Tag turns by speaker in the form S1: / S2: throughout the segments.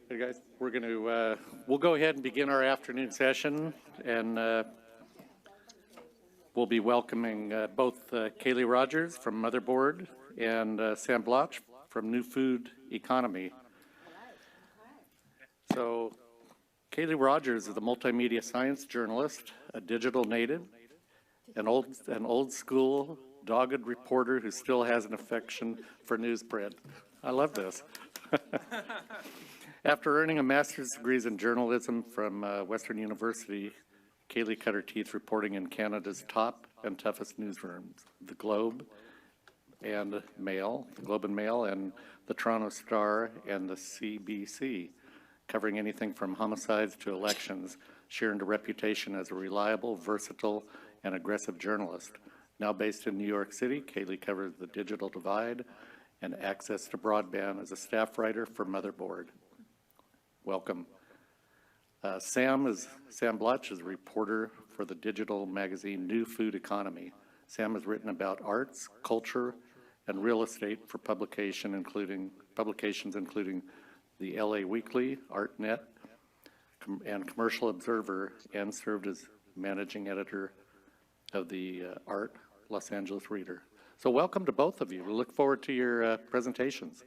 S1: Hey guys, we'll go ahead and begin our afternoon session, and we'll be welcoming both Kaylee Rogers from Motherboard and Sam Bloch from New Food Economy. So Kaylee Rogers is a multimedia science journalist, a digital native, an old school dogged reporter who still has an affection for newsprint. I love this. After earning a master's degree in journalism from Western University, Kaylee cut her teeth reporting in Canada's top and toughest newsrooms, the Globe and Mail, and the Toronto Star and the CBC, covering anything from homicides to elections. She earned a reputation as a reliable, versatile, and aggressive journalist. Now based in New York City, Kaylee covers the digital divide and access to broadband as a staff writer for Motherboard. Welcome. Sam Bloch is a reporter for the digital magazine New Food Economy. Sam has written about arts, culture, and real estate for publications including the LA Weekly, ArtNet, and Commercial Observer, and served as managing editor of the Art Los Angeles Reader. So welcome to both of you. We look forward to your presentations.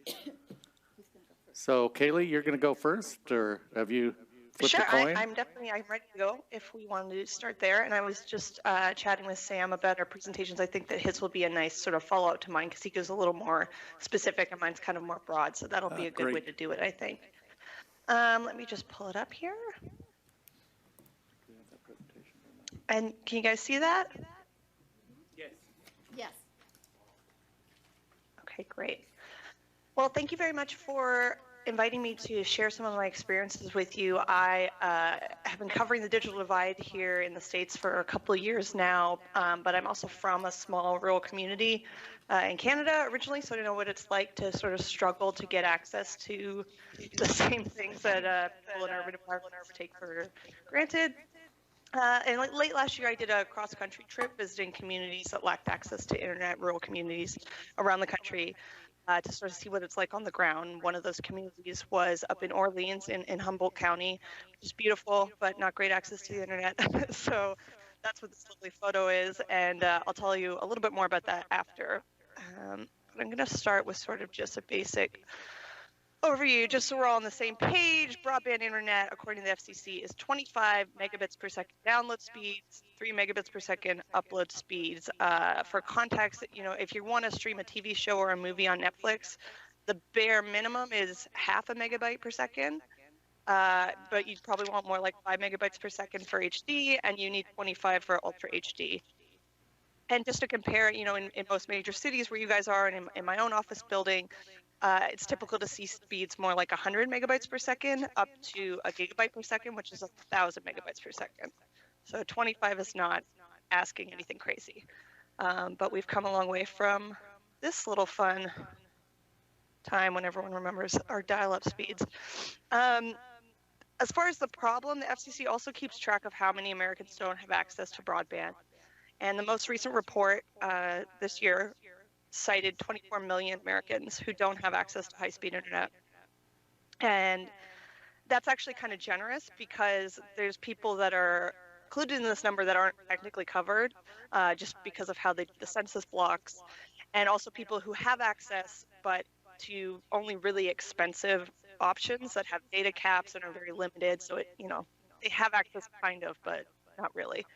S1: So Kaylee, you're going to go first, or have you flipped a coin?
S2: I'm ready to go if we wanted to start there. And I was just chatting with Sam about our presentations. I think that his will be a nice sort of follow-up to mine because he goes a little more specific and mine's kind of more broad. So that'll be a good way to do it, I think. Let me just pull it up here. And can you guys see that?
S3: Yes.
S2: Yes. Okay, great. Well, thank you very much for inviting me to share some of my experiences with you. I have been covering the digital divide here in the States for a couple of years now, but I'm also from a small rural community in Canada originally, so I know what it's like to sort of struggle to get access to the same things that people in urban environments take for granted. And late last year, I did a cross-country trip visiting communities that lacked access to internet, rural communities around the country. To sort of see what it's like on the ground. One of those communities was up in Orleans in Humboldt County, which is beautiful, but not great access to the internet. So that's what this lovely photo is, and I'll tell you a little bit more about that after. But I'm going to start with sort of just a basic overview, just so we're all on the same page. Broadband internet, according to the FCC, is 25 megabits per second download speeds, 3 megabits per second upload speeds. For context, if you want to stream a TV show or a movie on Netflix, the bare minimum is half a megabyte per second. But you'd probably want more like 5 megabytes per second for HD, and you need 25 for Ultra HD. And just to compare, in most major cities where you guys are, and in my own office building, it's typical to see speeds more like 100 megabytes per second up to a gigabyte per second, which is 1,000 megabytes per second. So 25 is not asking anything crazy. But we've come a long way from this little fun time when everyone remembers our dial-up speeds. As far as the problem, the FCC also keeps track of how many Americans don't have access to broadband. And the most recent report this year cited 24 million Americans who don't have access to high-speed internet. And that's actually kind of generous because there's people that are included in this number that aren't technically covered just because of how they do the census blocks, and also people who have access but to only really expensive options that have data caps and are very limited. So they have access kind of, but not really.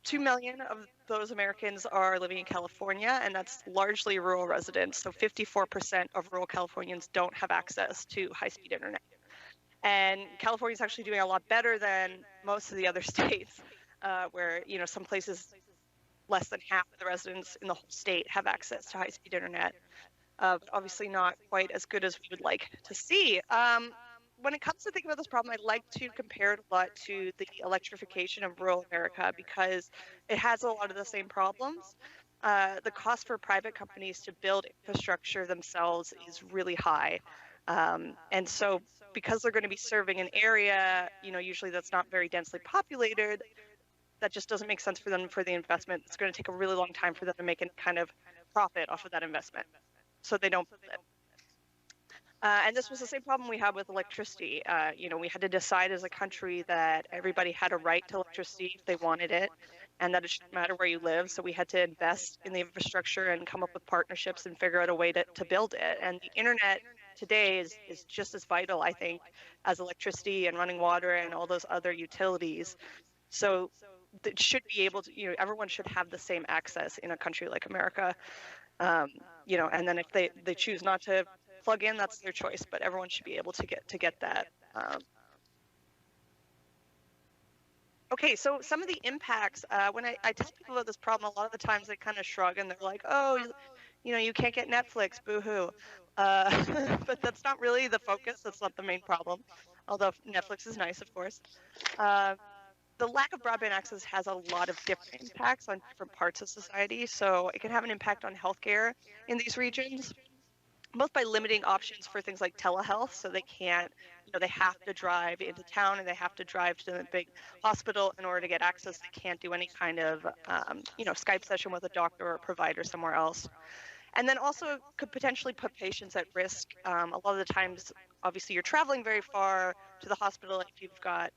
S2: 2 million of those Americans are living in California, and that's largely rural residents. So 54% of rural Californians don't have access to high-speed internet. And California is actually doing a lot better than most of the other states, where some places less than half of the residents in the whole state have access to high-speed internet. Obviously not quite as good as we would like to see. When it comes to thinking about this problem, I'd like to compare it a lot to the electrification of rural America because it has a lot of the same problems. The cost for private companies to build infrastructure themselves is really high. And so because they're going to be serving an area, usually that's not very densely populated, that just doesn't make sense for them for the investment. It's going to take a really long time for them to make any kind of profit off of that investment. So they don't build it. And this was the same problem we had with electricity. We had to decide as a country that everybody had a right to electricity if they wanted it, and that it shouldn't matter where you live. So we had to invest in the infrastructure and come up with partnerships and figure out a way to build it. And the internet today is just as vital, I think, as electricity and running water and all those other utilities. So it should be able to, everyone should have the same access in a country like America. And then if they choose not to plug in, that's their choice, but everyone should be able to get that. Okay, so some of the impacts, when I tell people about this problem, a lot of the times they kind of shrug and they're like, oh, you can't get Netflix, boo-hoo. But that's not really the focus. That's not the main problem, although Netflix is nice, of course. The lack of broadband access has a lot of different impacts on different parts of society. So it can have an impact on healthcare in these regions, both by limiting options for things like telehealth. So they can't, they have to drive into town and they have to drive to the big hospital in order to get access. They can't do any kind of, Skype session with a doctor or a provider somewhere else. And then also could potentially put patients at risk. A lot of the times, obviously, you're traveling very far to the hospital if you've got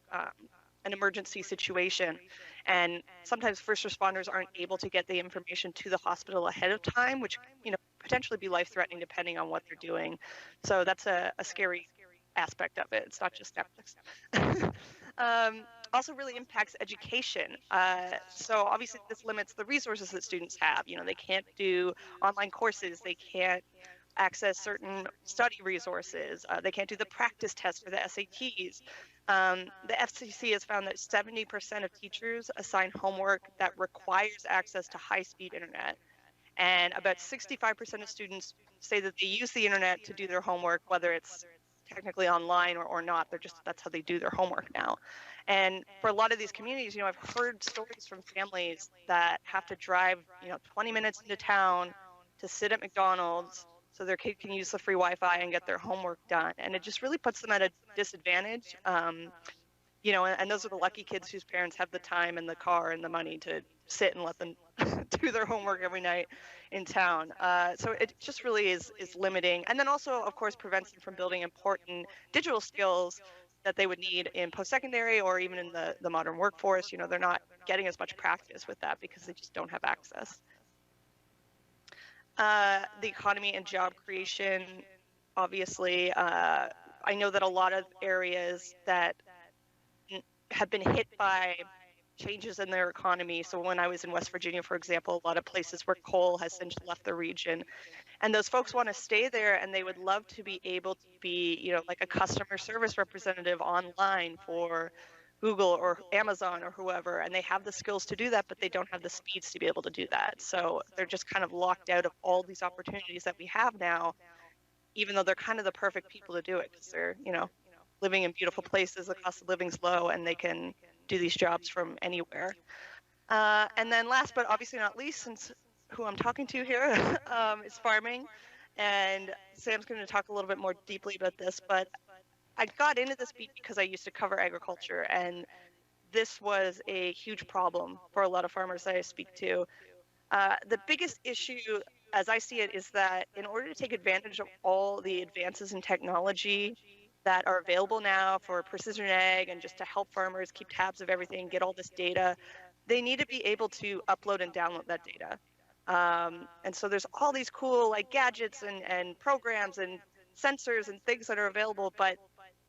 S2: an emergency situation. And sometimes first responders aren't able to get the information to the hospital ahead of time, which, potentially be life-threatening depending on what they're doing. So that's a scary aspect of it. It's not just Netflix. Also really impacts education. So obviously this limits the resources that students have. They can't do online courses. They can't access certain study resources. They can't do the practice tests for the SATs. The FCC has found that 70% of teachers assign homework that requires access to high-speed internet. And about 65% of students say that they use the internet to do their homework, whether it's technically online or not. That's how they do their homework now. And for a lot of these communities, I've heard stories from families that have to drive, 20 minutes into town to sit at McDonald's so their kid can use the free Wi-Fi and get their homework done. And it just really puts them at a disadvantage. And those are the lucky kids whose parents have the time and the car and the money to sit and let them do their homework every night in town. So it just really is limiting. And then also, of course, prevents them from building important digital skills that they would need in post-secondary or even in the modern workforce. They're not getting as much practice with that because they just don't have access. The economy and job creation, obviously, I know that a lot of areas that have been hit by changes in their economy. So when I was in West Virginia, for example, a lot of places where coal has since left the region, and those folks want to stay there and they would love to be able to be, like a customer service representative online for Google or Amazon or whoever, and they have the skills to do that, but they don't have the speeds to be able to do that. So they're just kind of locked out of all these opportunities that we have now, even though they're kind of the perfect people to do it because they're, living in beautiful places, the cost of living's low, and they can do these jobs from anywhere. And then last but obviously not least, since who I'm talking to here is farming, and Sam's going to talk a little bit more deeply about this, but I got into this beat because I used to cover agriculture, and this was a huge problem for a lot of farmers that I speak to. The biggest issue, as I see it, is that in order to take advantage of all the advances in technology that are available now for precision ag and just to help farmers keep tabs of everything, get all this data, they need to be able to upload and download that data. And so there's all these cool like gadgets and programs and sensors and things that are available, but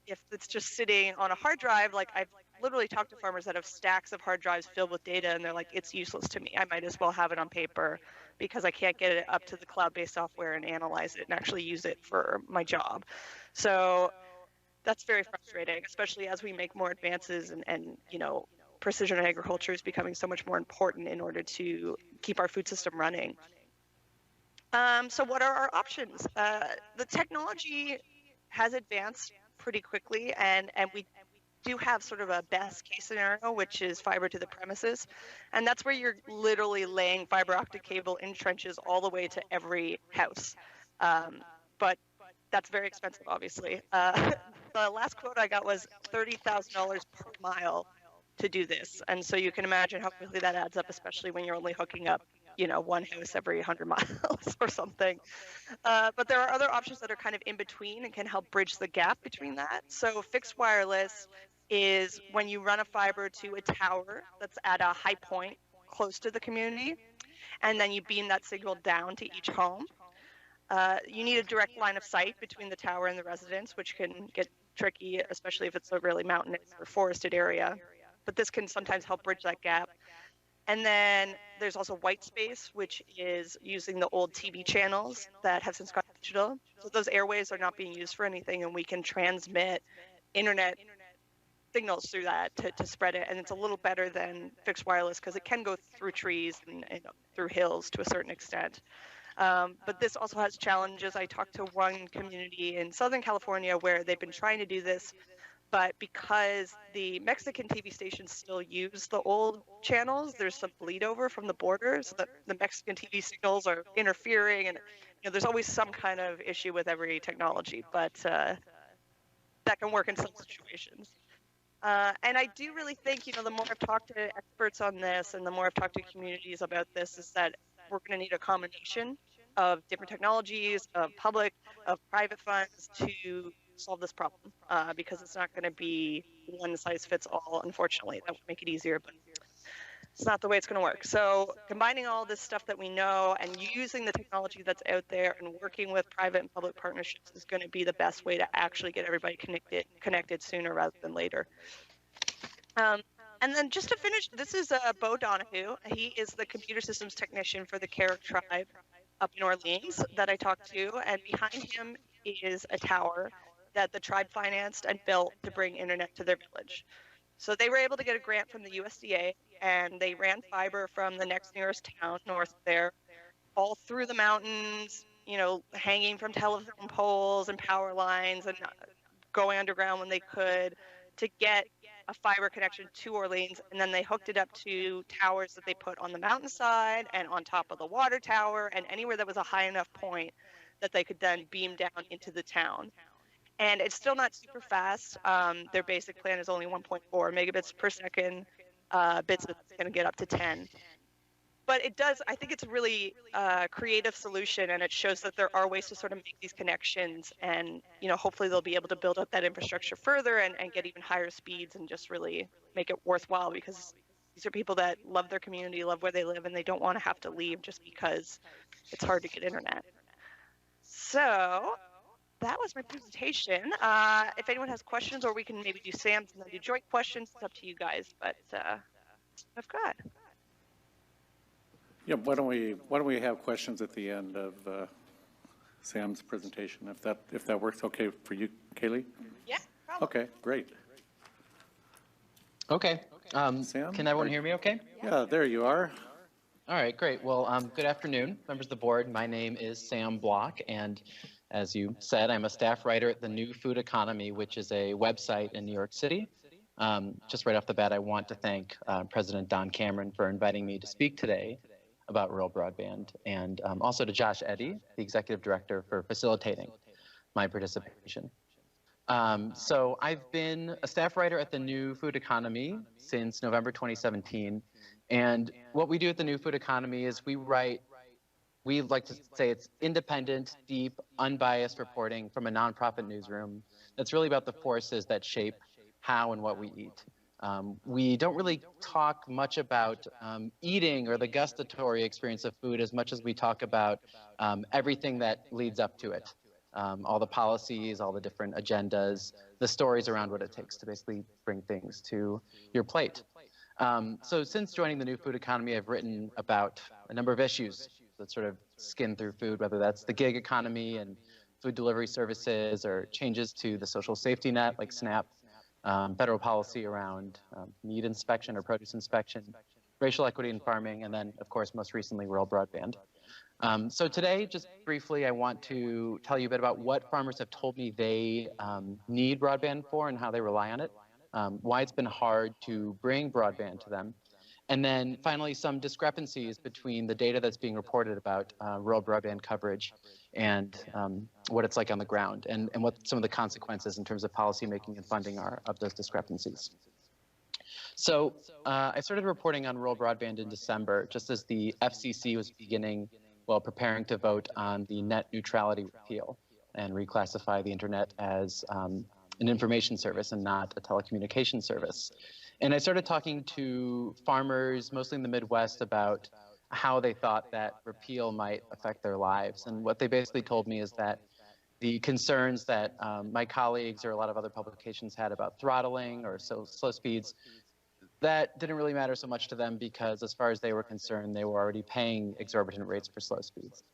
S2: if it's just sitting on a hard drive, like I've literally talked to farmers that have stacks of hard drives filled with data and they're like, it's useless to me. I might as well have it on paper because I can't get it up to the cloud-based software and analyze it and actually use it for my job. So that's very frustrating, especially as we make more advances and precision agriculture is becoming so much more important in order to keep our food system running. So what are our options? The technology has advanced pretty quickly, and we do have sort of a best case scenario, which is fiber to the premises. And that's where you're literally laying fiber optic cable in trenches all the way to every house. But that's very expensive, obviously. The last quote I got was $30,000 per mile to do this. And so you can imagine how quickly that adds up, especially when you're only hooking up one house every 100 miles or something. But there are other options that are kind of in between and can help bridge the gap between that. So fixed wireless is when you run a fiber to a tower that's at a high point close to the community, and then you beam that signal down to each home. You need a direct line of sight between the tower and the residents, which can get tricky, especially if it's a really mountainous or forested area. But this can sometimes help bridge that gap. And then there's also white space, which is using the old TV channels that have since gone digital. So those airways are not being used for anything, and we can transmit internet signals through that to spread it. And it's a little better than fixed wireless because it can go through trees and through hills to a certain extent. But this also has challenges. I talked to one community in Southern California where they've been trying to do this, but because the Mexican TV stations still use the old channels, there's some bleed over from the border, so that the Mexican TV signals are interfering, and there's always some kind of issue with every technology, but that can work in some situations. And I do really think, the more I've talked to experts on this and the more I've talked to communities about this, is that we're going to need a combination of different technologies, of public, of private funds to solve this problem, because it's not going to be one size fits all, unfortunately. That would make it easier, but it's not the way it's going to work. So combining all this stuff that we know and using the technology that's out there and working with private and public partnerships is going to be the best way to actually get everybody connected sooner rather than later. And then just to finish, this is Bo Donahue. He is the computer systems technician for the Carrick tribe up in Orleans that I talked to, and behind him is a tower that the tribe financed and built to bring internet to their village. So they were able to get a grant from the USDA, and they ran fiber from the next nearest town north there, all through the mountains, hanging from telephone poles and power lines and going underground when they could to get a fiber connection to Orleans. And then they hooked it up to towers that they put on the mountainside and on top of the water tower and anywhere that was a high enough point that they could then beam down into the town. And it's still not super fast. Their basic plan is only 1.4 megabits per second. Bits it's going to get up to 10. But it does, I think it's a really creative solution, and it shows that there are ways to sort of make these connections, and hopefully they'll be able to build up that infrastructure further and get even higher speeds and just really make it worthwhile, because these are people that love their community, love where they live, and they don't want to have to leave just because it's hard to get internet. So that was my presentation. If anyone has questions, or we can maybe do Sam's and then do joint questions, it's up to you guys, but I've got.
S1: Yeah, why don't we have questions at the end of Sam's presentation, if that works okay for you, Kaylee?
S2: Yeah, probably.
S1: Okay, great.
S3: Okay.
S1: Sam?
S3: Can everyone hear me okay?
S1: Yeah, there you are.
S3: All right, great. Well, good afternoon, members of the board. My name is Sam Block, and as you said, I'm a staff writer at the New Food Economy, which is a website in New York City. Just right off the bat, I want to thank President Don Cameron for inviting me to speak today about rural broadband, and also to Josh Eddy, the executive director, for facilitating my participation. So I've been a staff writer at the New Food Economy since November 2017, and what we do at the New Food Economy is we like to say it's independent, deep, unbiased reporting from a nonprofit newsroom that's really about the forces that shape how and what we eat. We don't really talk much about eating or the gustatory experience of food as much as we talk about everything that leads up to it. All the policies, all the different agendas, the stories around what it takes to basically bring things to your plate. So since joining the New Food Economy, I've written about a number of issues that sort of skin through food, whether that's the gig economy and food delivery services, or changes to the social safety net like SNAP, federal policy around meat inspection or produce inspection, racial equity in farming, and then, of course, most recently, rural broadband. So today, just briefly, I want to tell you a bit about what farmers have told me they need broadband for and how they rely on it, why it's been hard to bring broadband to them, and then finally some discrepancies between the data that's being reported about rural broadband coverage and what it's like on the ground, and what some of the consequences in terms of policymaking and funding are of those discrepancies. So I started reporting on rural broadband in December, just as the FCC was preparing to vote on the net neutrality repeal and reclassify the internet as an information service and not a telecommunication service. And I started talking to farmers, mostly in the Midwest, about how they thought that repeal might affect their lives. And what they basically told me is that the concerns that my colleagues or a lot of other publications had about throttling or slow speeds, that didn't really matter so much to them because as far as they were concerned, they were already paying exorbitant rates for slow speeds.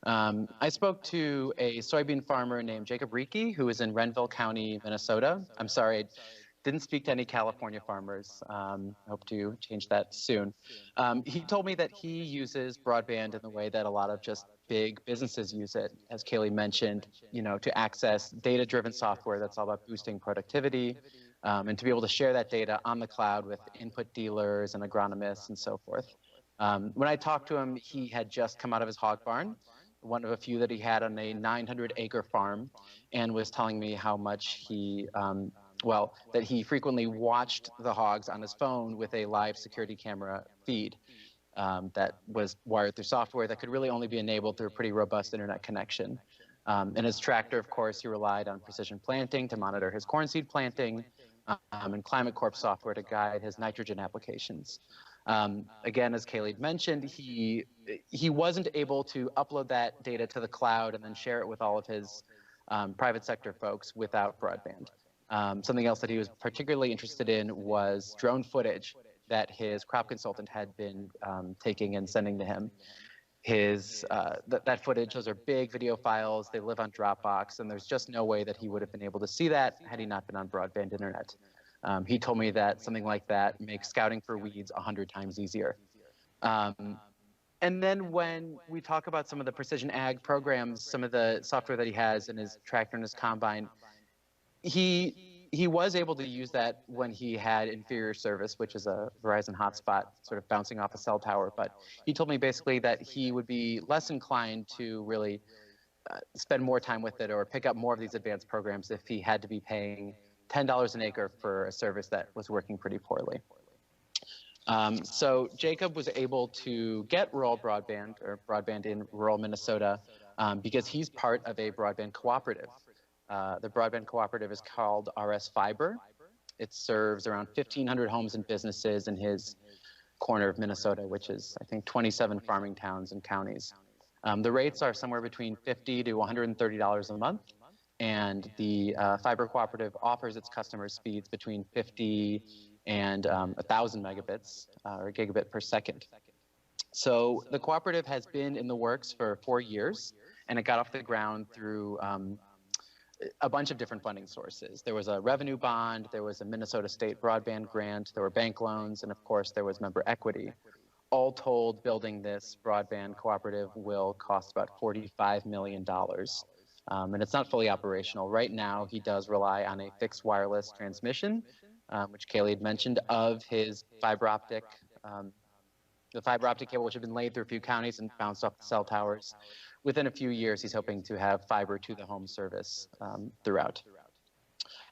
S3: I spoke to a soybean farmer named Jacob Reiki, who is in Renville County, Minnesota. I'm sorry, I didn't speak to any California farmers. I hope to change that soon. He told me that he uses broadband in the way that a lot of just big businesses use it, as Kaylee mentioned, to access data-driven software that's all about boosting productivity, and to be able to share that data on the cloud with input dealers and agronomists and so forth. When I talked to him, he had just come out of his hog barn, one of a few that he had on a 900-acre farm, and was telling me how much that he frequently watched the hogs on his phone with a live security camera feed that was wired through software that could really only be enabled through a pretty robust internet connection. In his tractor, of course, he relied on precision planting to monitor his corn seed planting, and Climate Corp software to guide his nitrogen applications. Again, as Kaylee mentioned, he wasn't able to upload that data to the cloud and then share it with all of his private sector folks without broadband. Something else that he was particularly interested in was drone footage that his crop consultant had been taking and sending to him. That footage, those are big video files, they live on Dropbox, and there's just no way that he would have been able to see that had he not been on broadband internet. He told me that something like that makes scouting for weeds 100 times easier. And then when we talk about some of the precision ag programs, some of the software that he has in his tractor and his combine, he was able to use that when he had inferior service, which is a Verizon hotspot sort of bouncing off a cell tower. But he told me basically that he would be less inclined to really spend more time with it or pick up more of these advanced programs if he had to be paying $10 an acre for a service that was working pretty poorly. So Jacob was able to get rural broadband or broadband in rural Minnesota because he's part of a broadband cooperative. The broadband cooperative is called RS Fiber. It serves around 1,500 homes and businesses in his corner of Minnesota, which is, I think, 27 farming towns and counties. The rates are somewhere between $50 to $130 a month, and the fiber cooperative offers its customers speeds between 50 and 1,000 megabits or gigabit per second. So the cooperative has been in the works for 4 years, and it got off the ground through a bunch of different funding sources. There was a revenue bond, there was a Minnesota State broadband grant, there were bank loans, and of course there was member equity. All told, building this broadband cooperative will cost about $45 million. And it's not fully operational. Right now, he does rely on a fixed wireless transmission, which Kaylee had mentioned, of his fiber optic, the fiber optic cable, which had been laid through a few counties and bounced off the cell towers. Within a few years, he's hoping to have fiber to the home service throughout.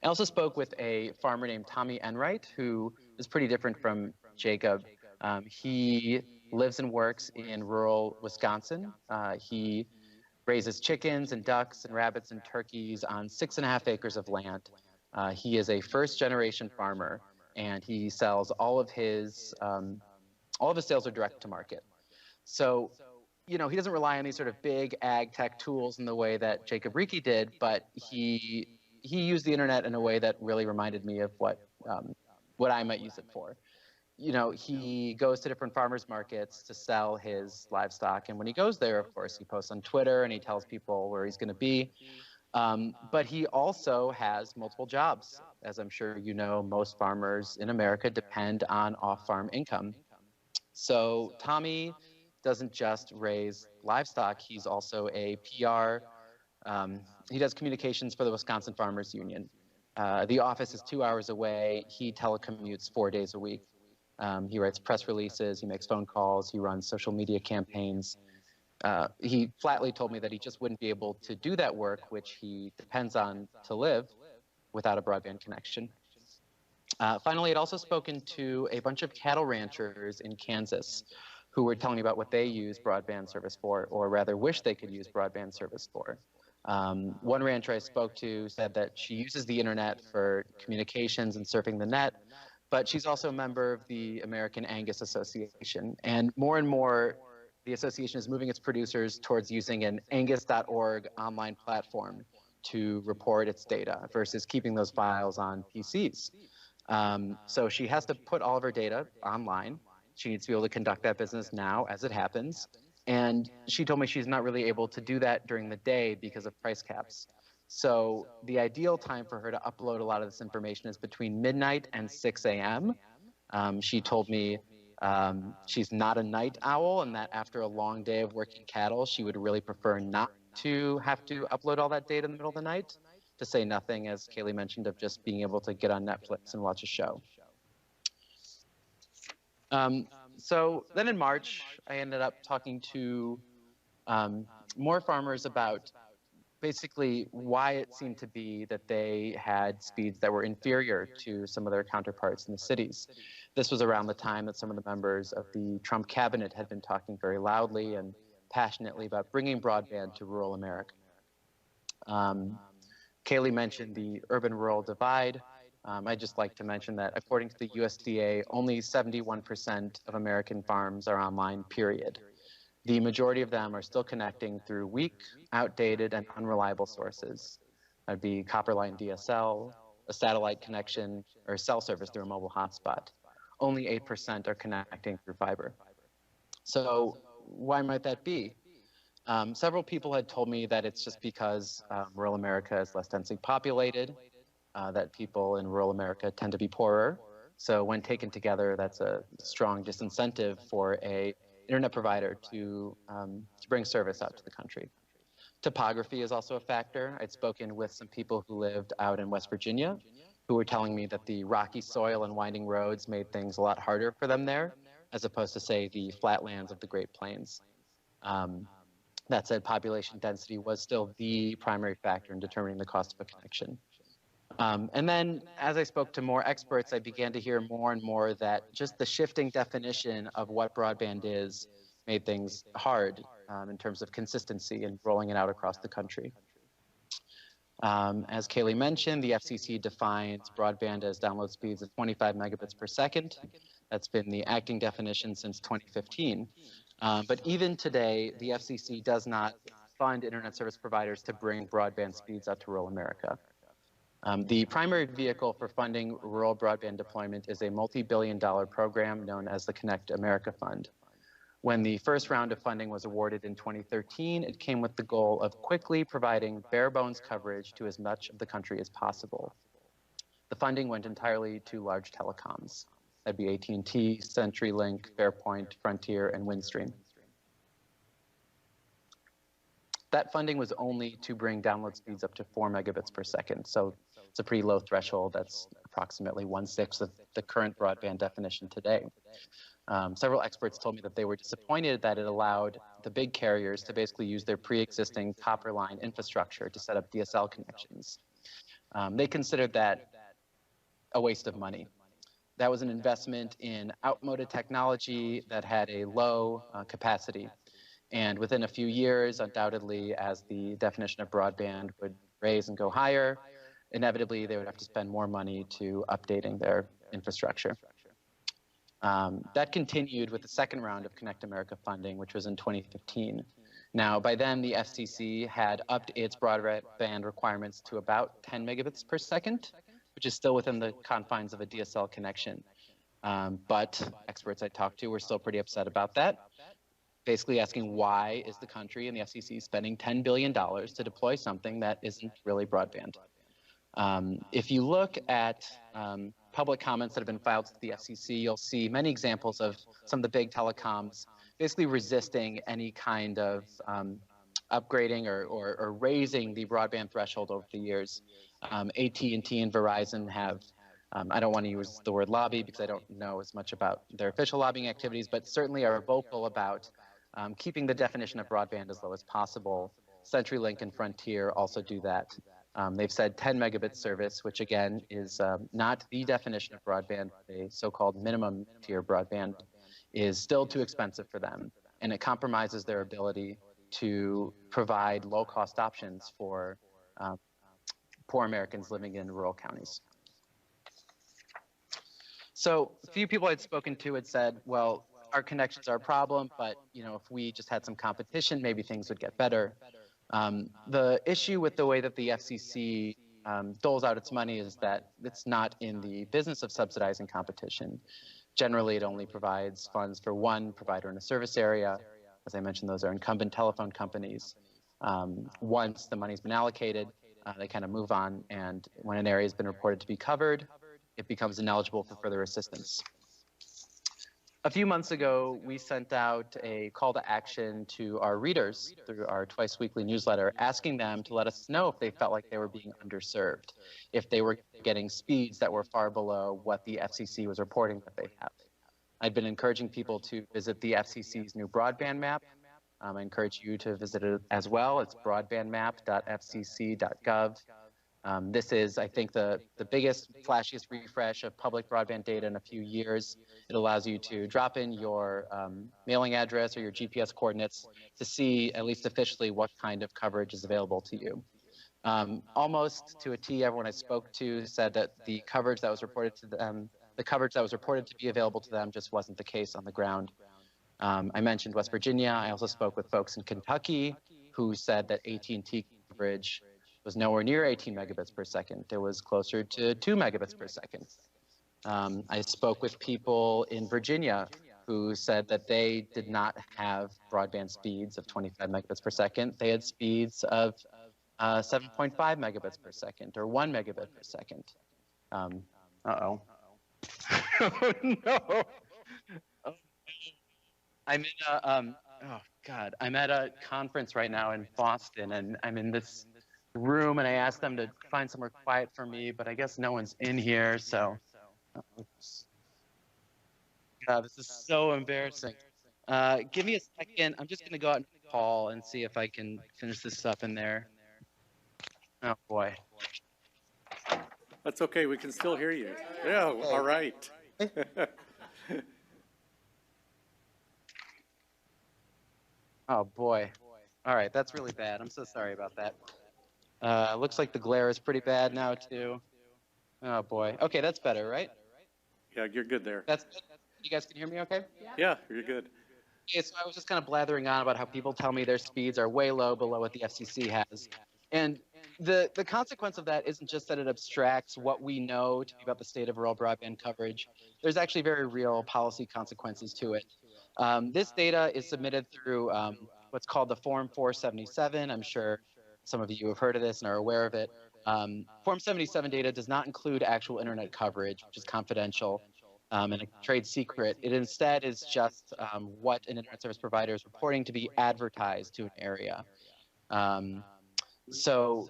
S3: I also spoke with a farmer named Tommy Enright, who is pretty different from Jacob. He lives and works in rural Wisconsin. He raises chickens and ducks and rabbits and turkeys on 6.5 acres of land. He is a first-generation farmer, and he sells all of his sales are direct to market. So, he doesn't rely on these sort of big ag tech tools in the way that Jacob Reiki did, but he used the internet in a way that really reminded me of what I might use it for. He goes to different farmers markets to sell his livestock, and when he goes there, of course, he posts on Twitter and he tells people where he's going to be. But he also has multiple jobs. As I'm sure you know, most farmers in America depend on off-farm income. So Tommy doesn't just raise livestock, he's also a PR. He does communications for the Wisconsin Farmers Union. The office is 2 hours away. He telecommutes 4 days a week. He writes press releases, he makes phone calls, he runs social media campaigns. He flatly told me that he just wouldn't be able to do that work, which he depends on to live, without a broadband connection. Finally, I'd also spoken to a bunch of cattle ranchers in Kansas who were telling me about what they use broadband service for, or rather wish they could use broadband service for. One rancher I spoke to said that she uses the internet for communications and surfing the net, but she's also a member of the American Angus Association. And more, the association is moving its producers towards using an angus.org online platform to report its data versus keeping those files on PCs. So she has to put all of her data online. She needs to be able to conduct that business now as it happens. And she told me she's not really able to do that during the day because of price caps. So the ideal time for her to upload a lot of this information is between midnight and 6 a.m. She told me she's not a night owl, and that after a long day of working cattle, she would really prefer not to have to upload all that data in the middle of the night, to say nothing, as Kaylee mentioned, of just being able to get on Netflix and watch a show. So then in March, I ended up talking to more farmers about basically why it seemed to be that they had speeds that were inferior to some of their counterparts in the cities. This was around the time that some of the members of the Trump cabinet had been talking very loudly and passionately about bringing broadband to rural America. Kaylee mentioned the urban-rural divide. I'd just like to mention that according to the USDA, only 71% of American farms are online, period. The majority of them are still connecting through weak, outdated, and unreliable sources. That'd be copper line DSL, a satellite connection, or cell service through a mobile hotspot. Only 8% are connecting through fiber. So why might that be? Several people had told me that it's just because rural America is less densely populated, that people in rural America tend to be poorer. So when taken together, that's a strong disincentive for a internet provider to bring service out to the country. Topography is also a factor. I'd spoken with some people who lived out in West Virginia who were telling me that the rocky soil and winding roads made things a lot harder for them there, as opposed to, say, the flatlands of the Great Plains. That said, population density was still the primary factor in determining the cost of a connection. And then as I spoke to more experts, I began to hear more and more that just the shifting definition of what broadband is made things hard in terms of consistency and rolling it out across the country. As Kaylee mentioned, the FCC defines broadband as download speeds of 25 megabits per second. That's been the acting definition since 2015. But even today, the FCC does not fund internet service providers to bring broadband speeds out to rural America. The primary vehicle for funding rural broadband deployment is a multi-billion-dollar program known as the Connect America Fund. When the first round of funding was awarded in 2013, it came with the goal of quickly providing bare-bones coverage to as much of the country as possible. The funding went entirely to large telecoms. That'd be AT&T, CenturyLink, Fairpoint, Frontier, and Windstream. That funding was only to bring download speeds up to 4 megabits per second. So it's a pretty low threshold. That's approximately 1/6 of the current broadband definition today. Several experts told me that they were disappointed that it allowed the big carriers to basically use their pre-existing copper line infrastructure to set up DSL connections. They considered that a waste of money. That was an investment in outmoded technology that had a low capacity. And within a few years, undoubtedly, as the definition of broadband would raise and go higher, inevitably they would have to spend more money to updating their infrastructure. That continued with the second round of Connect America funding, which was in 2015. Now, by then, the FCC had upped its broadband requirements to about 10 megabits per second, which is still within the confines of a DSL connection. But experts I talked to were still pretty upset about that, basically asking why is the country and the FCC spending $10 billion to deploy something that isn't really broadband. If you look at public comments that have been filed to the FCC, you'll see many examples of some of the big telecoms basically resisting any kind of upgrading or raising the broadband threshold over the years. AT&T and Verizon have, I don't want to use the word lobby because I don't know as much about their official lobbying activities, but certainly are vocal about keeping the definition of broadband as low as possible. CenturyLink and Frontier also do that. They've said 10 megabit service, which again is not the definition of broadband. A so-called minimum tier broadband is still too expensive for them, and it compromises their ability to provide low-cost options for poor Americans living in rural counties. So a few people I'd spoken to had said, well, our connections are a problem, but if we just had some competition, maybe things would get better. The issue with the way that the FCC doles out its money is that it's not in the business of subsidizing competition. Generally, it only provides funds for one provider in a service area. As I mentioned, those are incumbent telephone companies. Once the money's been allocated, they kind of move on, and when an area has been reported to be covered, it becomes ineligible for further assistance. A few months ago, we sent out a call to action to our readers through our twice-weekly newsletter, asking them to let us know if they felt like they were being underserved, if they were getting speeds that were far below what the FCC was reporting that they have. I've been encouraging people to visit the FCC's new broadband map. I encourage you to visit it as well. It's broadbandmap.fcc.gov. This is, I think, the biggest, flashiest refresh of public broadband data in a few years. It allows you to drop in your mailing address or your GPS coordinates to see, at least officially, what kind of coverage is available to you. Almost to a T, everyone I spoke to said that the coverage that was reported to them, to be available to them just wasn't the case on the ground. I mentioned West Virginia. I also spoke with folks in Kentucky who said that AT&T coverage was nowhere near 18 megabits per second. It was closer to 2 megabits per second. I spoke with people in Virginia who said that they did not have broadband speeds of 25 megabits per second. They had speeds of 7.5 megabits per second or 1 megabit per second. Uh-oh. Oh, no. I'm in I'm at a conference right now in Boston, and I'm in this room, and I asked them to find somewhere quiet for me, but I guess no one's in here, so this is so embarrassing. Give me a second. I'm just gonna go out and call and see if I can finish this up in there. Oh boy.
S1: That's okay, we can still hear you. Yeah, all right.
S3: Oh boy. All right, that's really bad. I'm so sorry about that. Looks like the glare is pretty bad now too. Oh boy. Okay, that's better, right?
S1: Yeah, you're good there.
S3: That's good. You guys can hear me okay?
S1: Yeah, you're good.
S3: Okay, so I was just kind of blathering on about how people tell me their speeds are way low below what the FCC has. And the consequence of that isn't just that it abstracts what we know to be about the state of rural broadband coverage. There's actually very real policy consequences to it. This data is submitted through what's called the Form 477. I'm sure some of you have heard of this and are aware of it. Form 77 data does not include actual internet coverage, which is confidential and a trade secret. It instead is just what an internet service provider is reporting to be advertised to an area. So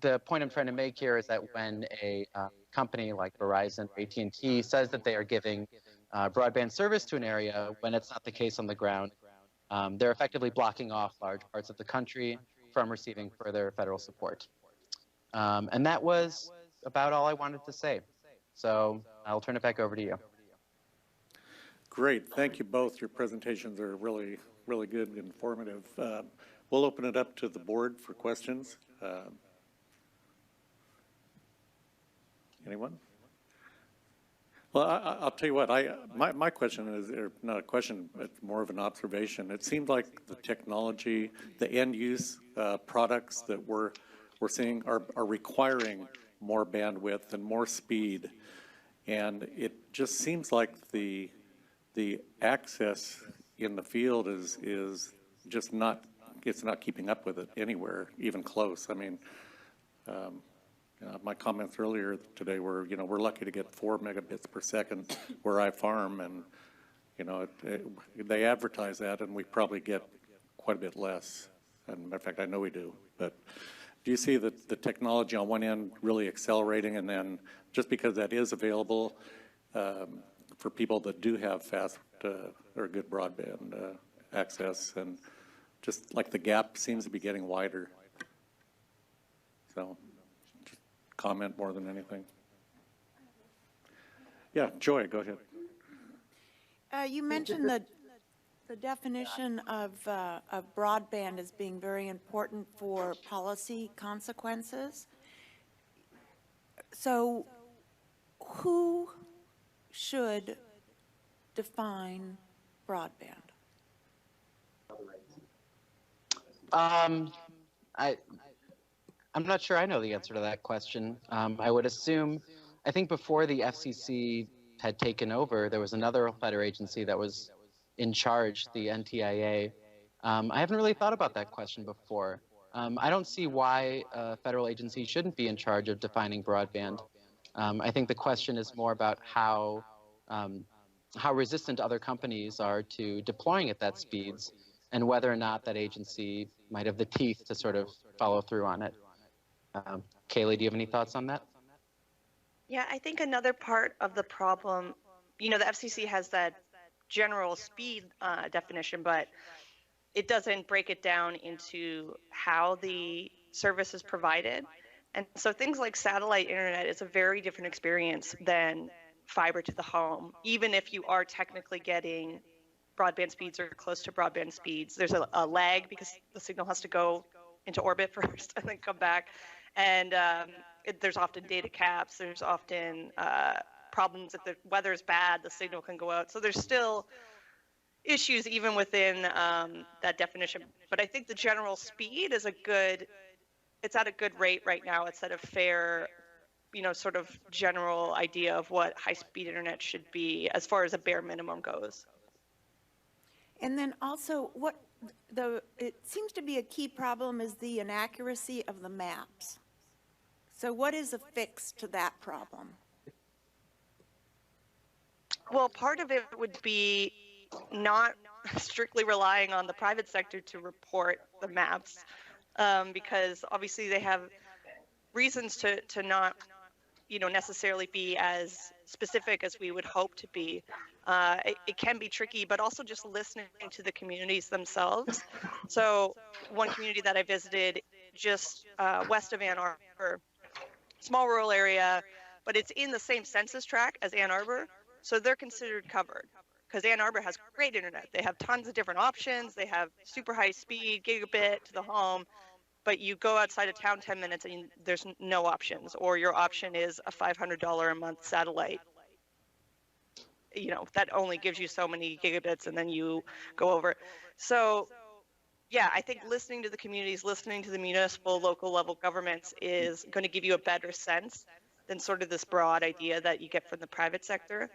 S3: the point I'm trying to make here is that when a company like Verizon or AT&T says that they are giving broadband service to an area when it's not the case on the ground, they're effectively blocking off large parts of the country from receiving further federal support. And that was about all I wanted to say. So I'll turn it back over to you.
S1: Great, thank you both. Your presentations are really, really good and informative. We'll open it up to the board for questions. Anyone? Well, I'll tell you what, my question is, or not a question, but more of an observation. It seems like the technology, the end use products that we're seeing are requiring more bandwidth and more speed. And it just seems like the access in the field is just not, it's not keeping up with it anywhere, even close. I mean, my comments earlier today were, we're lucky to get 4 megabits per second where I farm, and, they advertise that, and we probably get quite a bit less. And matter of fact, I know we do. But do you see that the technology on one end really accelerating, and then just because that is available for people that do have fast or good broadband access, and just like the gap seems to be getting wider? So, just comment more than anything. Yeah, Joy, go ahead.
S4: You mentioned the definition of broadband as being very important for policy consequences. So who should define broadband?
S3: I'm not sure I know the answer to that question. I would assume, I think before the FCC had taken over, there was another federal agency that was in charge, the NTIA. I haven't really thought about that question before. I don't see why a federal agency shouldn't be in charge of defining broadband. I think the question is more about how resistant other companies are to deploying at that speeds, and whether or not that agency might have the teeth to sort of follow through on it. Kaylee, do you have any thoughts on that?
S2: Yeah, I think another part of the problem, the FCC has that general speed definition, but it doesn't break it down into how the service is provided. And so things like satellite internet is a very different experience than fiber to the home. Even if you are technically getting broadband speeds or close to broadband speeds, there's a lag because the signal has to go into orbit first and then come back. And there's often data caps. There's often problems if the weather's bad, the signal can go out. So there's still issues even within that definition. But I think the general speed is it's at a good rate right now. It's at a fair, sort of general idea of what high-speed internet should be as far as a bare minimum goes.
S4: And then also, it seems to be a key problem is the inaccuracy of the maps. So what is a fix to that problem?
S2: Well, part of it would be not strictly relying on the private sector to report the maps, because obviously they have reasons to not, necessarily be as specific as we would hope to be. It can be tricky, but also just listening to the communities themselves. So one community that I visited just west of Ann Arbor, small rural area, but it's in the same census tract as Ann Arbor, so they're considered covered because Ann Arbor has great internet. They have tons of different options. They have super high speed, gigabit to the home, but you go outside of town 10 minutes and there's no options, or your option is a $500 a month satellite. That only gives you so many gigabits and then you go over. So yeah, I think listening to the communities, listening to the municipal, local level governments is going to give you a better sense than sort of this broad idea that you get from the private sector.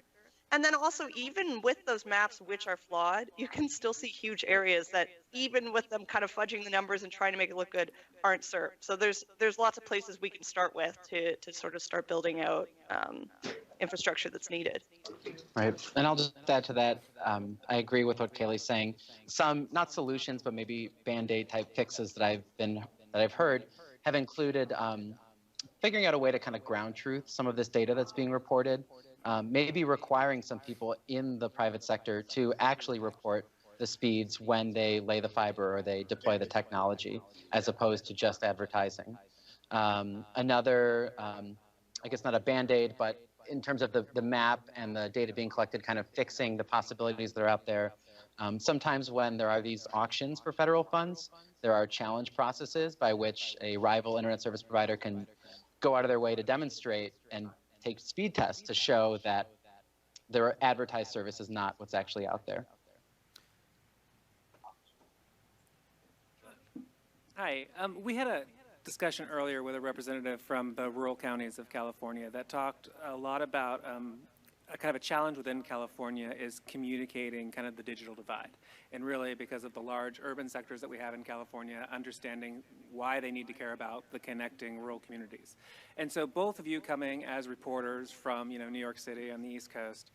S2: And then also, even with those maps, which are flawed, you can still see huge areas that, even with them kind of fudging the numbers and trying to make it look good, aren't served. So there's lots of places we can start with to sort of start building out infrastructure that's needed.
S3: Right, and I'll just add to that. I agree with what Kaylee's saying. Some, not solutions, but maybe Band-Aid type fixes that I've heard have included figuring out a way to kind of ground truth some of this data that's being reported. Maybe requiring some people in the private sector to actually report the speeds when they lay the fiber or they deploy the technology, as opposed to just advertising. Another, I guess not a Band-Aid, but in terms of the map and the data being collected, kind of fixing the possibilities that are out there. Sometimes when there are these auctions for federal funds, there are challenge processes by which a rival internet service provider can go out of their way to demonstrate and take speed tests to show that their advertised service is not what's actually out there.
S5: Hi, we had a discussion earlier with a representative from the rural counties of California that talked a lot about a kind of a challenge within California is communicating kind of the digital divide. And really, because of the large urban sectors that we have in California, understanding why they need to care about the connecting rural communities. And so both of you coming as reporters from New York City on the East Coast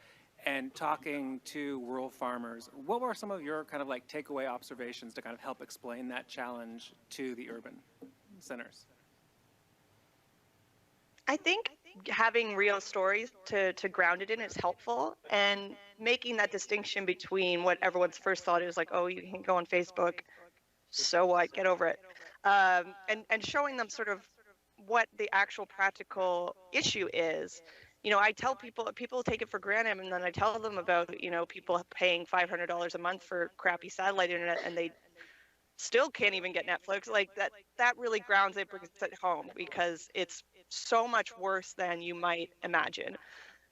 S5: and talking to rural farmers, what were some of your kind of like takeaway observations to kind of help explain that challenge to the urban centers?
S2: I think having real stories to ground it in is helpful, and making that distinction between what everyone's first thought is like, oh, you can go on Facebook, so what, get over it, and showing them sort of what the actual practical issue is. You know, I tell people take it for granted, and then I tell them about, you know, people paying $500 a month for crappy satellite internet, and they still can't even get Netflix. Like that really grounds it, brings it home, because it's so much worse than you might imagine.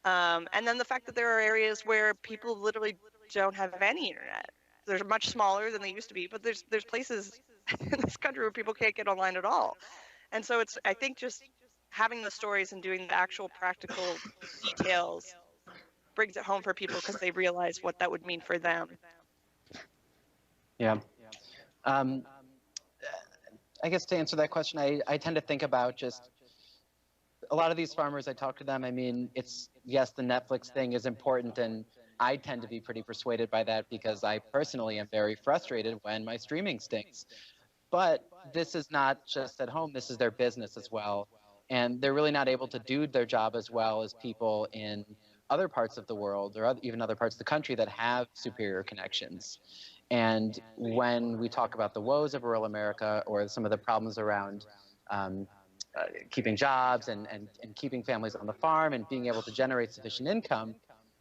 S2: And then the fact that there are areas where people literally don't have any internet. They're much smaller than they used to be, but there's places in this country where people can't get online at all. And so it's, I think, just having the stories and doing the actual practical details brings it home for people, because they realize what that would mean for them.
S3: Yeah. I guess to answer that question, I tend to think about just a lot of these farmers, I talk to them, I mean, it's, yes, the Netflix thing is important, and I tend to be pretty persuaded by that because I personally am very frustrated when my streaming stinks. But this is not just at home, this is their business as well. And they're really not able to do their job as well as people in other parts of the world, or even other parts of the country that have superior connections. And when we talk about the woes of rural America, or some of the problems around keeping jobs and keeping families on the farm and being able to generate sufficient income,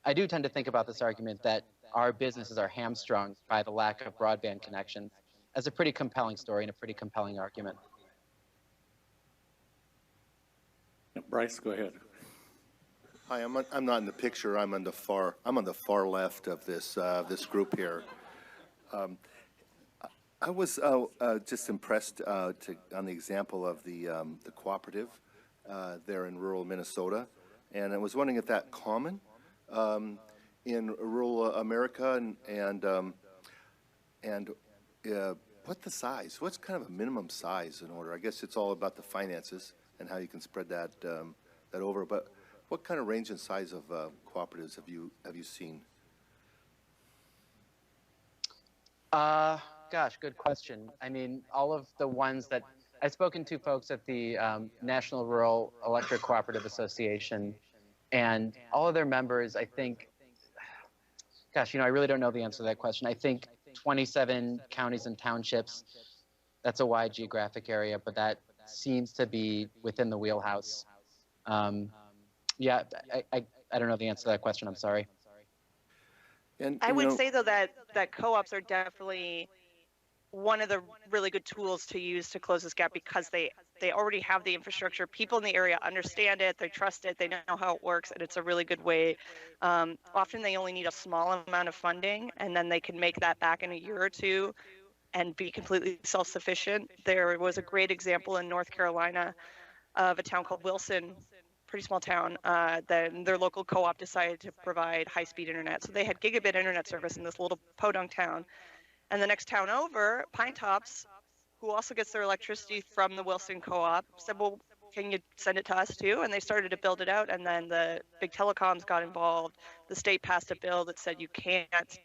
S3: I do tend to think about this argument that our businesses are hamstrung by the lack of broadband connections as a pretty compelling story and a pretty compelling argument.
S1: Bryce, go ahead.
S6: Hi, I'm not in the picture. I'm on the far left of this group here. I was just impressed on the example of the cooperative there in rural Minnesota, and I was wondering if that's common in rural America, and what the size? What's kind of a minimum size in order? I guess it's all about the finances and how you can spread that over. But what kind of range and size of cooperatives have you seen?
S3: Gosh, good question. I mean, all of the ones that I've spoken to, folks at the National Rural Electric Cooperative Association, and all of their members, I think, gosh, I really don't know the answer to that question. I think 27 counties and townships, that's a wide geographic area, but that seems to be within the wheelhouse. Yeah, I don't know the answer to that question. I'm sorry.
S6: And
S2: I would say, though, that co-ops are definitely one of the really good tools to use to close this gap, because they already have the infrastructure. People in the area understand it, they trust it, they know how it works, and it's a really good way. Often they only need a small amount of funding, and then they can make that back in a year or two and be completely self-sufficient. There was a great example in North Carolina of a town called Wilson, pretty small town. Then their local co-op decided to provide high-speed internet. So they had gigabit internet service in this little podunk town. And the next town over, Pine Tops, who also gets their electricity from the Wilson co-op, said, well, can you send it to us too? And they started to build it out. And then the big telecoms got involved. The state passed a bill that said you can't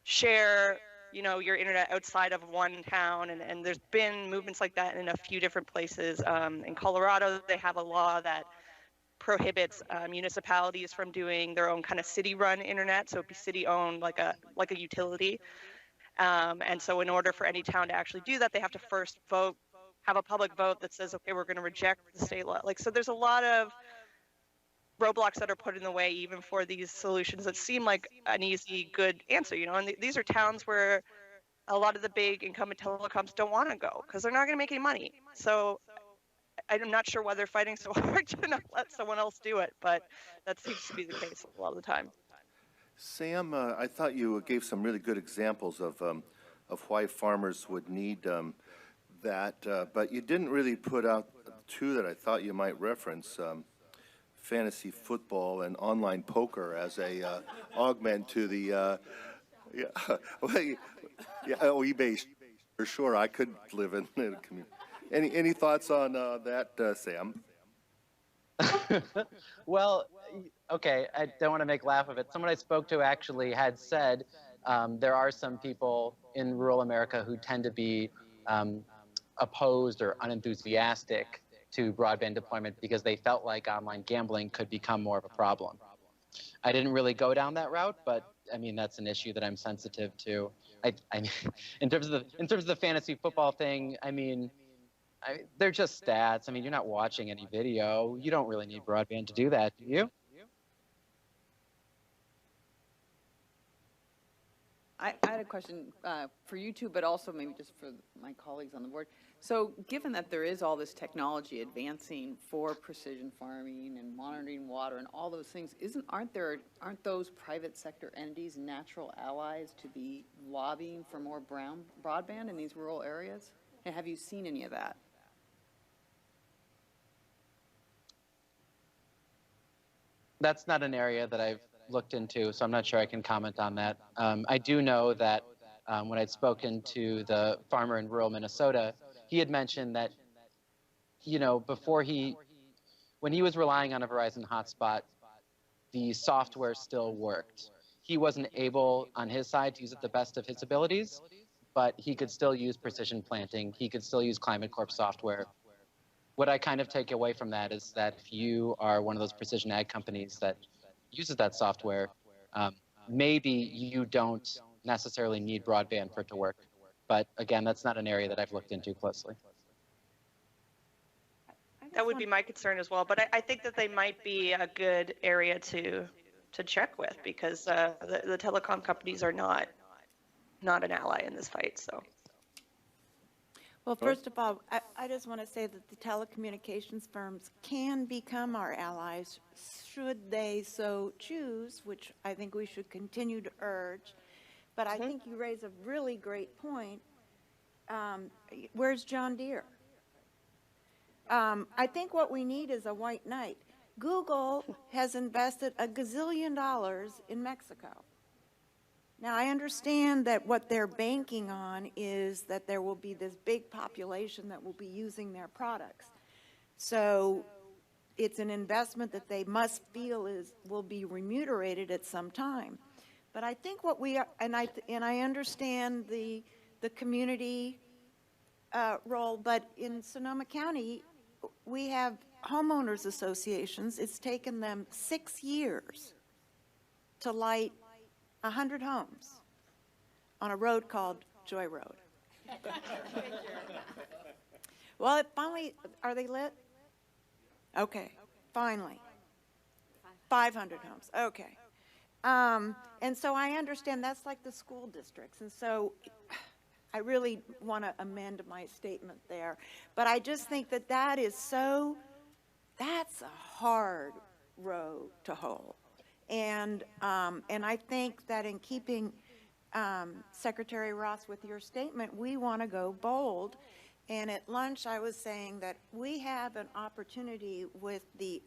S2: share, your internet outside of one town. And there's been movements like that in a few different places. In Colorado, they have a law that prohibits municipalities from doing their own kind of city-run internet, so it'd be city-owned, like a utility. And so in order for any town to actually do that, they have to first have a public vote that says, okay, we're going to reject the state law. So there's a lot of roadblocks that are put in the way, even for these solutions that seem like an easy, good answer. And these are towns where a lot of the big incumbent telecoms don't want to go because they're not going to make any money. So I'm not sure why they're fighting so hard to not let someone else do it, but that seems to be the case a lot of the time.
S6: Sam, I thought you gave some really good examples of why farmers would need that, but you didn't really put out two that I thought you might reference: fantasy football and online poker as a augment to the eBay. For sure, I could live in a community. Any thoughts on that, Sam?
S3: Well, okay, I don't want to make laugh of it. Someone I spoke to actually had said there are some people in rural America who tend to be opposed or unenthusiastic to broadband deployment because they felt like online gambling could become more of a problem. I didn't really go down that route, but I mean that's an issue that I'm sensitive to. I mean, in terms of the fantasy football thing, I mean, they're just stats. I mean, you're not watching any video. You don't really need broadband to do that, do you?
S7: I had a question for you two, but also maybe just for my colleagues on the board. So given that there is all this technology advancing for precision farming and monitoring water and all those things, aren't those private sector entities natural allies to be lobbying for more broadband in these rural areas? And have you seen any of that?
S3: That's not an area that I've looked into, so I'm not sure I can comment on that. I do know that when I'd spoken to the farmer in rural Minnesota, he had mentioned that, you know, when he was relying on a Verizon hotspot, the software still worked. He wasn't able on his side to use it the best of his abilities, but he could still use precision planting. He could still use Climate Corp software. What I kind of take away from that is that if you are one of those precision ag companies that uses that software, maybe you don't necessarily need broadband for it to work. But again, that's not an area that I've looked into closely.
S2: That would be my concern as well, but I think that they might be a good area to check with, because the telecom companies are not an ally in this fight. So.
S4: Well, first of all, I just want to say that the telecommunications firms can become our allies should they so choose, which I think we should continue to urge. But I think you raise a really great point. Where's John Deere? I think what we need is a white knight. Google has invested $1 gazillion in Mexico. Now, I understand that what they're banking on is that there will be this big population that will be using their products. So it's an investment that they must feel will be remunerated at some time. But I think what we are, and I understand the community role, but in Sonoma County, we have homeowners associations. It's taken them 6 years to light 100 homes on a road called Joy Road. Well, it finally, are they lit? Okay, finally. 500 homes, okay. And so I understand that's like the school districts. And so I really want to amend my statement there. But I just think that that's a hard road to hoe. And I think that in keeping Secretary Ross with your statement, we want to go bold. And at lunch, I was saying that we have an opportunity with the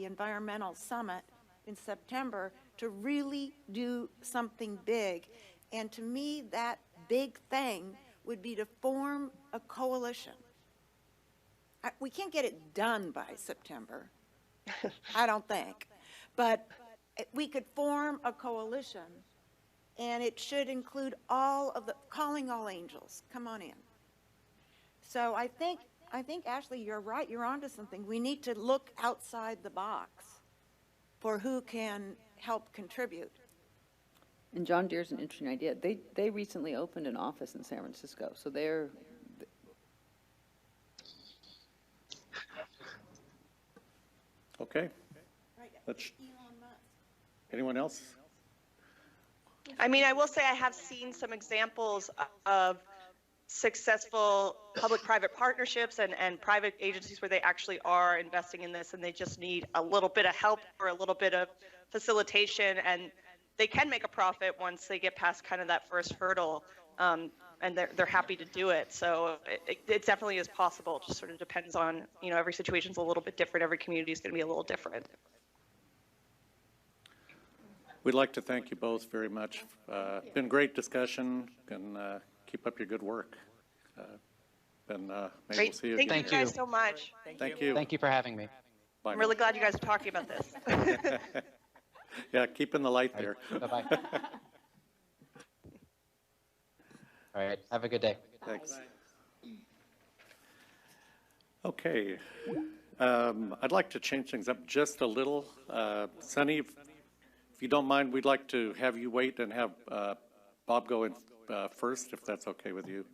S4: environmental summit in September to really do something big. And to me, that big thing would be to form a coalition. We can't get it done by September, I don't think. But we could form a coalition, and it should include calling all angels. Come on in. So I think, Ashley, you're right. You're onto something. We need to look outside the box for who can help contribute.
S7: And John Deere's an interesting idea. They recently opened an office in San Francisco, so they're.
S1: Okay. Anyone else?
S2: I mean, I will say I have seen some examples of successful public-private partnerships and private agencies where they actually are investing in this, and they just need a little bit of help or a little bit of facilitation, and they can make a profit once they get past kind of that first hurdle, and they're happy to do it. So it definitely is possible. It just sort of depends on, you know, every situation's a little bit different. Every community is going to be a little different.
S1: We'd like to thank you both very much. Been great discussion, and keep up your good work. And maybe
S2: Great.
S1: we'll see you
S2: Thank
S1: again.
S2: you guys so much.
S1: Thank you.
S3: Thank you for having me.
S1: Bye
S2: I'm
S1: now.
S2: really glad you guys are talking about this.
S1: Yeah, keeping the light there.
S3: Bye-bye. All right, have a good day.
S1: Thanks. Okay. I'd like to change things up just a little. Sunny, if you don't mind, we'd like to have you wait and have Bob go in first, if that's okay with you.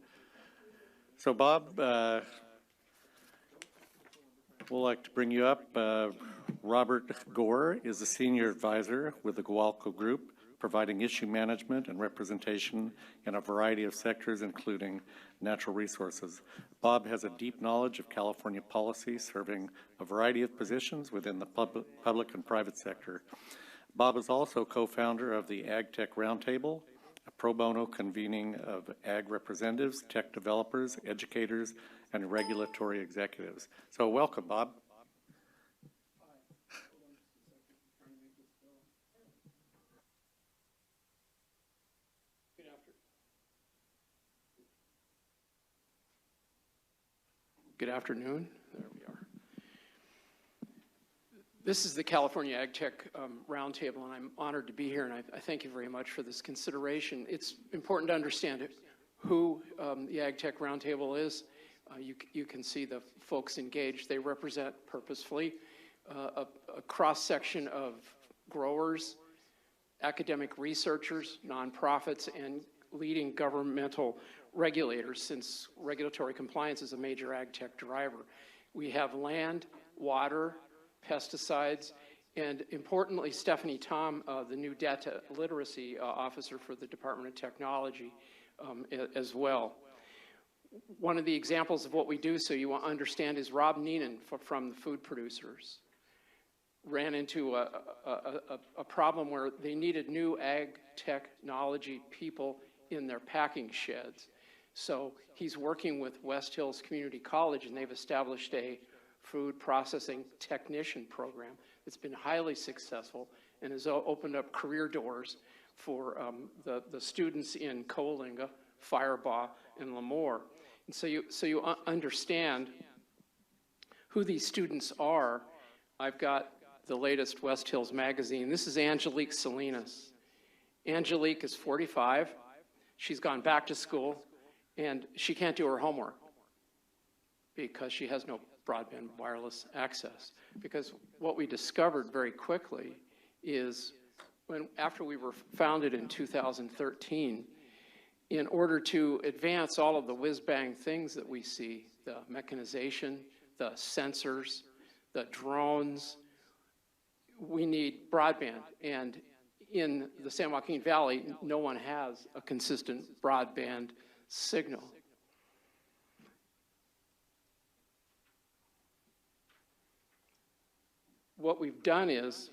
S1: So Bob, We'd like to bring you up. Robert Gore is a senior advisor with the Gualco Group, providing issue management and representation in a variety of sectors, including natural resources. Bob has a deep knowledge of California policy, serving a variety of positions within the public and private sector. Bob is also co-founder of the AgTech Roundtable, a pro bono convening of ag representatives, tech developers, educators, and regulatory executives. So welcome, Bob.
S8: Good afternoon. There we are. This is the California AgTech Roundtable, and I'm honored to be here, and I thank you very much for this consideration. It's important to understand who the AgTech Roundtable is. You can see the folks engaged. They represent purposefully a cross-section of growers, academic researchers, nonprofits, and leading governmental regulators, since regulatory compliance is a major ag tech driver. We have land, water, pesticides, and importantly, Stephanie Tom, the new data literacy officer for the Department of Technology as well. One of the examples of what we do, so you understand, is Rob Neenan from the food producers ran into a problem where they needed new ag technology people in their packing sheds. So he's working with West Hills Community College, and they've established a food processing technician program that's been highly successful and has opened up career doors for the students in Coalinga, Firebaugh, and Lemoore. And so you understand who these students are. I've got the latest West Hills magazine. This is Angelique Salinas. Angelique is 45. She's gone back to school, and she can't do her homework because she has no broadband wireless access. Because what we discovered very quickly is after we were founded in 2013, in order to advance all of the whiz-bang things that we see, the mechanization, the sensors, the drones, we need broadband. And in the San Joaquin Valley, no one has a consistent broadband signal. What we've done is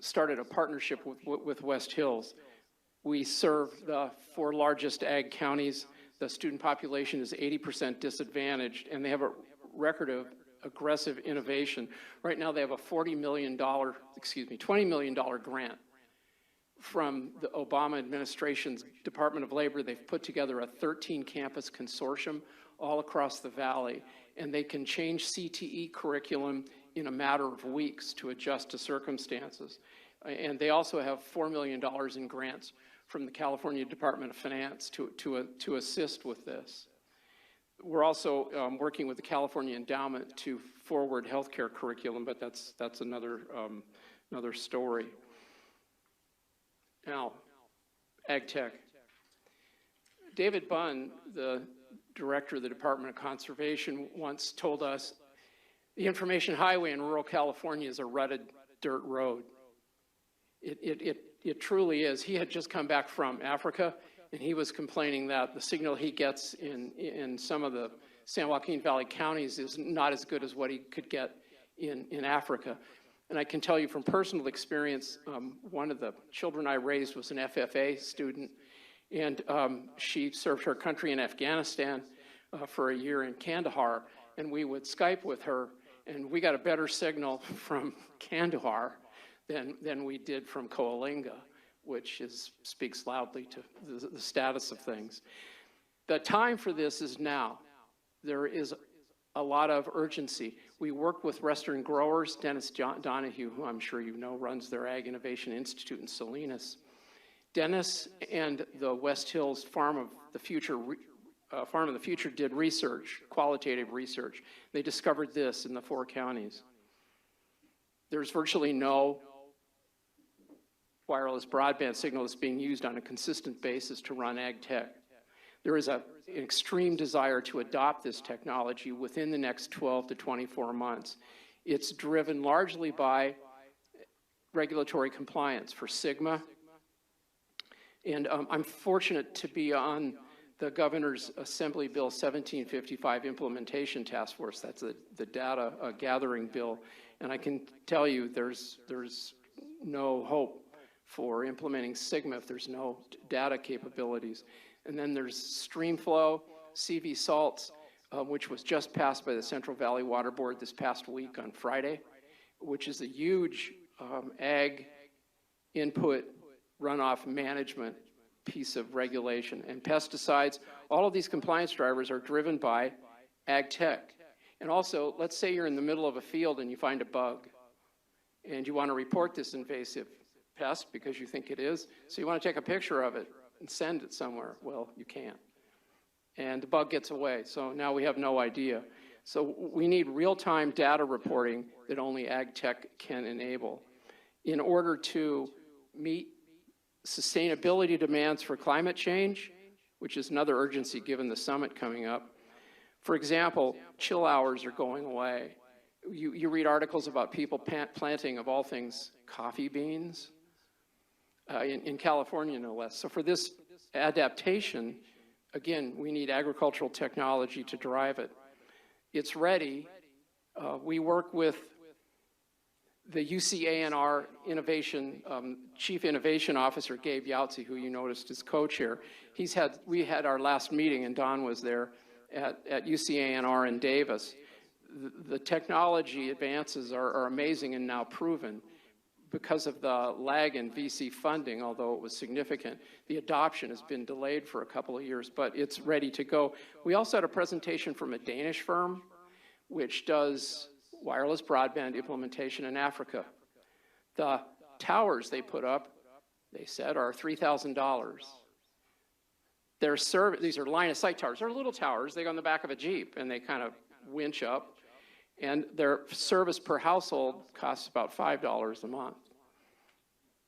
S8: started a partnership with West Hills. We serve the 4 largest ag counties. The student population is 80% disadvantaged, and they have a record of aggressive innovation. Right now they have a $20 million grant from the Obama administration's Department of Labor. They've put together a 13-campus consortium all across the valley, and they can change CTE curriculum in a matter of weeks to adjust to circumstances. And they also have $4 million in grants from the California Department of Finance to assist with this. We're also working with the California Endowment to forward healthcare curriculum, but that's another story. Now, ag tech. David Bunn, the director of the Department of Conservation, once told us the information highway in rural California is a rutted dirt road. It truly is. He had just come back from Africa, and he was complaining that the signal he gets in some of the San Joaquin Valley counties is not as good as what he could get in Africa. And I can tell you from personal experience, one of the children I raised was an FFA student, and she served her country in Afghanistan for a year in Kandahar, and we would Skype with her, and we got a better signal from Kandahar than we did from Coalinga, which speaks loudly to the status of things. The time for this is now. There is a lot of urgency. We work with Western growers. Dennis Donahue, who I'm sure you know, runs their Ag Innovation Institute in Salinas. Dennis and the West Hills Farm of the Future did research, qualitative research. They discovered this in the 4 counties. There's virtually no wireless broadband signal that's being used on a consistent basis to run ag tech. There is an extreme desire to adopt this technology within the next 12 to 24 months. It's driven largely by regulatory compliance for SGMA. And I'm fortunate to be on the Governor's Assembly Bill 1755 Implementation Task Force. That's the data gathering bill. And I can tell you there's no hope for implementing SGMA if there's no data capabilities. And then there's StreamFlow, CV salts, which was just passed by the Central Valley Water Board this past week on Friday, which is a huge ag input runoff management piece of regulation. And pesticides, all of these compliance drivers are driven by ag tech. And also, let's say you're in the middle of a field and you find a bug, and you want to report this invasive pest because you think it is, so you want to take a picture of it and send it somewhere. Well, you can't. And the bug gets away, so now we have no idea. So we need real-time data reporting that only ag tech can enable in order to meet sustainability demands for climate change, which is another urgency given the summit coming up. For example, chill hours are going away. You read articles about people planting, of all things, coffee beans, in California, no less. So for this adaptation, again, we need agricultural technology to drive it. It's ready. We work with the UCANR Innovation, Chief Innovation Officer, Gabe Yautze, who you noticed is co-chair. We had our last meeting, and Don was there at UCANR in Davis. The technology advances are amazing and now proven. Because of the lag in VC funding, although it was significant, the adoption has been delayed for a couple of years, but it's ready to go. We also had a presentation from a Danish firm, which does wireless broadband implementation in Africa. The towers they put up, they said, are $3,000. These are line-of-sight towers. They're little towers. They go on the back of a Jeep, and they kind of winch up. And their service per household costs about $5 a month.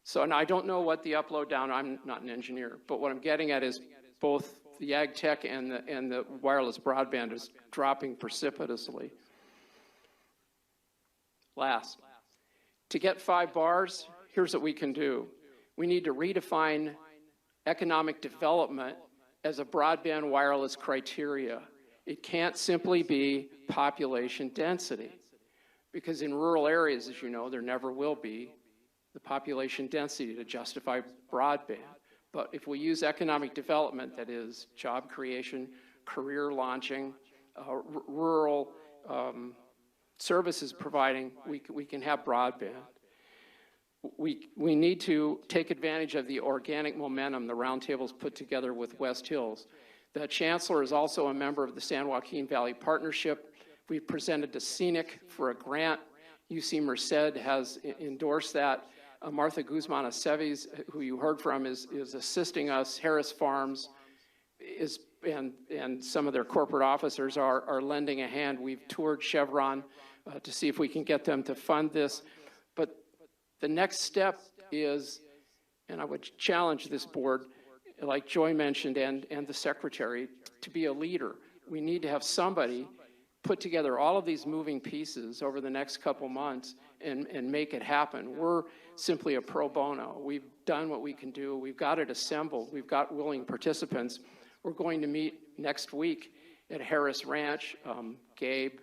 S8: So now I don't know what the upload down, I'm not an engineer, but what I'm getting at is both the ag tech and the wireless broadband is dropping precipitously. Last, to get 5 bars, here's what we can do. We need to redefine economic development as a broadband wireless criteria. It can't simply be population density, because in rural areas, as you know, there never will be the population density to justify broadband. But if we use economic development, that is job creation, career launching, rural services providing, we can have broadband. We need to take advantage of the organic momentum the roundtable's put together with West Hills. The Chancellor is also a member of the San Joaquin Valley Partnership. We've presented to Scenic for a grant. UC Merced has endorsed that. Martha Guzman Aceves, who you heard from, is assisting us. Harris Farms and some of their corporate officers are lending a hand. We've toured Chevron to see if we can get them to fund this. But the next step is, and I would challenge this board, like Joy mentioned, and the secretary, to be a leader. We need to have somebody put together all of these moving pieces over the next couple months and make it happen. We're simply a pro bono. We've done what we can do. We've got it assembled. We've got willing participants. We're going to meet next week at Harris Ranch, Gabe,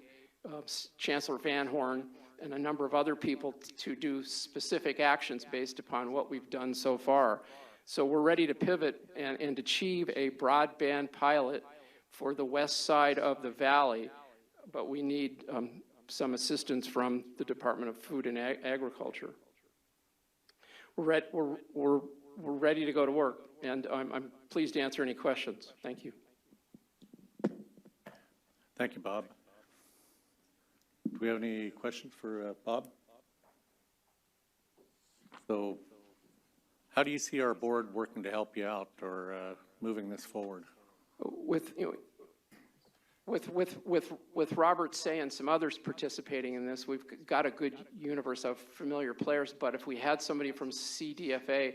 S8: Chancellor Van Horn, and a number of other people to do specific actions based upon what we've done so far. So we're ready to pivot and achieve a broadband pilot for the west side of the valley, but we need some assistance from the Department of Food and Agriculture. We're ready to go to work, and I'm pleased to answer any questions. Thank you.
S1: Thank you, Bob. Do we have any questions for Bob? So, how do you see our board working to help you out or moving this forward?
S8: With Robert Say and some others participating in this, we've got a good universe of familiar players, but if we had somebody from CDFA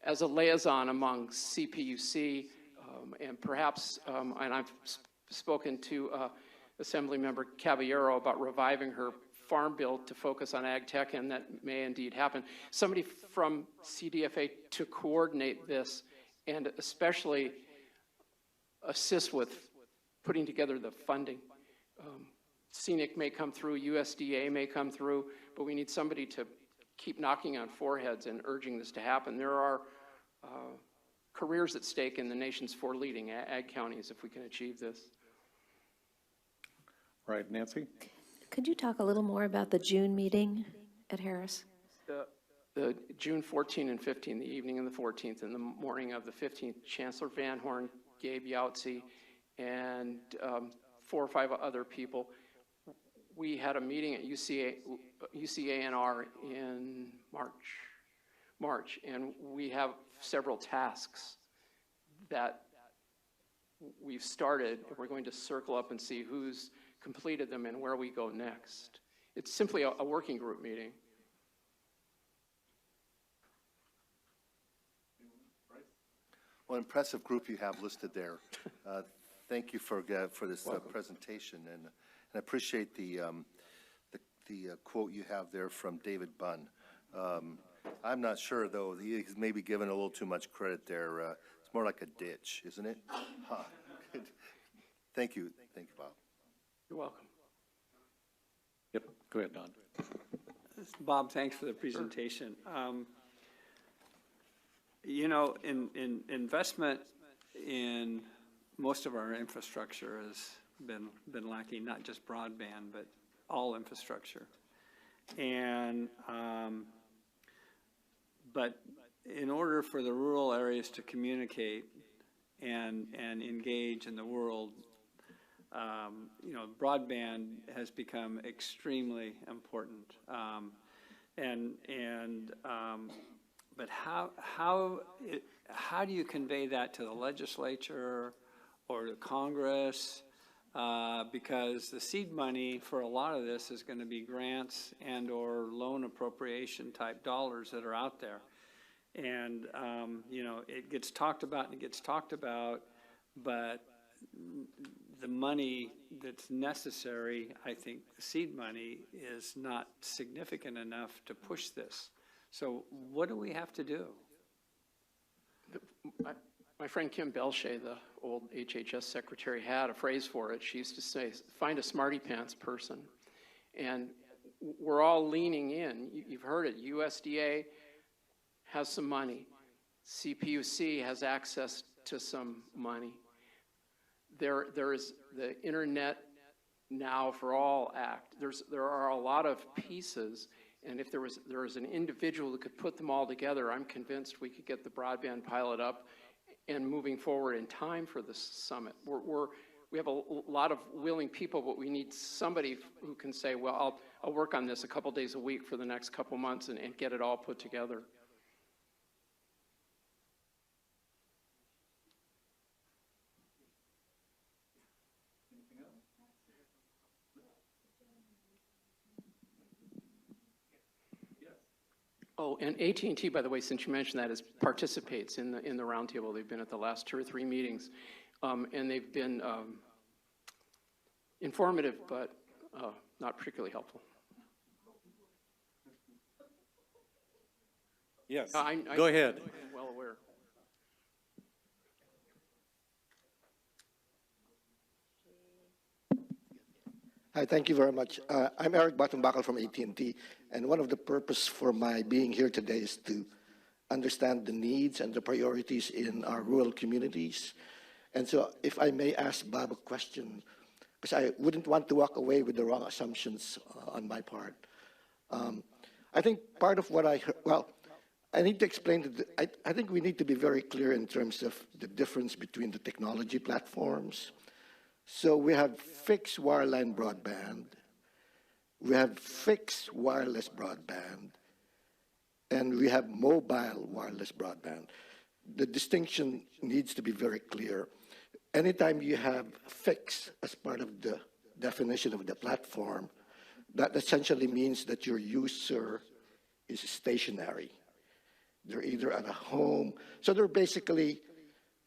S8: as a liaison among CPUC, And perhaps, and I've spoken to Assemblymember Caballero about reviving her farm bill to focus on ag tech, and that may indeed happen. Somebody from CDFA to coordinate this and especially assist with putting together the funding. Scenic may come through, USDA may come through, but we need somebody to keep knocking on foreheads and urging this to happen. There are careers at stake in the nation's 4 leading ag counties if we can achieve this.
S1: Right, Nancy?
S9: Could you talk a little more about the June meeting at Harris?
S8: The June 14 and 15, the evening of the 14th and the morning of the 15th, Chancellor Van Horn, Gabe Yahtzee, and 4 or 5 other people. We had a meeting at UCANR in March, and we have several tasks that we've started, and we're going to circle up and see who's completed them and where we go next. It's simply a working group meeting.
S6: Well, impressive group you have listed there. Thank you for this presentation, and I appreciate the quote you have there from David Bunn. I'm not sure, though, he's maybe given a little too much credit there. It's more like a ditch, isn't it? Huh. Thank you, Bob.
S8: You're welcome.
S1: Yep, go ahead, Don.
S10: Bob, thanks for the presentation. You know, in investment in most of our infrastructure has been lacking, not just broadband, but all infrastructure. And but in order for the rural areas to communicate and engage in the world, you know, broadband has become extremely important. But how do you convey that to the legislature or to Congress? Because the seed money for a lot of this is going to be grants and or loan appropriation type dollars that are out there. And, you know, it gets talked about and it gets talked about, but the money that's necessary, I think the seed money, is not significant enough to push this. So what do we have to do?
S8: My friend Kim Belshea, the old HHS secretary, had a phrase for it. She used to say, find a smarty pants person. And we're all leaning in. You've heard it. USDA has some money. CPUC has access to some money. There is the Internet Now for All Act. There are a lot of pieces. And if there was an individual who could put them all together, I'm convinced we could get the broadband pilot up and moving forward in time for the summit. We have a lot of willing people, but we need somebody who can say, well, I'll work on this a couple days a week for the next couple months and get it all put together. Oh, and AT&T, by the way, since you mentioned that, participates in the roundtable. They've been at the last 2 or 3 meetings, and they've been informative, but not particularly helpful.
S1: Yes, go ahead.
S8: I'm well aware.
S11: Hi, thank you very much. I'm Eric Battenbackel from AT&T, and one of the purpose for my being here today is to understand the needs and the priorities in our rural communities. And so if I may ask Bob a question, because I wouldn't want to walk away with the wrong assumptions on my part. I think part of what I heard, well, I need to explain that I think we need to be very clear in terms of the difference between the technology platforms. So we have fixed wireline broadband, we have fixed wireless broadband, and we have mobile wireless broadband. The distinction needs to be very clear. Anytime you have fixed as part of the definition of the platform, that essentially means that your user is stationary. They're either at a home, so they're basically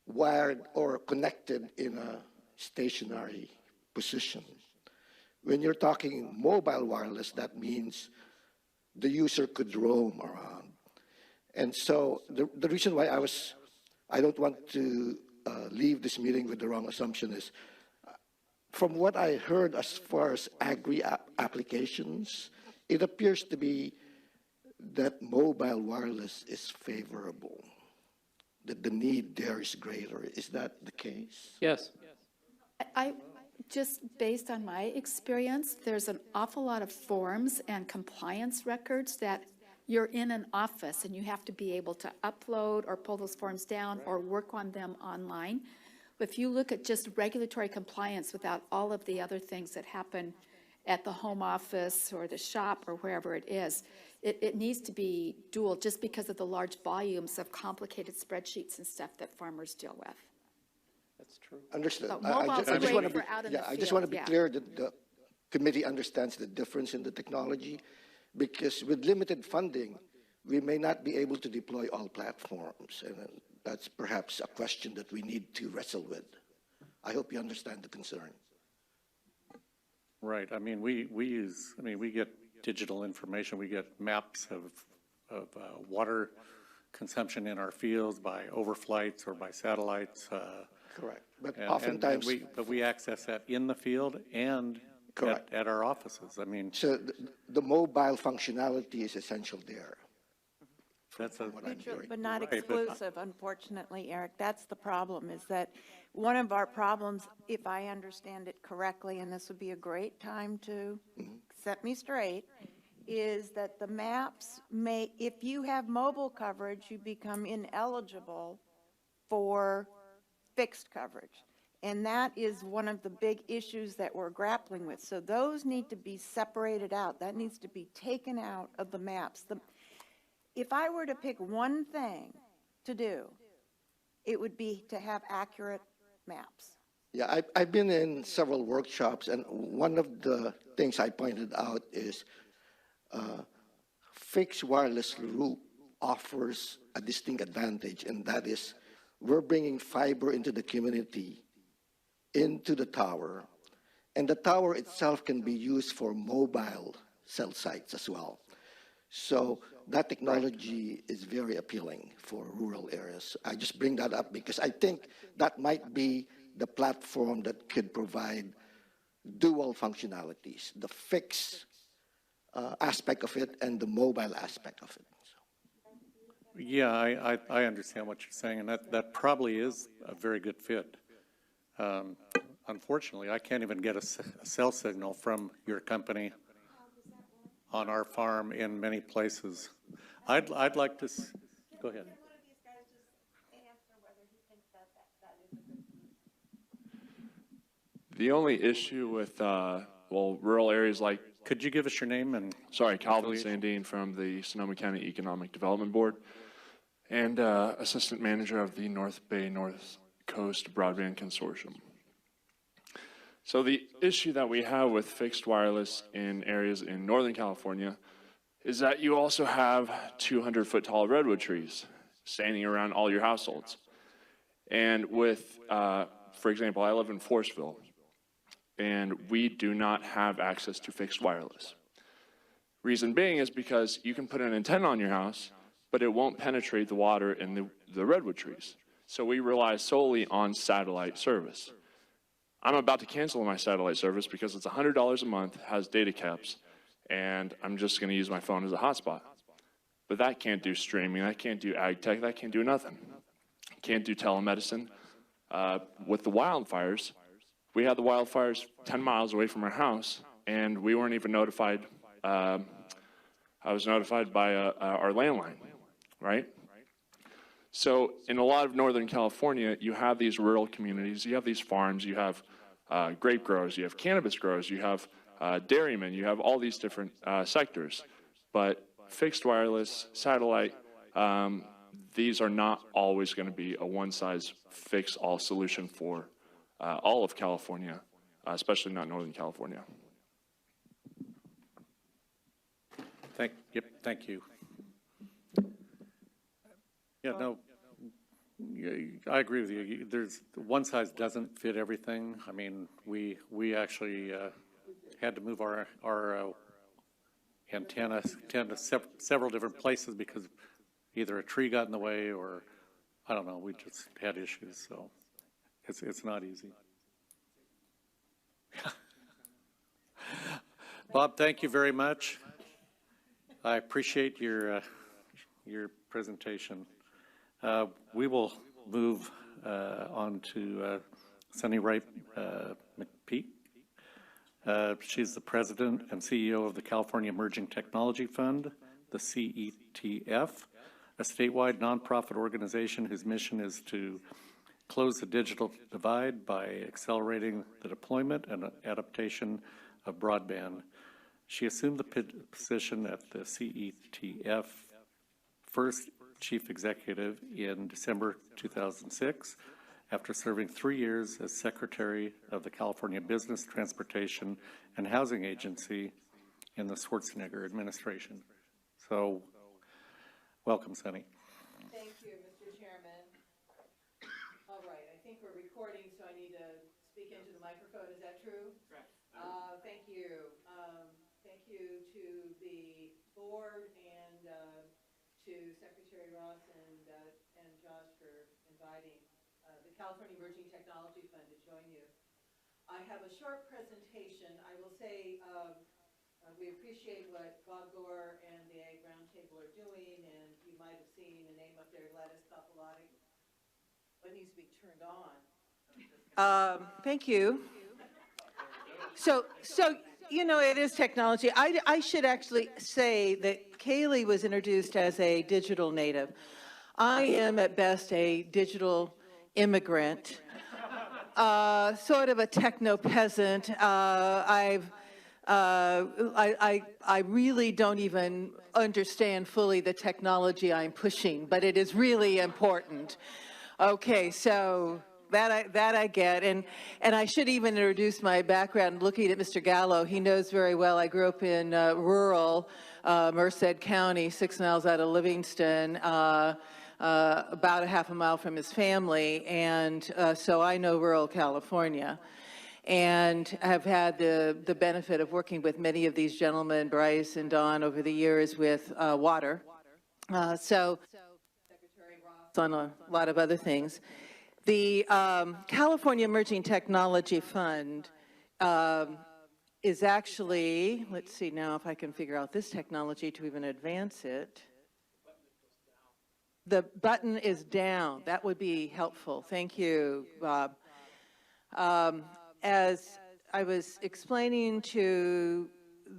S11: wired or connected in a stationary position. When you're talking mobile wireless, that means the user could roam around. And so the reason why I don't want to leave this meeting with the wrong assumption is, from what I heard as far as applications, it appears to be that mobile wireless is favorable, that the need there is greater. Is that the case?
S8: Yes.
S12: I just based on my experience, there's an awful lot of forms and compliance records that you're in an office and you have to be able to upload or pull those forms down or work on them online. If you look at just regulatory compliance without all of the other things that happen at the home office or the shop or wherever it is, it needs to be dual just because of the large volumes of complicated spreadsheets and stuff that farmers deal with.
S8: That's true.
S11: Understood.
S12: But mobile's great
S11: want to
S12: for out in the
S11: I just want to
S12: field,
S11: be clear that the committee understands the difference in the technology, because with limited funding, we may not be able to deploy all platforms, and that's perhaps a question that we need to wrestle with. I hope you understand the concern.
S1: Right. I mean, we get digital information. We get maps of water consumption in our fields by overflights or by satellites.
S11: Correct. But oftentimes,
S1: we access that in the field and at our offices. I mean,
S11: so the mobile functionality is essential there.
S1: That's
S11: what I'm hearing.
S4: But not
S1: Right, but-
S4: exclusive, unfortunately, Eric. That's the problem, is that one of our problems, if I understand it correctly, and this would be a great time to set me straight, is that the maps may, if you have mobile coverage, you become ineligible for fixed coverage. And that is one of the big issues that we're grappling with. So those need to be separated out. That needs to be taken out of the maps. If I were to pick one thing to do, it would be to have accurate maps.
S11: Yeah, I've been in several workshops, and one of the things I pointed out is fixed wireless loop offers a distinct advantage, and that is we're bringing fiber into the community, into the tower, and the tower itself can be used for mobile cell sites as well. So that technology is very appealing for rural areas. I just bring that up because I think that might be the platform that could provide dual functionalities, the fixed aspect of it and the mobile aspect of it.
S1: yeah, I understand what you're saying, and that probably is a very good fit. Unfortunately, I can't even get a cell signal from your company on our farm in many places. I'd like to, go ahead.
S13: The only issue with, rural areas like...
S1: Could you give us your name and...
S13: Sorry, Calvin Sandine from the Sonoma County Economic Development Board and Assistant Manager of the North Bay North Coast Broadband Consortium. So the issue that we have with fixed wireless in areas in Northern California is that you also have 200-foot tall redwood trees standing around all your households. And with, for example, I live in Forestville, and we do not have access to fixed wireless. Reason being is because you can put an antenna on your house, but it won't penetrate the water in the redwood trees. So we rely solely on satellite service. I'm about to cancel my satellite service because it's $100 a month, has data caps, and I'm just going to use my phone as a hotspot. But that can't do streaming, that can't do ag tech, that can't do nothing. Can't do telemedicine. With the wildfires, we had the wildfires 10 miles away from our house, and we weren't even notified. I was notified by our landline, right? So in a lot of Northern California, you have these rural communities, you have these farms, you have grape growers, you have cannabis growers, you have dairymen, you have all these different sectors. But fixed wireless, satellite, these are not always going to be a one-size-fits-all solution for all of California, especially not Northern California.
S1: Thank you. Yeah, no, I agree with you. There's, one size doesn't fit everything. I mean, we actually had to move our antennas to several different places because either a tree got in the way or, I don't know, we just had issues, so it's not easy. Bob, thank you very much. I appreciate your presentation. We will move on to Sunny Wright McPeak. She's the president and CEO of the California Emerging Technology Fund, the CETF, a statewide nonprofit organization whose mission is to close the digital divide by accelerating the deployment and adaptation of broadband. She assumed the position at the CETF first chief executive in December 2006, after serving 3 years as secretary of the California Business, Transportation, and Housing Agency in the Schwarzenegger administration. So, welcome, Sunny.
S14: Thank you, Mr. Chairman. All right, I think we're recording, so I need to speak into the microphone. Is that true? Correct. Thank you. Thank you to the board and to Secretary Ross and Josh for inviting the California Emerging Technology Fund to join you. I have a short presentation. I will say we appreciate what Bob Gore and the Ag Roundtable are doing, and you might have seen the name up there, Gladys Papalati. What needs to be turned on? Thank you. So you know, it is technology. I should actually say that Kaylee was introduced as a digital native. I am at best a digital immigrant, sort of a techno peasant. I really don't even understand fully the technology I'm pushing, but it is really important. Okay, so that I get, and I should even introduce my background. Looking at Mr. Gallo, he knows very well. I grew up in rural Merced County, 6 miles out of Livingston, about a half a mile from his family, and so I know rural California, and have had the benefit of working with many of these gentlemen, Bryce and Don, over the years with water. So Secretary Ross on a lot of other things. The California Emerging Technology Fund is actually, let's see now if I can figure out this technology to even advance it. The button is down. That would be helpful. Thank you, Bob. As I was explaining to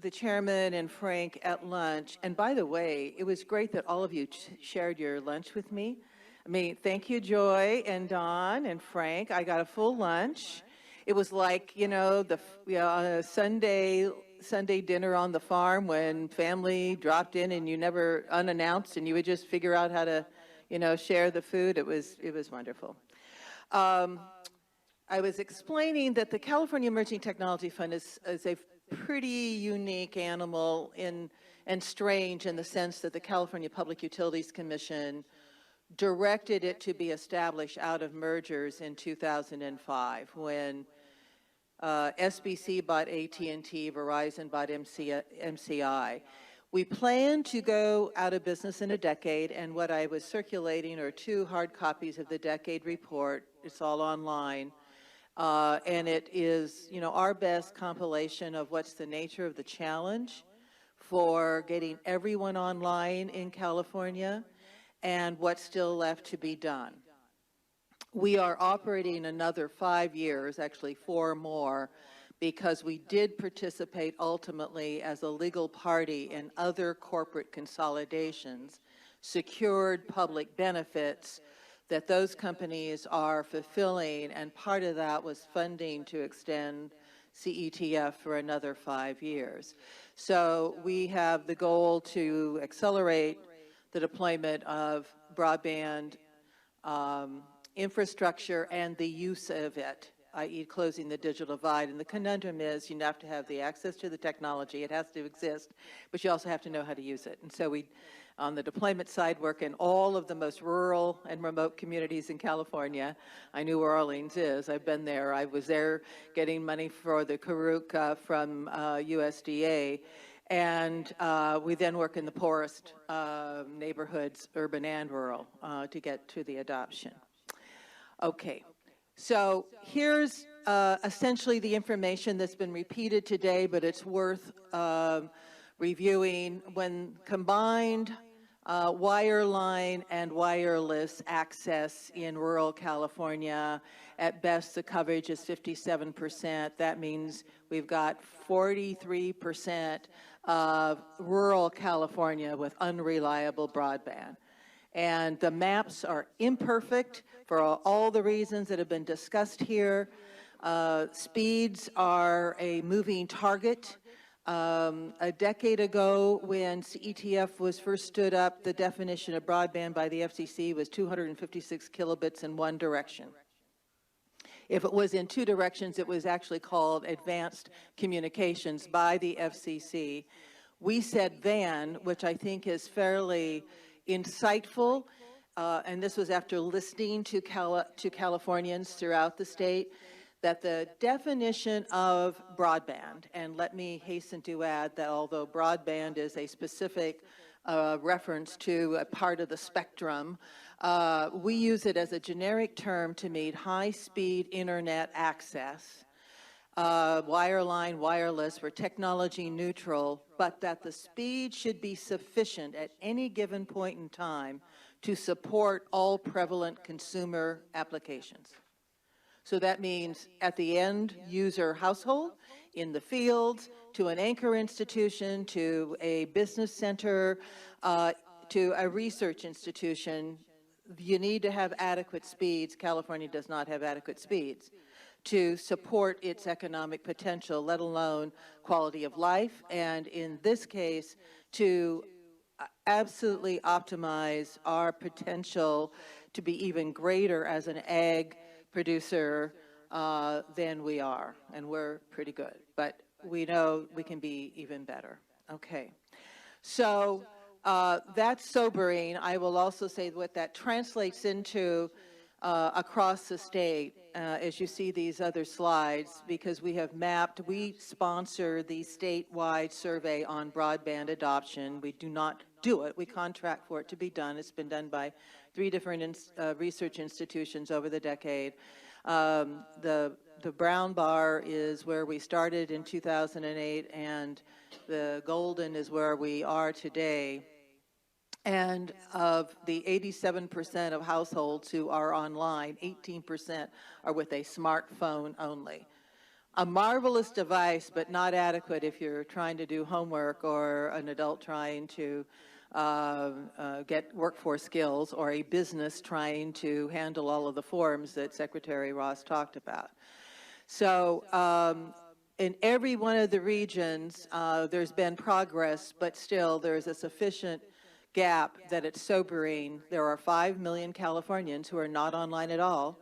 S14: the chairman and Frank at lunch, and by the way, it was great that all of you shared your lunch with me. I mean, thank you, Joy and Don and Frank. I got a full lunch. It was like, you know, Sunday dinner on the farm when family dropped in and you never unannounced, and you would just figure out how to, you know, share the food. It was wonderful. I was explaining that the California Emerging Technology Fund is a pretty unique animal and strange in the sense that the California Public Utilities Commission directed it to be established out of mergers in 2005 when SBC bought AT&T, Verizon bought MCI. We plan to go out of business in a decade, and what I was circulating are 2 hard copies of the decade report. It's all online, and it is, you know, our best compilation of what's the nature of the challenge for getting everyone online in California and what's still left to be done. We are operating another 5 years, actually 4 more, because we did participate ultimately as a legal party in other corporate consolidations, secured public benefits that those companies are fulfilling, and part of that was funding to extend CETF for another 5 years. So we have the goal to accelerate the deployment of broadband infrastructure and the use of it i.e. closing the digital divide. And the conundrum is you have to have the access to the technology. It has to exist, but you also have to know how to use it. And so we, on the deployment side, work in all of the most rural and remote communities in California. I knew where Orleans is. I've been there. I was there getting money for the Karuk from USDA. And we then work in the poorest neighborhoods, urban and rural, to get to the adoption. Okay, so here's essentially the information that's been repeated today, but it's worth reviewing. When combined wireline and wireless access in rural California, at best the coverage is 57%. That means we've got 43% of rural California with unreliable broadband. And the maps are imperfect for all the reasons that have been discussed here. Speeds are a moving target. A decade ago, when CETF was first stood up, the definition of broadband by the FCC was 256 kilobits in one direction. If it was in two directions, it was actually called advanced communications by the FCC. We said VAN, which I think is fairly insightful, and this was after listening to Californians throughout the state, that the definition of broadband, and let me hasten to add that although broadband is a specific reference to a part of the spectrum, we use it as a generic term to mean high-speed internet access. Wireline, wireless, we're technology neutral, but that the speed should be sufficient at any given point in time to support all prevalent consumer applications. So that means at the end user household, in the fields, to an anchor institution, to a business center, to a research institution, you need to have adequate speeds. California does not have adequate speeds to support its economic potential, let alone quality of life, and in this case, to absolutely optimize our potential to be even greater as an ag producer than we are, and we're pretty good, but we know we can be even better. Okay, so that's sobering. I will also say what that translates into across the state, as you see these other slides, because we have mapped, we sponsor the statewide survey on broadband adoption. We do not do it, we contract for it to be done. It's been done by 3 different research institutions over the decade. The brown bar is where we started in 2008, and the golden is where we are today. And of the 87% of households who are online, 18% are with a smartphone only. A marvelous device, but not adequate if you're trying to do homework or an adult trying to get workforce skills, or a business trying to handle all of the forms that Secretary Ross talked about. So in every one of the regions, there's been progress, but still there's a sufficient gap that it's sobering. There are 5 million Californians who are not online at all,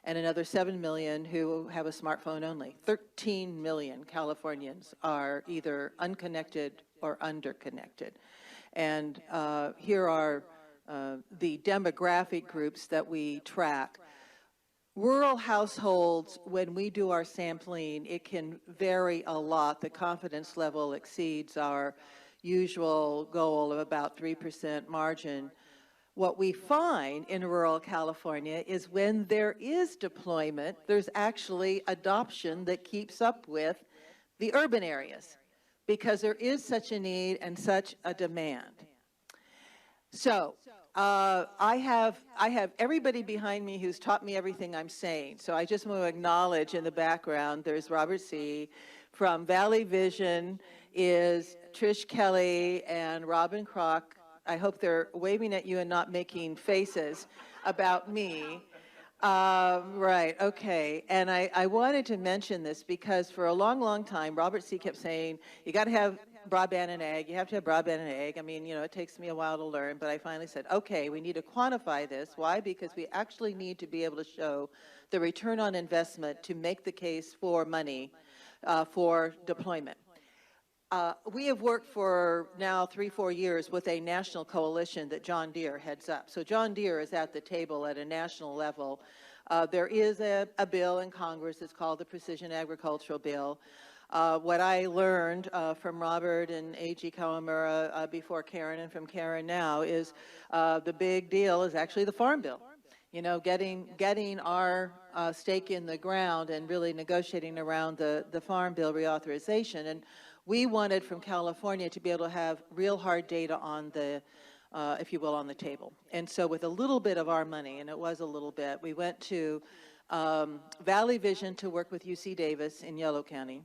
S14: and another 7 million who have a smartphone only. 13 million Californians are either unconnected or underconnected. And here are the demographic groups that we track. Rural households, when we do our sampling, it can vary a lot. The confidence level exceeds our usual goal of about 3% margin. What we find in rural California is when there is deployment, there's actually adoption that keeps up with the urban areas, because there is such a need and such a demand. So I have everybody behind me who's taught me everything I'm saying. So I just want to acknowledge in the background, there's Robert C. From Valley Vision is Trish Kelly and Robin Kroc. I hope they're waving at you and not making faces about me. Right, okay. And I wanted to mention this because for a long, long time, Robert C. kept saying, you got to have broadband and ag, you have to have broadband and ag. I mean, you know, it takes me a while to learn, but I finally said, okay, we need to quantify this. Why? Because we actually need to be able to show the return on investment to make the case for money for deployment. We have worked for now 3-4 years with a national coalition that John Deere heads up. So John Deere is at the table at a national level. There is a bill in Congress. It's called the Precision Agricultural Bill. What I learned from Robert and A.G. Kawamura before Karen and from Karen now is the big deal is actually the Farm Bill. You know, getting our stake in the ground and really negotiating around the Farm Bill reauthorization. And we wanted from California to be able to have real hard data on the, if you will, on the table. And so with a little bit of our money, and it was a little bit, we went to Valley Vision to work with UC Davis in Yolo County,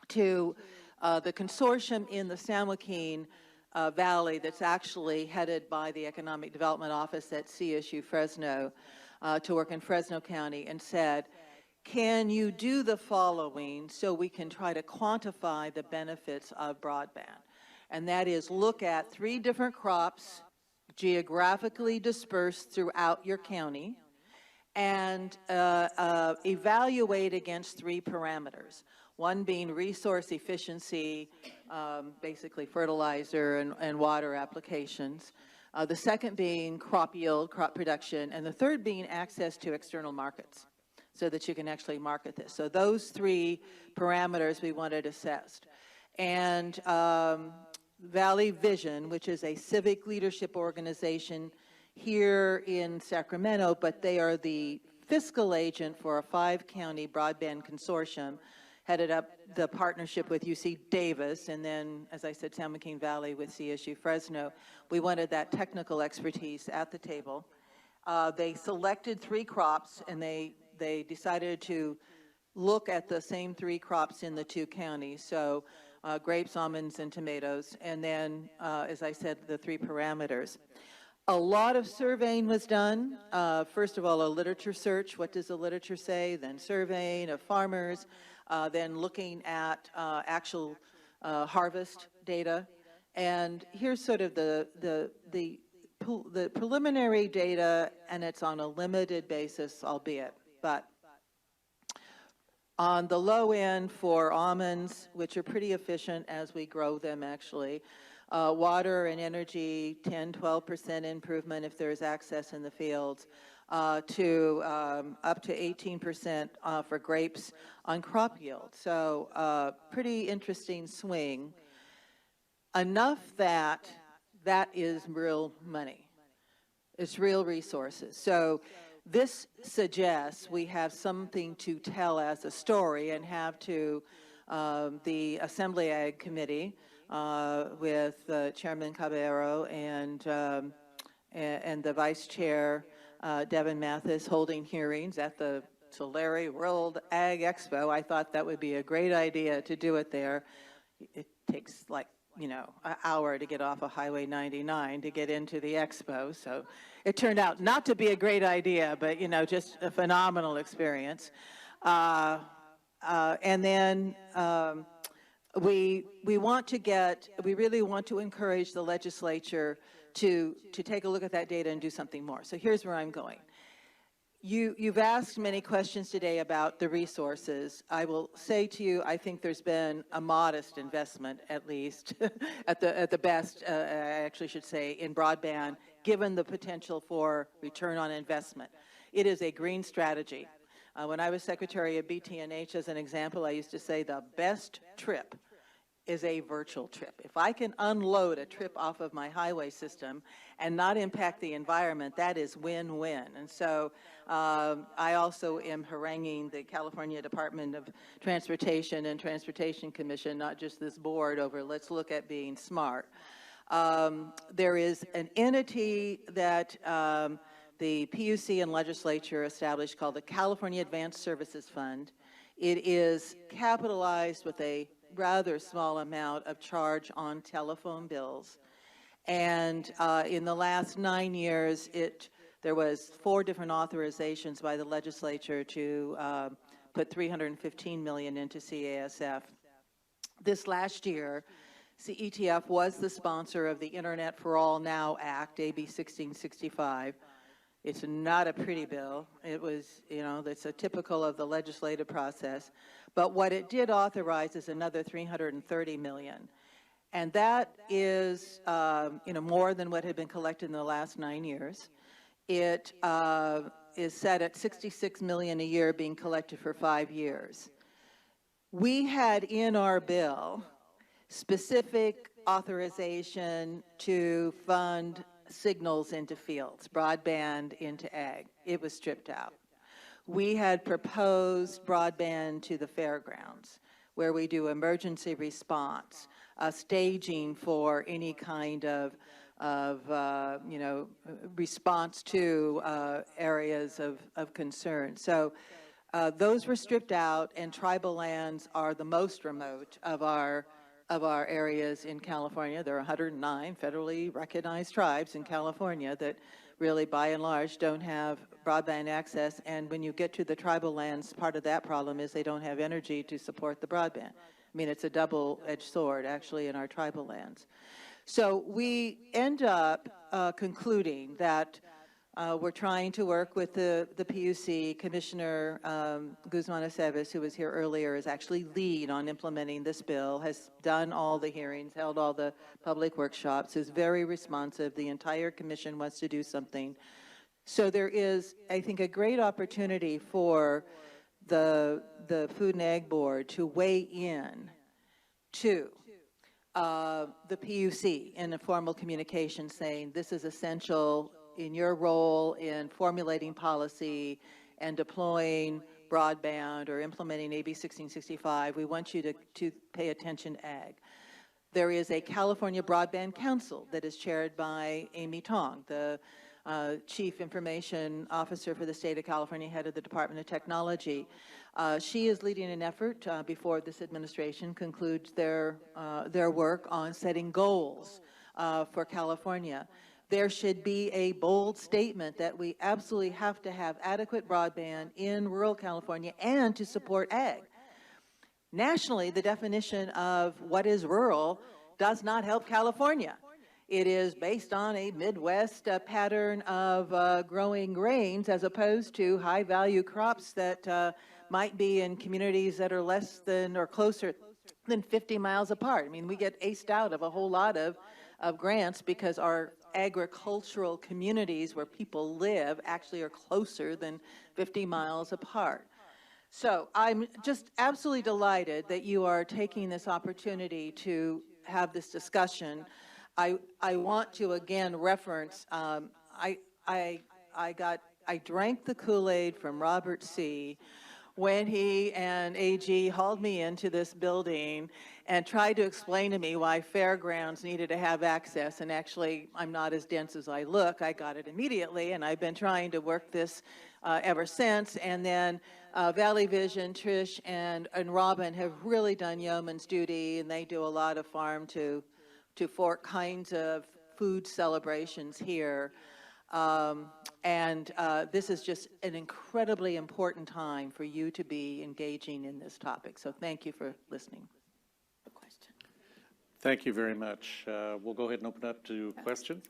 S14: to the consortium in the San Joaquin Valley that's actually headed by the Economic Development Office at CSU Fresno, to work in Fresno County, and said, can you do the following so we can try to quantify the benefits of broadband? And that is look at 3 different crops geographically dispersed throughout your county and evaluate against 3 parameters. One being resource efficiency, basically fertilizer and water applications. The second being crop yield, crop production, and the third being access to external markets, so that you can actually market this. So those 3 parameters we wanted assessed. And Valley Vision, which is a civic leadership organization here in Sacramento, but they are the fiscal agent for a 5-county broadband consortium, headed up the partnership with UC Davis, and then, as I said, San Joaquin Valley with CSU Fresno. We wanted that technical expertise at the table. They selected 3 crops, and they decided to look at the same 3 crops in the 2 counties, so grapes, almonds, and tomatoes, and then, as I said, the 3 parameters. A lot of surveying was done. First of all, a literature search, what does the literature say, then surveying of farmers, then looking at actual harvest data. And here's sort of the preliminary data, and it's on a limited basis, albeit. But on the low end for almonds, which are pretty efficient as we grow them actually, water and energy, 10-12% improvement if there's access in the fields, to up to 18% for grapes on crop yield. So pretty interesting swing. Enough that is real money. It's real resources. So this suggests we have something to tell as a story and have to the Assembly Ag Committee with Chairman Caballero and the Vice Chair Devin Mathis holding hearings at the Tulare World Ag Expo. I thought that would be a great idea to do it there. It takes like, you know, an hour to get off of Highway 99 to get into the expo. So it turned out not to be a great idea, but, you know, just a phenomenal experience. And then we really want to encourage the legislature to take a look at that data and do something more. So here's where I'm going. You've asked many questions today about the resources. I will say to you, I think there's been a modest investment, at least, at the best, I actually should say, in broadband, given the potential for return on investment. It is a green strategy. When I was Secretary of BTNH, as an example, I used to say the best trip is a virtual trip. If I can unload a trip off of my highway system and not impact the environment, that is win-win. And so I also am haranguing the California Department of Transportation and Transportation Commission, not just this board, over let's look at being smart. There is an entity that the PUC and legislature established called the California Advanced Services Fund. It is capitalized with a rather small amount of charge on telephone bills. And in the last 9 years, it there was 4 different authorizations by the legislature to put $315 million into CASF. This last year, CETF was the sponsor of the Internet for All Now Act, AB 1665. It's not a pretty bill. It was, you know, that's a typical of the legislative process. But what it did authorize is another $330 million. And that is, you know, more than what had been collected in the last 9 years. It is set at $66 million a year being collected for 5 years. We had in our bill specific authorization to fund signals into fields, broadband into ag. It was stripped out. We had proposed broadband to the fairgrounds, where we do emergency response, staging for any kind of you know, response to areas of concern. So those were stripped out, and tribal lands are the most remote of our areas in California. There are 109 federally recognized tribes in California that really, by and large, don't have broadband access. And when you get to the tribal lands, part of that problem is they don't have energy to support the broadband. I mean, it's a double-edged sword, actually, in our tribal lands. So we end up concluding that we're trying to work with the PUC. Commissioner Guzman Aceves, who was here earlier, is actually lead on implementing this bill, has done all the hearings, held all the public workshops, is very responsive. The entire commission wants to do something. So there is, I think, a great opportunity for the Food and Ag Board to weigh in to the PUC in a formal communication saying this is essential in your role in formulating policy and deploying broadband or implementing AB 1665. We want you to pay attention to ag. There is a California Broadband Council that is chaired by Amy Tong, the Chief Information Officer for the state of California, head of the Department of Technology. She is leading an effort before this administration concludes their work on setting goals for California. There should be a bold statement that we absolutely have to have adequate broadband in rural California and to support ag. Nationally, the definition of what is rural does not help California. It is based on a Midwest pattern of growing grains as opposed to high-value crops that might be in communities that are less than or closer than 50 miles apart. I mean, we get aced out of a whole lot of grants because our agricultural communities where people live actually are closer than 50 miles apart. So I'm just absolutely delighted that you are taking this opportunity to have this discussion. I want to again reference, I drank the Kool-Aid from Robert C. when he and AG hauled me into this building and tried to explain to me why fairgrounds needed to have access. And actually, I'm not as dense as I look. I got it immediately, and I've been trying to work this ever since. And then Valley Vision, Trish, and Robin have really done yeoman's duty, and they do a lot of farm to fork kinds of food celebrations here. This is just an incredibly important time for you to be engaging in this topic. So thank you for listening. A question.
S1: Thank you very much. We'll go ahead and open up to questions.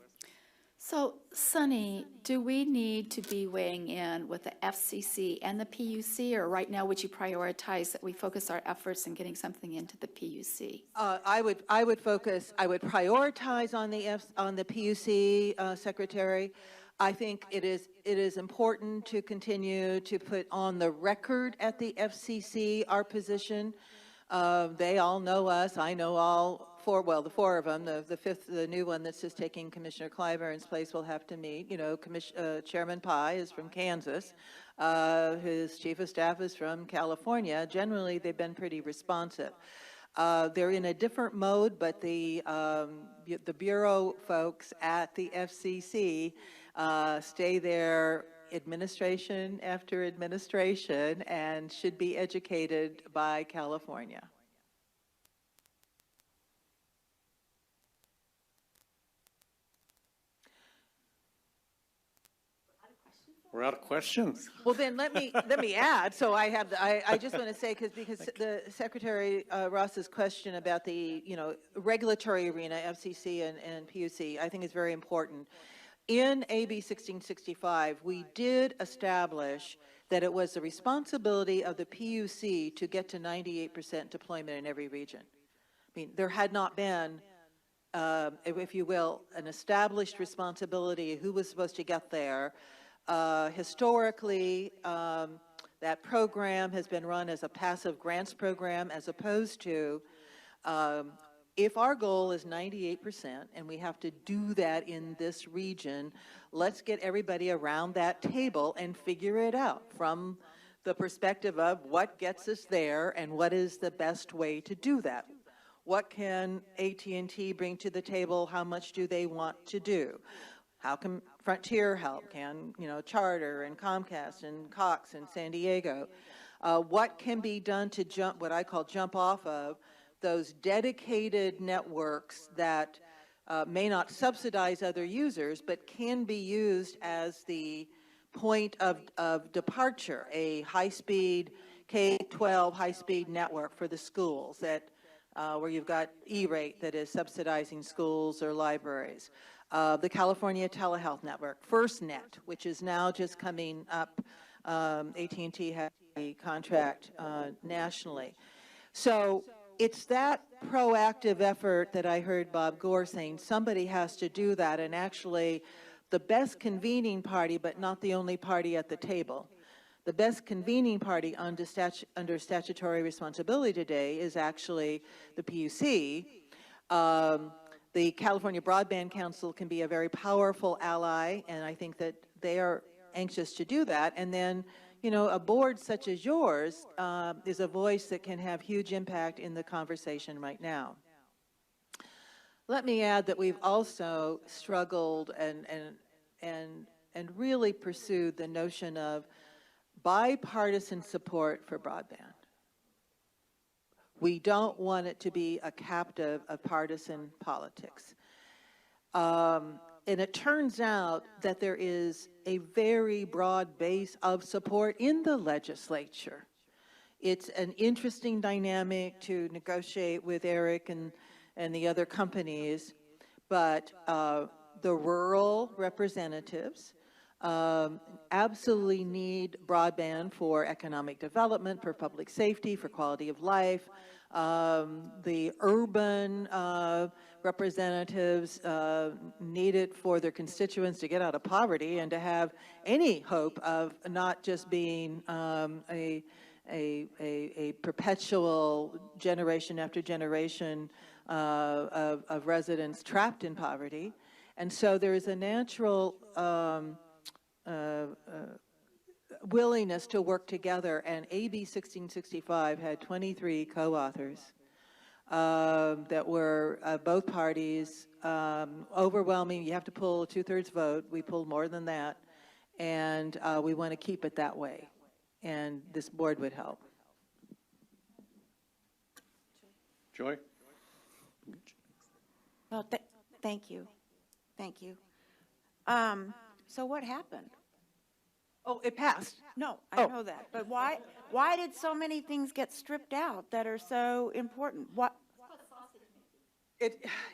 S12: So, Sunny, do we need to be weighing in with the FCC and the PUC, or right now would you prioritize that we focus our efforts in getting something into the PUC?
S14: I would prioritize on the PUC, Secretary. I think it is important to continue to put on the record at the FCC our position. They all know us. I know all four, well, the four of them. The fifth, the new one that's just taking Commissioner Clyburn's place will have to meet. You know, Chairman Pai is from Kansas. His chief of staff is from California. Generally, they've been pretty responsive. They're in a different mode, but the bureau folks at the FCC stay there administration after administration and should be educated by California.
S1: We're out of questions.
S14: Well, then let me add. So I just want to say because the Secretary Ross's question about the regulatory arena, FCC and PUC, I think is very important. In AB 1665, we did establish that it was the responsibility of the PUC to get to 98% deployment in every region. I mean, there had not been, if you will, an established responsibility who was supposed to get there. Historically, that program has been run as a passive grants program as opposed to, if our goal is 98% and we have to do that in this region, let's get everybody around that table and figure it out from the perspective of what gets us there and what is the best way to do that. What can AT&T bring to the table? How much do they want to do? How can Frontier help? Can, Charter and Comcast and Cox and San Diego? What can be done to what I call jump off of those dedicated networks that may not subsidize other users, but can be used as the point of departure, a high-speed K-12 high-speed network for the schools that where you've got E-rate that is subsidizing schools or libraries. The California Telehealth Network, FirstNet, which is now just coming up. AT&T has a contract nationally. So it's that proactive effort that I heard Bob Gore saying somebody has to do that, and actually the best convening party, but not the only party at the table. The best convening party under statutory responsibility today is actually the PUC. The California Broadband Council can be a very powerful ally, and I think that they are anxious to do that. And then, a board such as yours is a voice that can have huge impact in the conversation right now. Let me add that we've also struggled and really pursued the notion of bipartisan support for broadband. We don't want it to be a captive of partisan politics. And it turns out that there is a very broad base of support in the legislature. It's an interesting dynamic to negotiate with Eric and the other companies, but the rural representatives absolutely need broadband for economic development, for public safety, for quality of life. The urban representatives need it for their constituents to get out of poverty and to have any hope of not just being a perpetual generation after generation of residents trapped in poverty. And so there is a natural willingness to work together, and AB 1665 had 23 co-authors that were both parties, overwhelming. You have to pull a 2/3 vote. We pulled more than that, and we want to keep it that way, and this board would help.
S1: Joy?
S4: Well, thank you. Thank you. So what happened?
S14: Oh, it passed.
S4: No, I know that. But why did so many things get stripped out that are so important? What?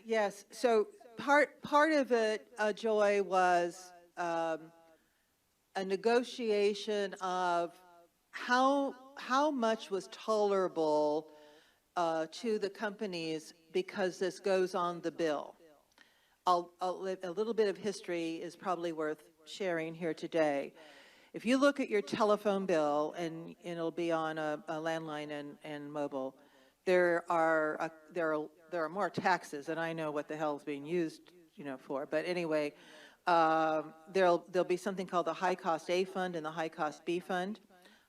S14: Yes. So part of it, Joy, was a negotiation of how much was tolerable to the companies because this goes on the bill. A little bit of history is probably worth sharing here today. If you look at your telephone bill, and it'll be on a landline and mobile, there are more taxes, and I know what the hell is being used, for. But anyway, there'll be something called the High Cost A Fund and the High Cost B Fund.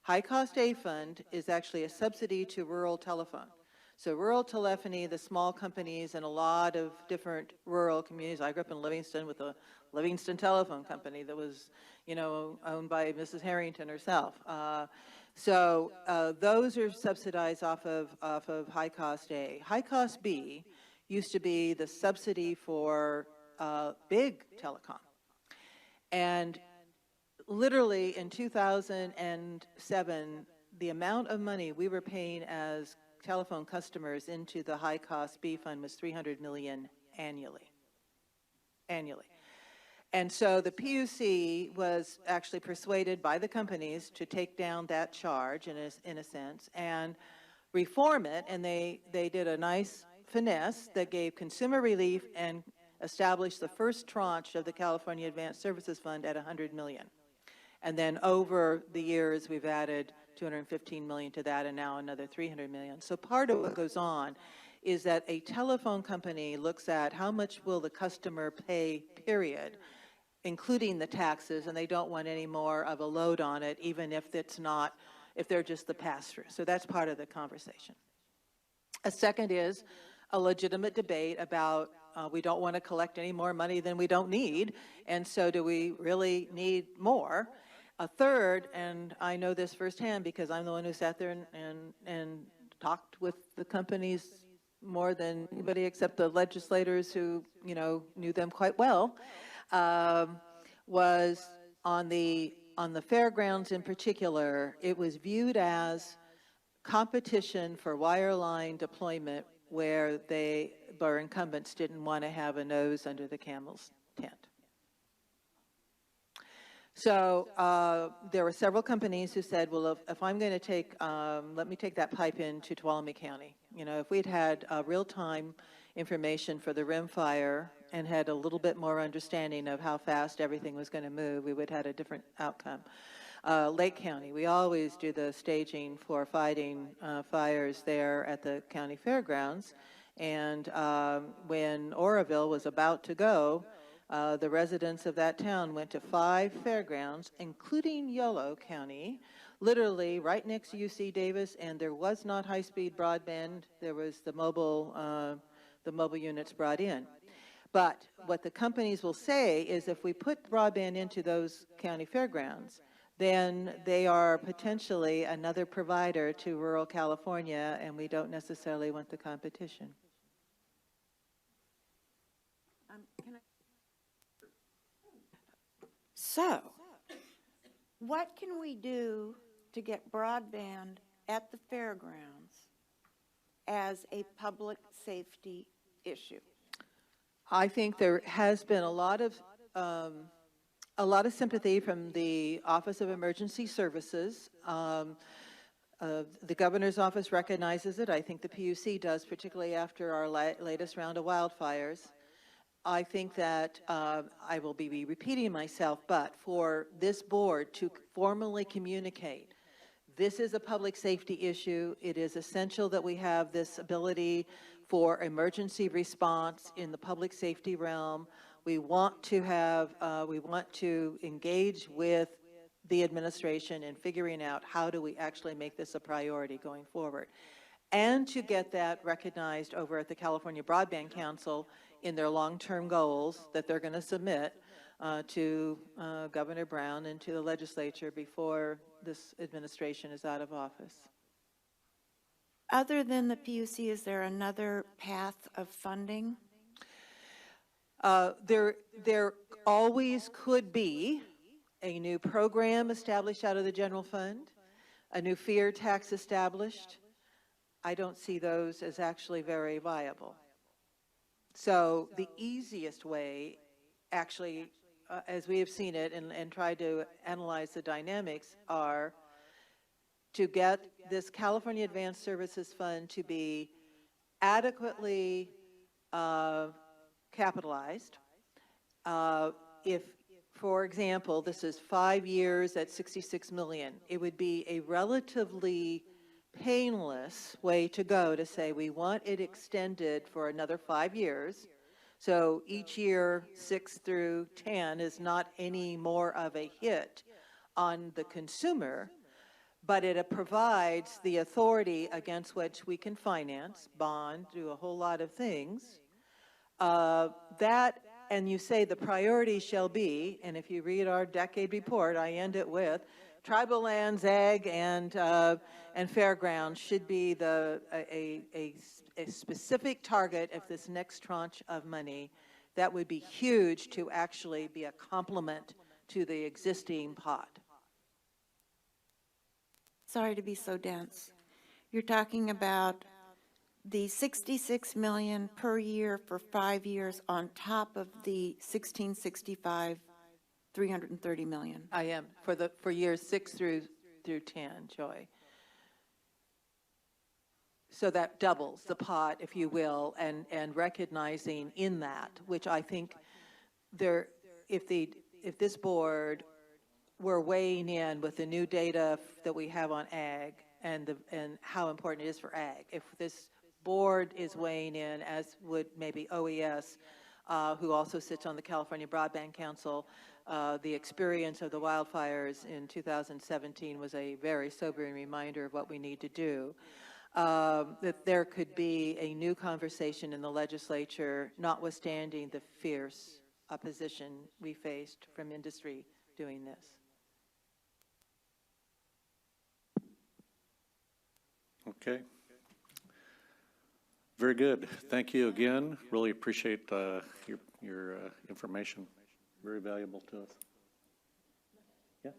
S14: High Cost A Fund is actually a subsidy to rural telephone. So rural telephony, the small companies in a lot of different rural communities. I grew up in Livingston with a Livingston Telephone Company that was, owned by Mrs. Harrington herself. So those are subsidized off of High Cost A. High Cost B used to be the subsidy for big telecom. And literally in 2007, the amount of money we were paying as telephone customers into the high-cost B fund was $300 million annually. And so the PUC was actually persuaded by the companies to take down that charge in a sense and reform it, and they did a nice finesse that gave consumer relief and established the first tranche of the California Advanced Services Fund at $100 million. And then over the years, we've added $215 million to that, and now another $300 million. So part of what goes on is that a telephone company looks at how much will the customer pay, period, including the taxes, and they don't want any more of a load on it, even if it's not, if they're just the pass-through. So that's part of the conversation. A second is a legitimate debate about we don't want to collect any more money than we don't need, and so do we really need more? A third, and I know this firsthand because I'm the one who sat there and talked with the companies more than anybody except the legislators who, you know, knew them quite well, was on the fairgrounds in particular. It was viewed as competition for wireline deployment where our incumbents didn't want to have a nose under the camel's tent. So there were several companies who said, well, if I'm going to take, let me take that pipe into Tuolumne County. You know, if we'd had real-time information for the rim fire and had a little bit more understanding of how fast everything was going to move, we would have had a different outcome. Lake County, we always do the staging for fighting fires there at the county fairgrounds. And when Oroville was about to go, the residents of that town went to 5 fairgrounds, including Yolo County, literally right next to UC Davis, and there was not high-speed broadband. There was the mobile units brought in. But what the companies will say is if we put broadband into those county fairgrounds, then they are potentially another provider to rural California, and we don't necessarily want the competition.
S4: So, what can we do to get broadband at the fairgrounds as a public safety issue?
S14: I think there has been a lot of sympathy from the Office of Emergency Services. The governor's office recognizes it. I think the PUC does, particularly after our latest round of wildfires. I think that I will be repeating myself, but for this board to formally communicate, this is a public safety issue. It is essential that we have this ability for emergency response in the public safety realm. We want to have, we want to engage with the administration in figuring out how do we actually make this a priority going forward. And to get that recognized over at the California Broadband Council in their long-term goals that they're going to submit to Governor Brown and to the legislature before this administration is out of office.
S4: Other than the PUC, is there another path of funding?
S14: There always could be a new program established out of the general fund, a new fear tax established. I don't see those as actually very viable. So the easiest way, actually, as we have seen it and tried to analyze the dynamics, are to get this California Advanced Services Fund to be adequately capitalized. If, for example, this is 5 years at $66 million, it would be a relatively painless way to go to say we want it extended for another 5 years. So each year, 6 through 10, is not any more of a hit on the consumer, but it provides the authority against which we can finance, bond, do a whole lot of things. And you say the priority shall be, and if you read our decade report, I end it with, tribal lands, ag, and fairgrounds should be a specific target of this next tranche of money. That would be huge to actually be a complement to the existing pot?
S4: Sorry to be so dense. You're talking about the 66 million per year for 5 years on top of the 1665, 330 million.
S14: I am, for years 6 through 10, Joy. So that doubles the pot, if you will, and recognizing in that, which I think if this board were weighing in with the new data that we have on ag and how important it is for ag, if this board is weighing in, as would maybe OES, who also sits on the California Broadband Council, the experience of the wildfires in 2017 was a very sobering reminder of what we need to do. That there could be a new conversation in the legislature, notwithstanding the fierce opposition we faced from industry doing this.
S1: Okay. Very good. Thank you again. Really appreciate your information. Very valuable to us. Yeah.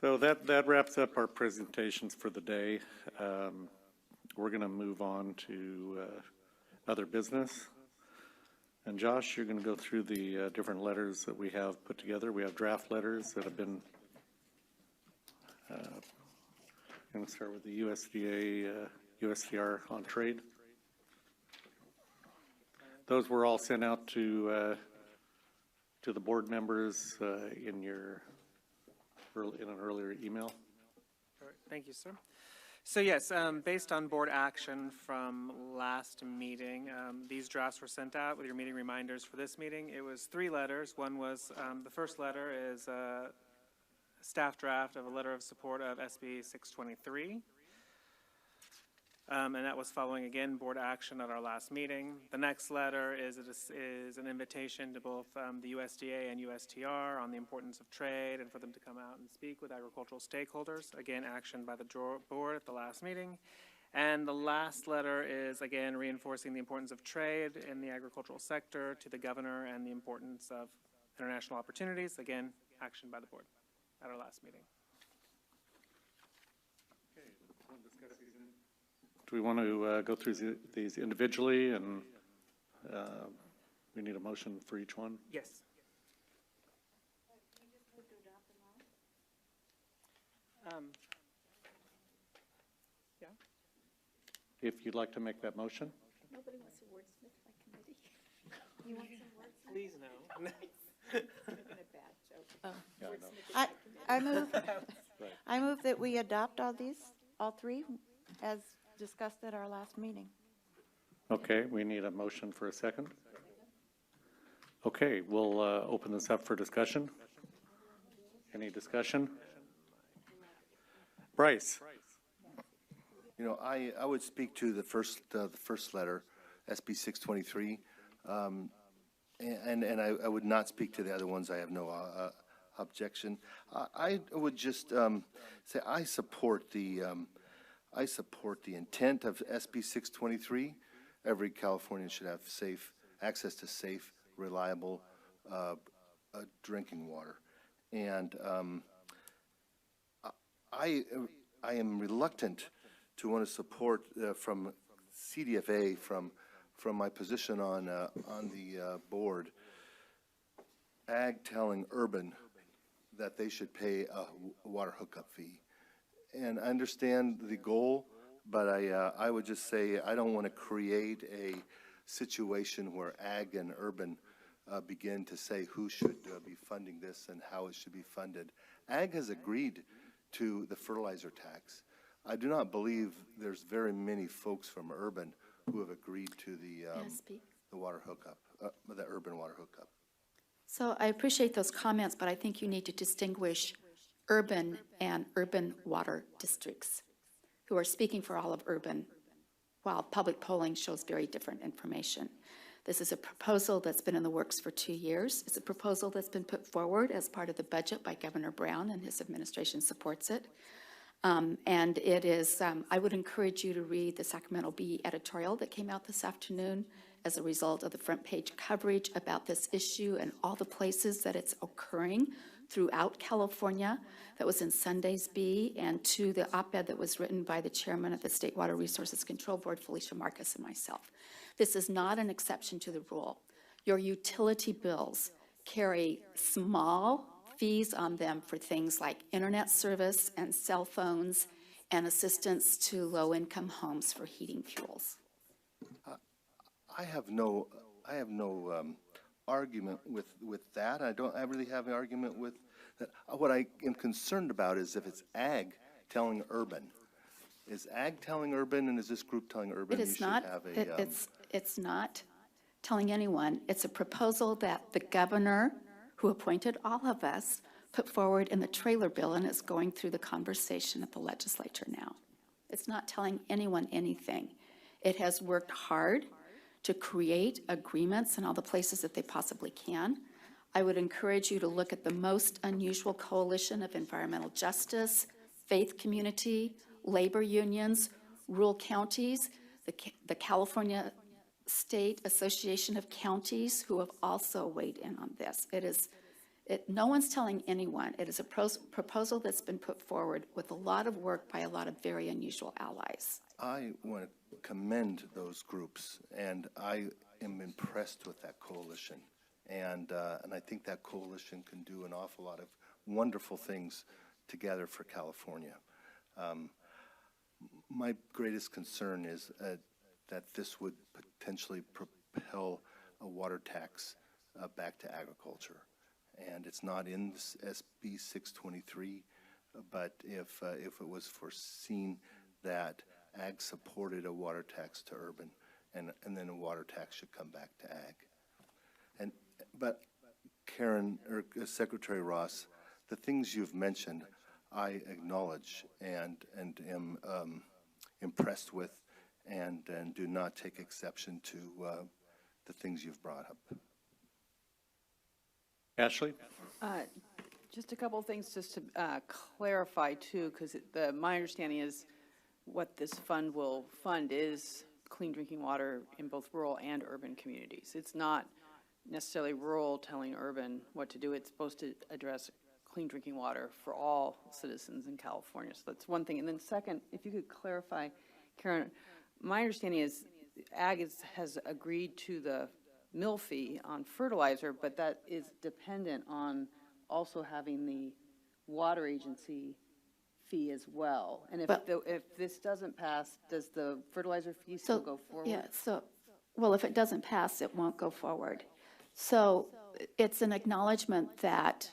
S1: So that wraps up our presentations for the day. We're going to move on to other business. And Josh, you're going to go through the different letters that we have put together. We have draft letters that have been, I'm going to start with the USDR on trade. Those were all sent out to the board members in an earlier email.
S5: Thank you, sir. So yes, based on board action from last meeting, these drafts were sent out with your meeting reminders for this meeting. It was 3 letters. One was, the first letter is a staff draft of a letter of support of SB 623. And that was following, again, board action at our last meeting. The next letter is an invitation to both the USDA and USTR on the importance of trade and for them to come out and speak with agricultural stakeholders. Again, action by the board at the last meeting. And the last letter is, again, reinforcing the importance of trade in the agricultural sector to the governor and the importance of international opportunities. Again, action by the board at our last meeting.
S1: Do we want to go through these individually, and we need a motion for each one?
S5: Yes. Yeah.
S1: If you'd like to make that motion.
S12: Nobody wants to wordsmith my committee.
S4: You want some words?
S5: Please no.
S4: I move that we adopt all 3, as discussed at our last meeting.
S1: Okay, we need a motion for a second. Okay, we'll open this up for discussion. Any discussion? Bryce.
S6: You know, I would speak to the first letter, SB 623, and I would not speak to the other ones. I have no objection. I would just say I support the intent of SB 623. Every Californian should have access to safe, reliable drinking water, and I am reluctant to want to support from CDFA from my position on the board, ag telling urban that they should pay a water hookup fee. And I understand the goal, but I would just say I don't want to create a situation where ag and urban begin to say who should be funding this and how it should be funded. Ag has agreed to the fertilizer tax. I do not believe there's very many folks from urban who have agreed to the water hookup, the urban water hookup.
S12: So I appreciate those comments, but I think you need to distinguish urban and urban water districts who are speaking for all of urban, while public polling shows very different information. This is a proposal that's been in the works for 2 years. It's a proposal that's been put forward as part of the budget by Governor Brown, and his administration supports it. And it is, I would encourage you to read the Sacramento Bee editorial that came out this afternoon as a result of the front page coverage about this issue and all the places that it's occurring throughout California. That was in Sunday's Bee, and to the op-ed that was written by the chairman of the State Water Resources Control Board, Felicia Marcus, and myself. This is not an exception to the rule. Your utility bills carry small fees on them for things like internet service and cell phones and assistance to low-income homes for heating fuels.
S6: I have no argument with that. I really have an argument with that. What I am concerned about is if it's ag telling urban. Is ag telling urban, and is this group telling urban?
S12: It is not. It's not telling anyone. It's a proposal that the governor, who appointed all of us, put forward in the trailer bill, and it's going through the conversation at the legislature now. It's not telling anyone anything. It has worked hard to create agreements in all the places that they possibly can. I would encourage you to look at the most unusual coalition of environmental justice, faith community, labor unions, rural counties, the California State Association of Counties, who have also weighed in on this. No one's telling anyone. It is a proposal that's been put forward with a lot of work by a lot of very unusual allies.
S6: I want to commend those groups, and I am impressed with that coalition. And I think that coalition can do an awful lot of wonderful things together for California. My greatest concern is that this would potentially propel a water tax back to agriculture. And it's not in this SB 623, but if it was foreseen that ag supported a water tax to urban, and then a water tax should come back to ag. But Karen, or Secretary Ross, the things you've mentioned, I acknowledge and am impressed with, and do not take exception to the things you've brought up.
S1: Ashley?
S7: Just a couple of things just to clarify too, because my understanding is what this fund will fund is clean drinking water in both rural and urban communities. It's not necessarily rural telling urban what to do. It's supposed to address clean drinking water for all citizens in California. So that's one thing. And then second, if you could clarify, Karen, my understanding is ag has agreed to the mill fee on fertilizer, but that is dependent on also having the water agency fee as well. And if this doesn't pass, does the fertilizer fee still go forward?
S12: Yeah, well, if it doesn't pass, it won't go forward. So it's an acknowledgement that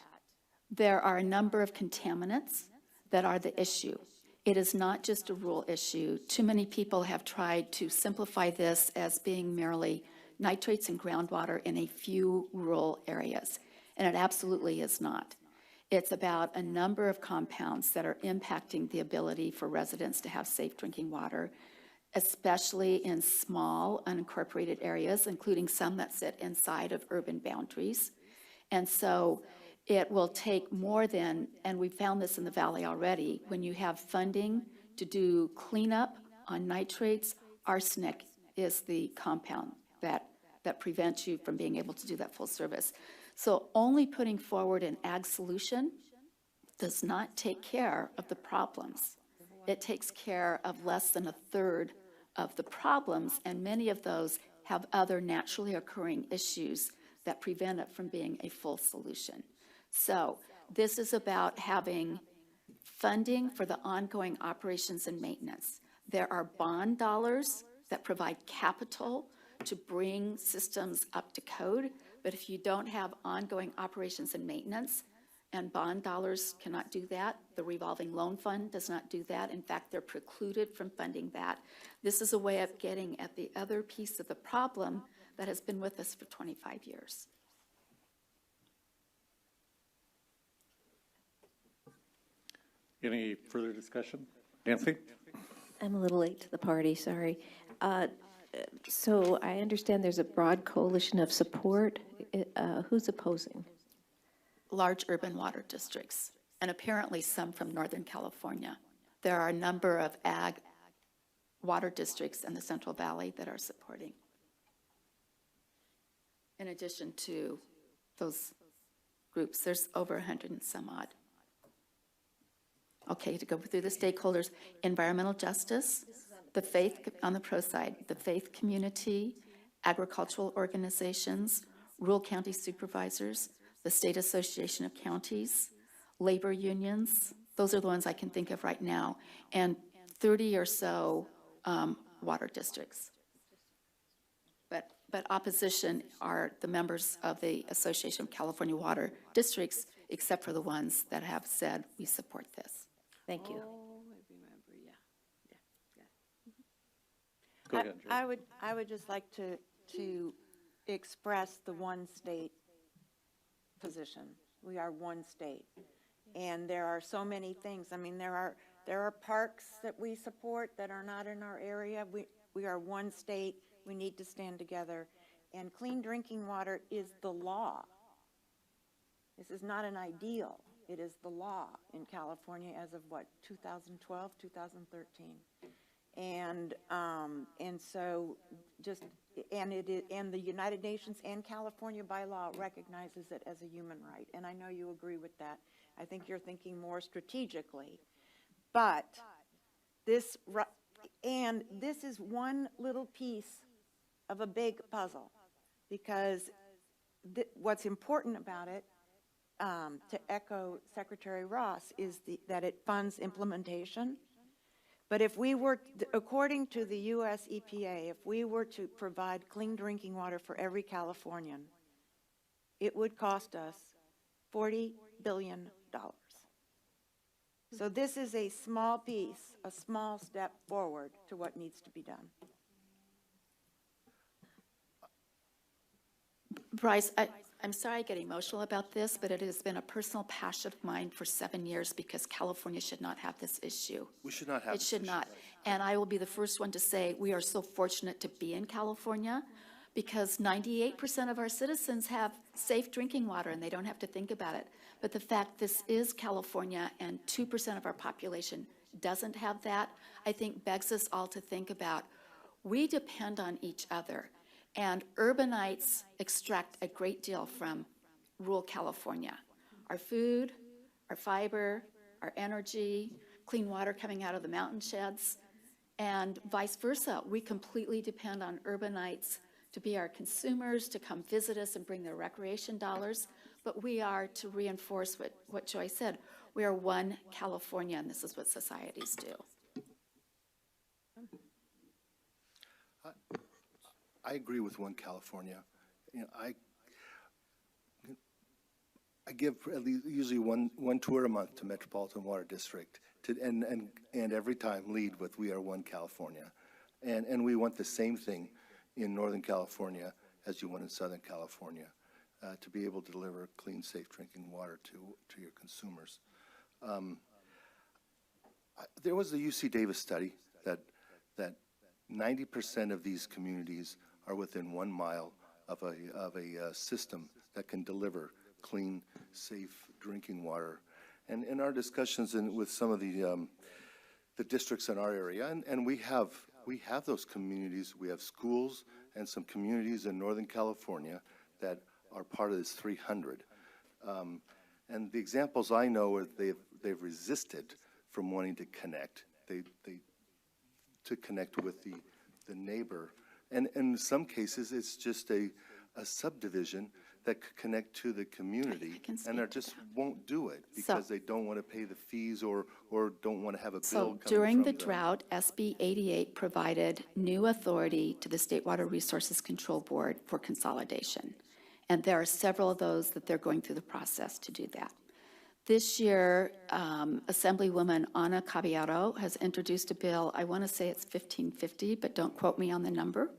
S12: there are a number of contaminants that are the issue. It is not just a rural issue. Too many people have tried to simplify this as being merely nitrates in groundwater in a few rural areas, and it absolutely is not. It's about a number of compounds that are impacting the ability for residents to have safe drinking water, especially in small, unincorporated areas, including some that sit inside of urban boundaries. And so it will take more than, and we found this in the Valley already, when you have funding to do cleanup on nitrates, arsenic is the compound that prevents you from being able to do that full service. So only putting forward an ag solution does not take care of the problems. It takes care of less than a third of the problems, and many of those have other naturally occurring issues that prevent it from being a full solution. So this is about having funding for the ongoing operations and maintenance. There are bond dollars that provide capital to bring systems up to code, but if you don't have ongoing operations and maintenance, and bond dollars cannot do that, the revolving loan fund does not do that. In fact, they're precluded from funding that. This is a way of getting at the other piece of the problem that has been with us for 25 years.
S1: Any further discussion? Nancy?
S9: I'm a little late to the party, sorry. So I understand there's a broad coalition of support. Who's opposing?
S12: Large urban water districts, and apparently some from Northern California. There are a number of ag water districts in the Central Valley that are supporting. in addition to those groups. There's over 100 and some odd. Okay, to go through the stakeholders, environmental justice, the faith, on the pro side, the faith community, agricultural organizations, rural county supervisors, the State Association of Counties, labor unions. Those are the ones I can think of right now, and 30 or so water districts. But opposition are the members of the Association of California Water Districts, except for the ones that have said we support this.
S9: Thank you.
S1: Go ahead, Joe.
S4: I would just like to express the one state position. We are one state. And there are so many things. I mean, there are parks that we support that are not in our area. We are one state. We need to stand together. And clean drinking water is the law. This is not an ideal. It is the law in California as of what, 2012, 2013. And so just, and the United Nations and California by law recognizes it as a human right. And I know you agree with that. I think you're thinking more strategically. But this is one little piece of a big puzzle, because what's important about it, to echo Secretary Ross, is that it funds implementation. But if we were, according to the U.S. EPA, if we were to provide clean drinking water for every Californian, it would cost us $40 billion. So this is a small piece, a small step forward to what needs to be done.
S12: Bryce, I'm sorry I get emotional about this, but it has been a personal passion of mine for 7 years, because California should not have this issue.
S6: We should not have
S12: It should not. And I will be the first one to say we are so fortunate to be in California, because 98% of our citizens have safe drinking water and they don't have to think about it. But the fact this is California and 2% of our population doesn't have that, I think begs us all to think about, we depend on each other. And urbanites extract a great deal from rural California. Our food, our fiber, our energy, clean water coming out of the mountain sheds, and vice versa. We completely depend on urbanites to be our consumers, to come visit us and bring their recreation dollars. But we are, to reinforce what Joy said, we are one California, and this is what societies do.
S6: I agree with one California. You know, I give at least usually one tour a month to Metropolitan Water District, and every time lead with "We are one California," and we want the same thing in Northern California as you want in Southern California, to be able to deliver clean, safe drinking water to your consumers. There was a UC Davis study that 90% of these communities are within 1 mile of a system that can deliver clean, safe drinking water. And in our discussions with some of the districts in our area, and we have those communities. We have schools and some communities in Northern California that are part of this 300. And the examples I know are they've resisted from wanting to connect. To connect with the neighbor. And in some cases, it's just a subdivision that could connect to the community, and they just won't do it because they don't want to pay the fees or don't want to have a bill coming from them.
S12: During the drought, SB 88 provided new authority to the State Water Resources Control Board for consolidation. And there are several of those that they're going through the process to do that. This year, Assemblywoman Ana Caballero has introduced a bill. I want to say it's 1550, but don't quote me on the number.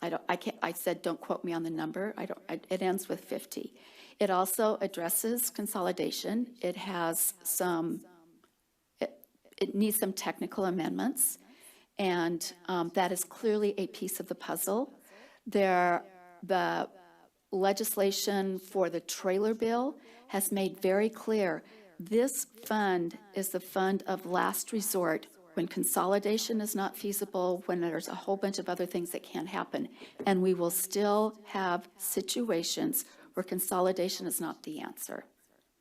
S12: I said don't quote me on the number. It ends with 50. It also addresses consolidation. It has it needs some technical amendments, and that is clearly a piece of the puzzle. The legislation for the trailer bill has made very clear this fund is the fund of last resort when consolidation is not feasible, when there's a whole bunch of other things that can't happen. And we will still have situations where consolidation is not the answer.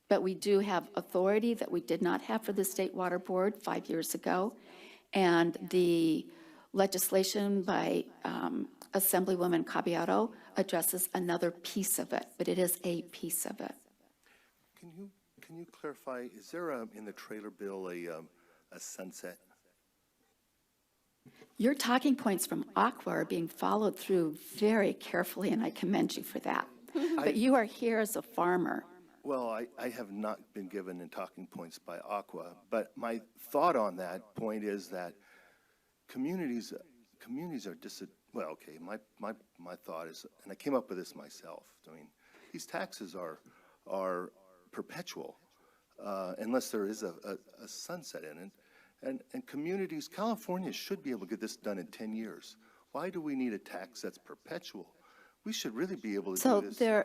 S12: But we do have authority that we did not have for the State Water Board 5 years ago. And the legislation by Assemblywoman Caballero addresses another piece of it, but it is a piece of it.
S6: Can you clarify, is there in the trailer bill a sunset?
S12: Your talking points from Aqua are being followed through very carefully, and I commend you for that. But you are here as a farmer.
S6: Well, I have not been given in talking points by Aqua, but my thought on that point is that communities are well, okay, my thought is, and I came up with this myself, I mean, these taxes are perpetual, unless there is a sunset in it. And communities, California should be able to get this done in 10 years. Why do we need a tax that's perpetual? We should really be able to do this.
S12: So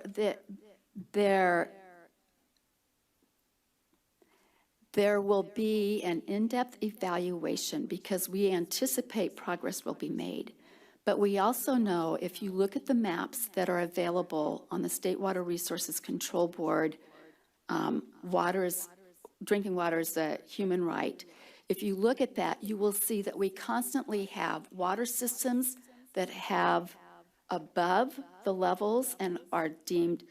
S12: there will be an in-depth evaluation because we anticipate progress will be made. But we also know, if you look at the maps that are available on the State Water Resources Control Board, drinking water is a human right. If you look at that, you will see that we constantly have water systems that have above the levels and are deemed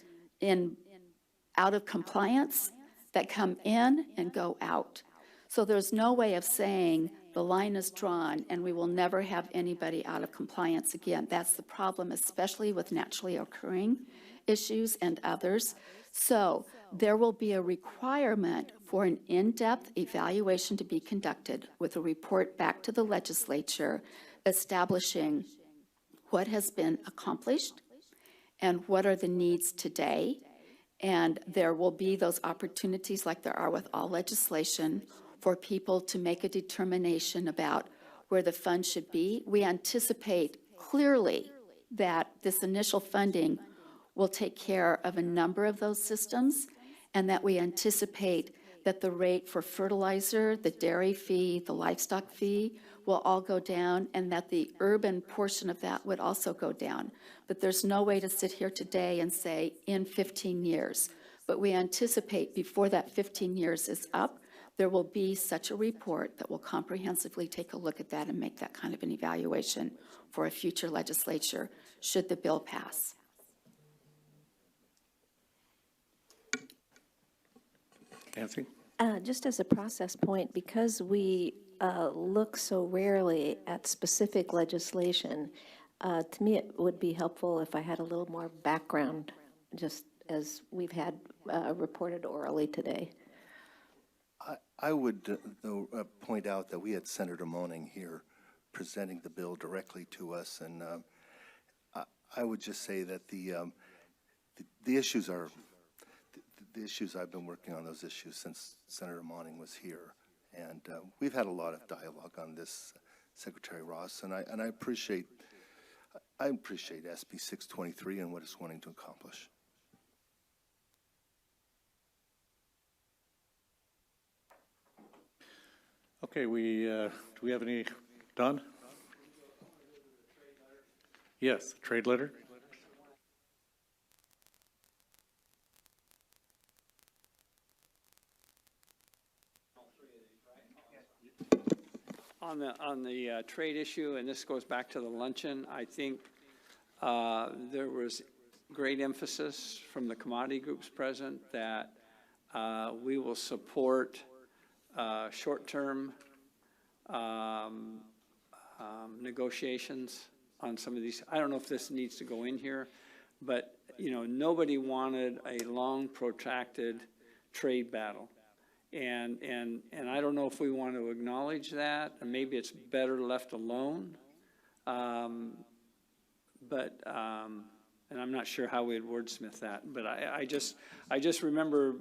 S12: out of compliance that come in and go out. So there's no way of saying the line is drawn and we will never have anybody out of compliance again. That's the problem, especially with naturally occurring issues and others. So there will be a requirement for an in-depth evaluation to be conducted with a report back to the legislature establishing what has been accomplished and what are the needs today. And there will be those opportunities, like there are with all legislation, for people to make a determination about where the fund should be. We anticipate clearly that this initial funding will take care of a number of those systems, and that we anticipate that the rate for fertilizer, the dairy fee, the livestock fee will all go down, and that the urban portion of that would also go down. But there's no way to sit here today and say in 15 years. But we anticipate before that 15 years is up, there will be such a report that will comprehensively take a look at that and make that kind of an evaluation for a future legislature should the bill pass.
S1: Nancy?
S9: Just as a process point, because we look so rarely at specific legislation, to me it would be helpful if I had a little more background, just as we've had reported orally today.
S6: I would point out that we had Senator Moaning here presenting the bill directly to us, and I would just say that the issues are the issues. I've been working on those issues since Senator Moaning was here, and we've had a lot of dialogue on this, Secretary Ross, and I appreciate SB 623 and what it's wanting to accomplish.
S1: Okay, do we have any done? Yes, trade letter.
S10: On the trade issue, and this goes back to the luncheon, I think there was great emphasis from the commodity groups present that we will support short-term negotiations on some of these. I don't know if this needs to go in here, but nobody wanted a long, protracted trade battle. And I don't know if we want to acknowledge that, and maybe it's better left alone. And I'm not sure how we'd wordsmith that, but I just remember,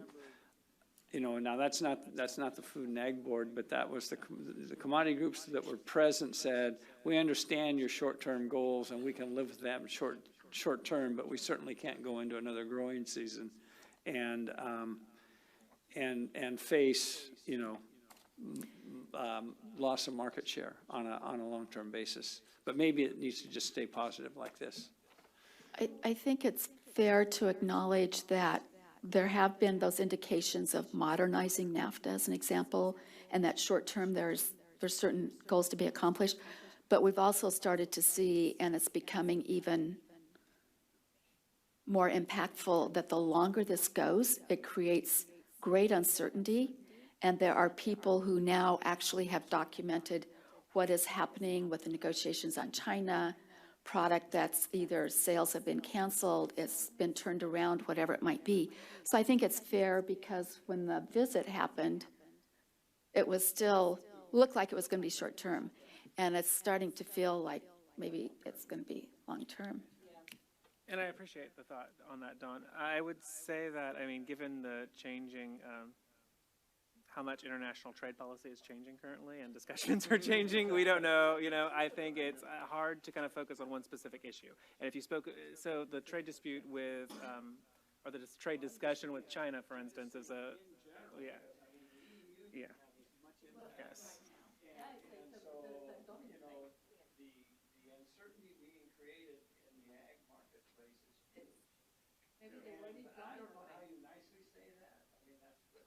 S10: now that's not the Food and Ag Board, but that was the commodity groups that were present said, we understand your short-term goals and we can live with them short-term, but we certainly can't go into another growing season and face, loss of market share on a long-term basis. But maybe it needs to just stay positive like this.
S12: I think it's fair to acknowledge that there have been those indications of modernizing NAFTA as an example, and that short term there's certain goals to be accomplished. But we've also started to see, and it's becoming even more impactful, that the longer this goes, it creates great uncertainty. And there are people who now actually have documented what is happening with the negotiations on China, product that's either sales have been canceled, it's been turned around, whatever it might be. So I think it's fair because when the visit happened, it was still, looked like it was going to be short term. And it's starting to feel like maybe it's going to be long term.
S5: And I appreciate the thought on that, Dawn. I would say that, I mean, given the changing, how much international trade policy is changing currently and discussions are changing, we don't know, I think it's hard to kind of focus on one specific issue. And if you spoke, so the trade dispute with, or the trade discussion with China, for instance, is a, yes.
S10: Maybe they already I don't know how you nicely say that. I mean, that's good.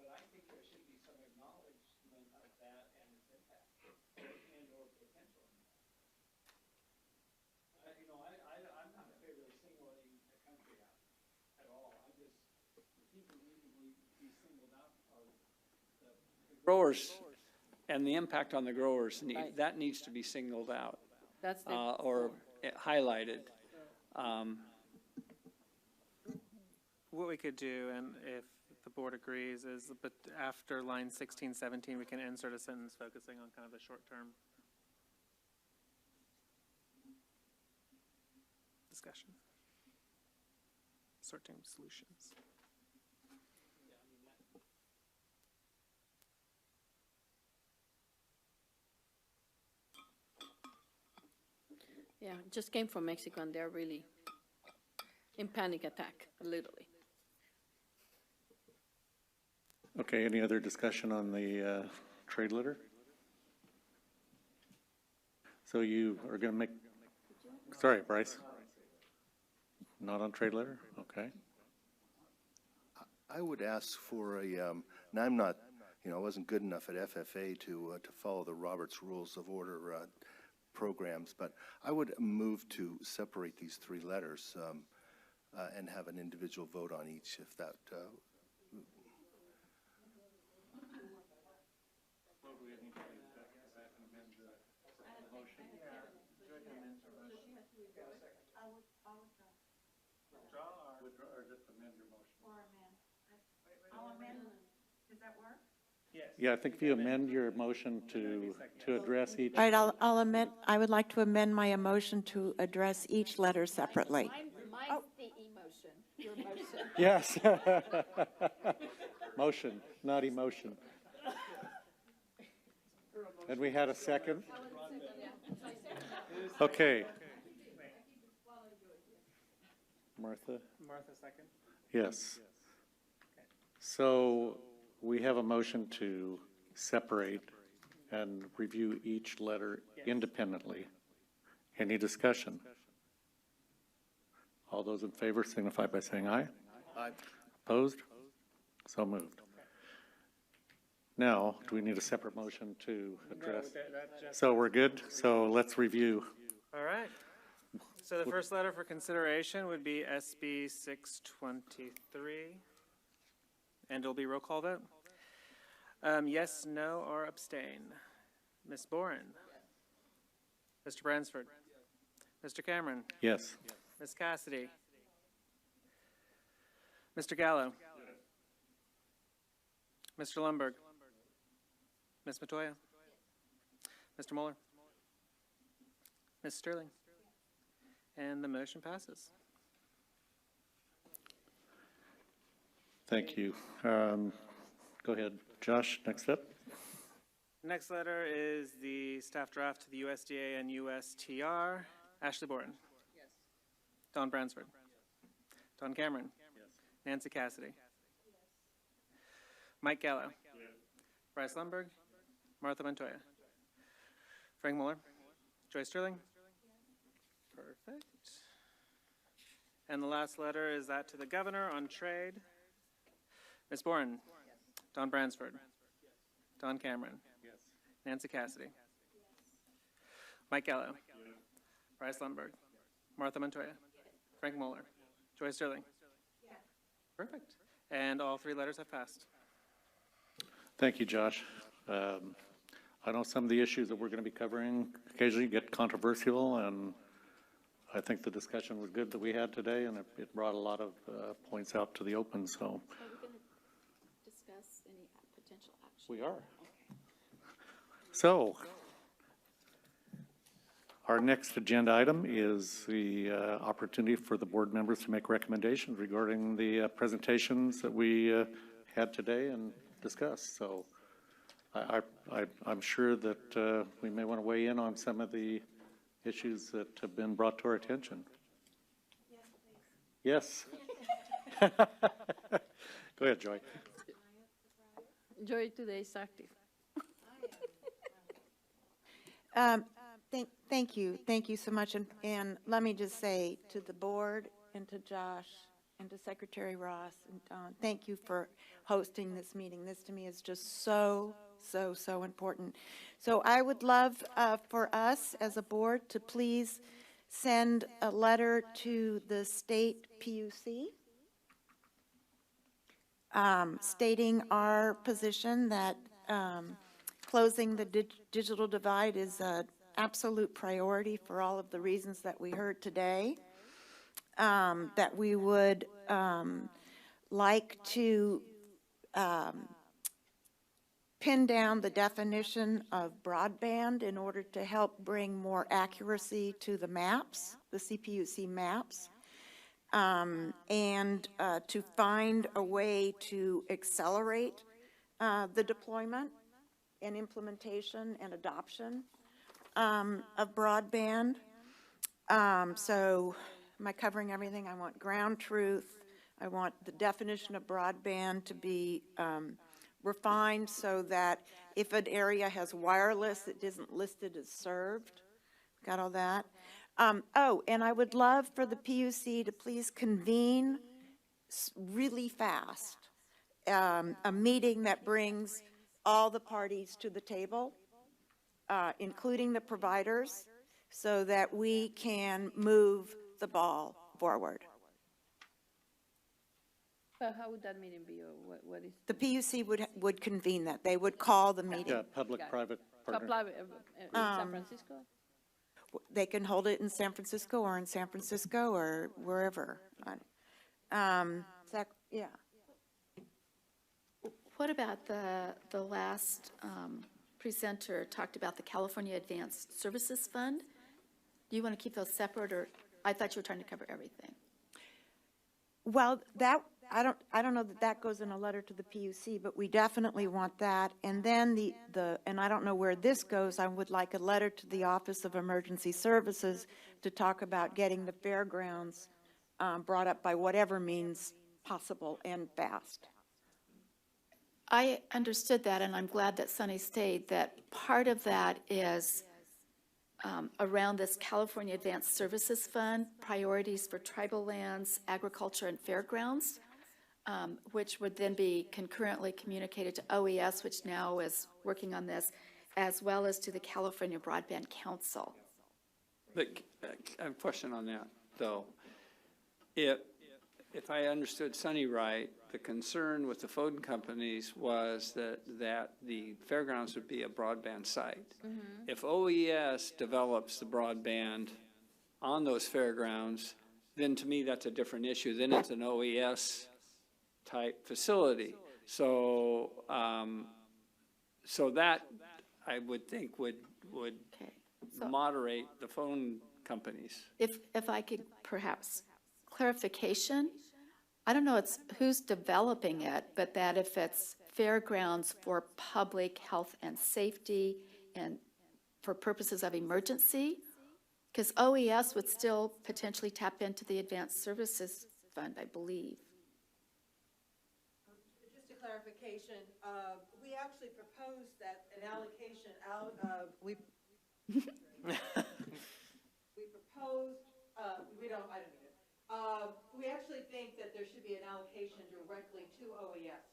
S10: But I think there should be some acknowledgement of that and its impact and or potential impact. I'm not in favor of singling a country out at all. I'm just, the people need to be singled out are the growers and the impact on the growers. That needs to be singled out.
S7: That's
S10: or highlighted.
S5: What we could do, and if the board agrees, is but after line 16, 17, we can insert a sentence focusing on kind of the short-term discussion, short-term solutions.
S15: Yeah, just came from Mexico and they're really in panic attack, literally.
S1: Okay, any other discussion on the trade letter? So you are going to make, sorry, Bryce. Not on trade letter? Okay.
S6: I would ask for a, now I'm not, I wasn't good enough at FFA to follow the Robert's Rules of Order programs, but I would move to separate these three letters and have an individual vote on each if that
S4: Does that work?
S1: Yeah, I think if you amend your motion to address each.
S4: All right, I'll amend, I would like to amend my motion to address each letter separately.
S12: Mine's the emotion, your motion.
S1: Yes. Motion, not emotion. And we had a second? Okay. Martha?
S5: Martha, second?
S1: Yes. So we have a motion to separate and review each letter independently. Any discussion? All those in favor signify by saying aye.
S6: Aye.
S1: Opposed? So moved. Now, do we need a separate motion to address? So we're good? So let's review.
S5: All right. So the first letter for consideration would be SB 623. And it'll be roll call vote. Yes, no, or abstain. Ms. Boren? Mr. Bransford? Mr. Cameron?
S1: Yes.
S5: Ms. Cassidy? Mr. Gallo? Mr. Lundberg? Ms. Matoya? Mr. Mueller? Ms. Sterling? And the motion passes.
S1: Thank you. Go ahead. Josh, next up.
S5: Next letter is the staff draft to the USDA and USTR. Ashley Boren.
S7: Yes.
S5: Don Bransford. Don Cameron. Nancy Cassidy. Mike Gallo. Bryce Lundberg, Martha Montoya, Frank Mueller, Joy Sterling. Perfect. And the last letter is that to the governor on trade. Ms. Boren. Don Bransford. Don Cameron. Nancy Cassidy. Mike Gallo. Bryce Lundberg. Martha Montoya. Frank Mueller. Joy Sterling. Perfect. And all three letters have passed.
S1: Thank you, Josh. I know some of the issues that we're going to be covering occasionally get controversial, and I think the discussion was good that we had today, and it brought a lot of points out to the open, so.
S12: Are we going to discuss any potential action?
S1: We are. So, our next agenda item is the opportunity for the board members to make recommendations regarding the presentations that we had today and discussed. So I'm sure that we may want to weigh in on some of the issues that have been brought to our attention. Yes. Go ahead, Joy.
S15: Joy today is active.
S4: Thank you so much, and let me just say to the board and to Josh and to Secretary Ross and Don, thank you for hosting this meeting. This to me is just so important. So I would love for us as a board to please send a letter to the state PUC stating our position that closing the digital divide is an absolute priority for all of the reasons that we heard today, that we would like to pin down the definition of broadband in order to help bring more accuracy to the maps, the CPUC maps, and to find a way to accelerate the deployment and implementation and adoption of broadband. So am I covering everything? I want ground truth. I want the definition of broadband to be refined so that if an area has wireless, it isn't listed as served. Got all that? Oh, and I would love for the PUC to please convene really fast a meeting that brings all the parties to the table, including the providers, so that we can move the ball forward.
S15: But how would that meeting be, or what is?
S4: The PUC would convene that. They would call the meeting.
S1: Yeah, public-private partnership.
S15: In San Francisco?
S4: They can hold it in San Francisco or in San Francisco or wherever. Yeah.
S12: What about the last presenter talked about the California Advanced Services Fund? Do you want to keep those separate, or I thought you were trying to cover everything?
S4: Well, that I don't know that that goes in a letter to the PUC, but we definitely want that. And then and I don't know where this goes. I would like a letter to the Office of Emergency Services to talk about getting the fairgrounds brought up by whatever means possible and fast.
S12: I understood that, and I'm glad that Sunny stayed, that part of that is around this California Advanced Services Fund, priorities for tribal lands, agriculture, and fairgrounds, which would then be concurrently communicated to OES, which now is working on this, as well as to the California Broadband Council.
S10: But I have a question on that, though. If I understood Sunny right, the concern with the phone companies was that the fairgrounds would be a broadband site. Mm-hmm. If OES develops the broadband on those fairgrounds, then to me that's a different issue. Then it's an OES type facility. So so that I would think would
S12: Okay. So
S10: moderate the phone companies.
S12: if I could perhaps clarification, I don't know who's developing it, but that if it's fairgrounds for public health and safety and for purposes of emergency, because OES would still potentially tap into the Advanced Services Fund, I believe.
S16: Just a clarification, we
S14: actually proposed that an allocation out of, we proposed, we don't, I don't need it. We actually think that there should be an allocation directly to OES.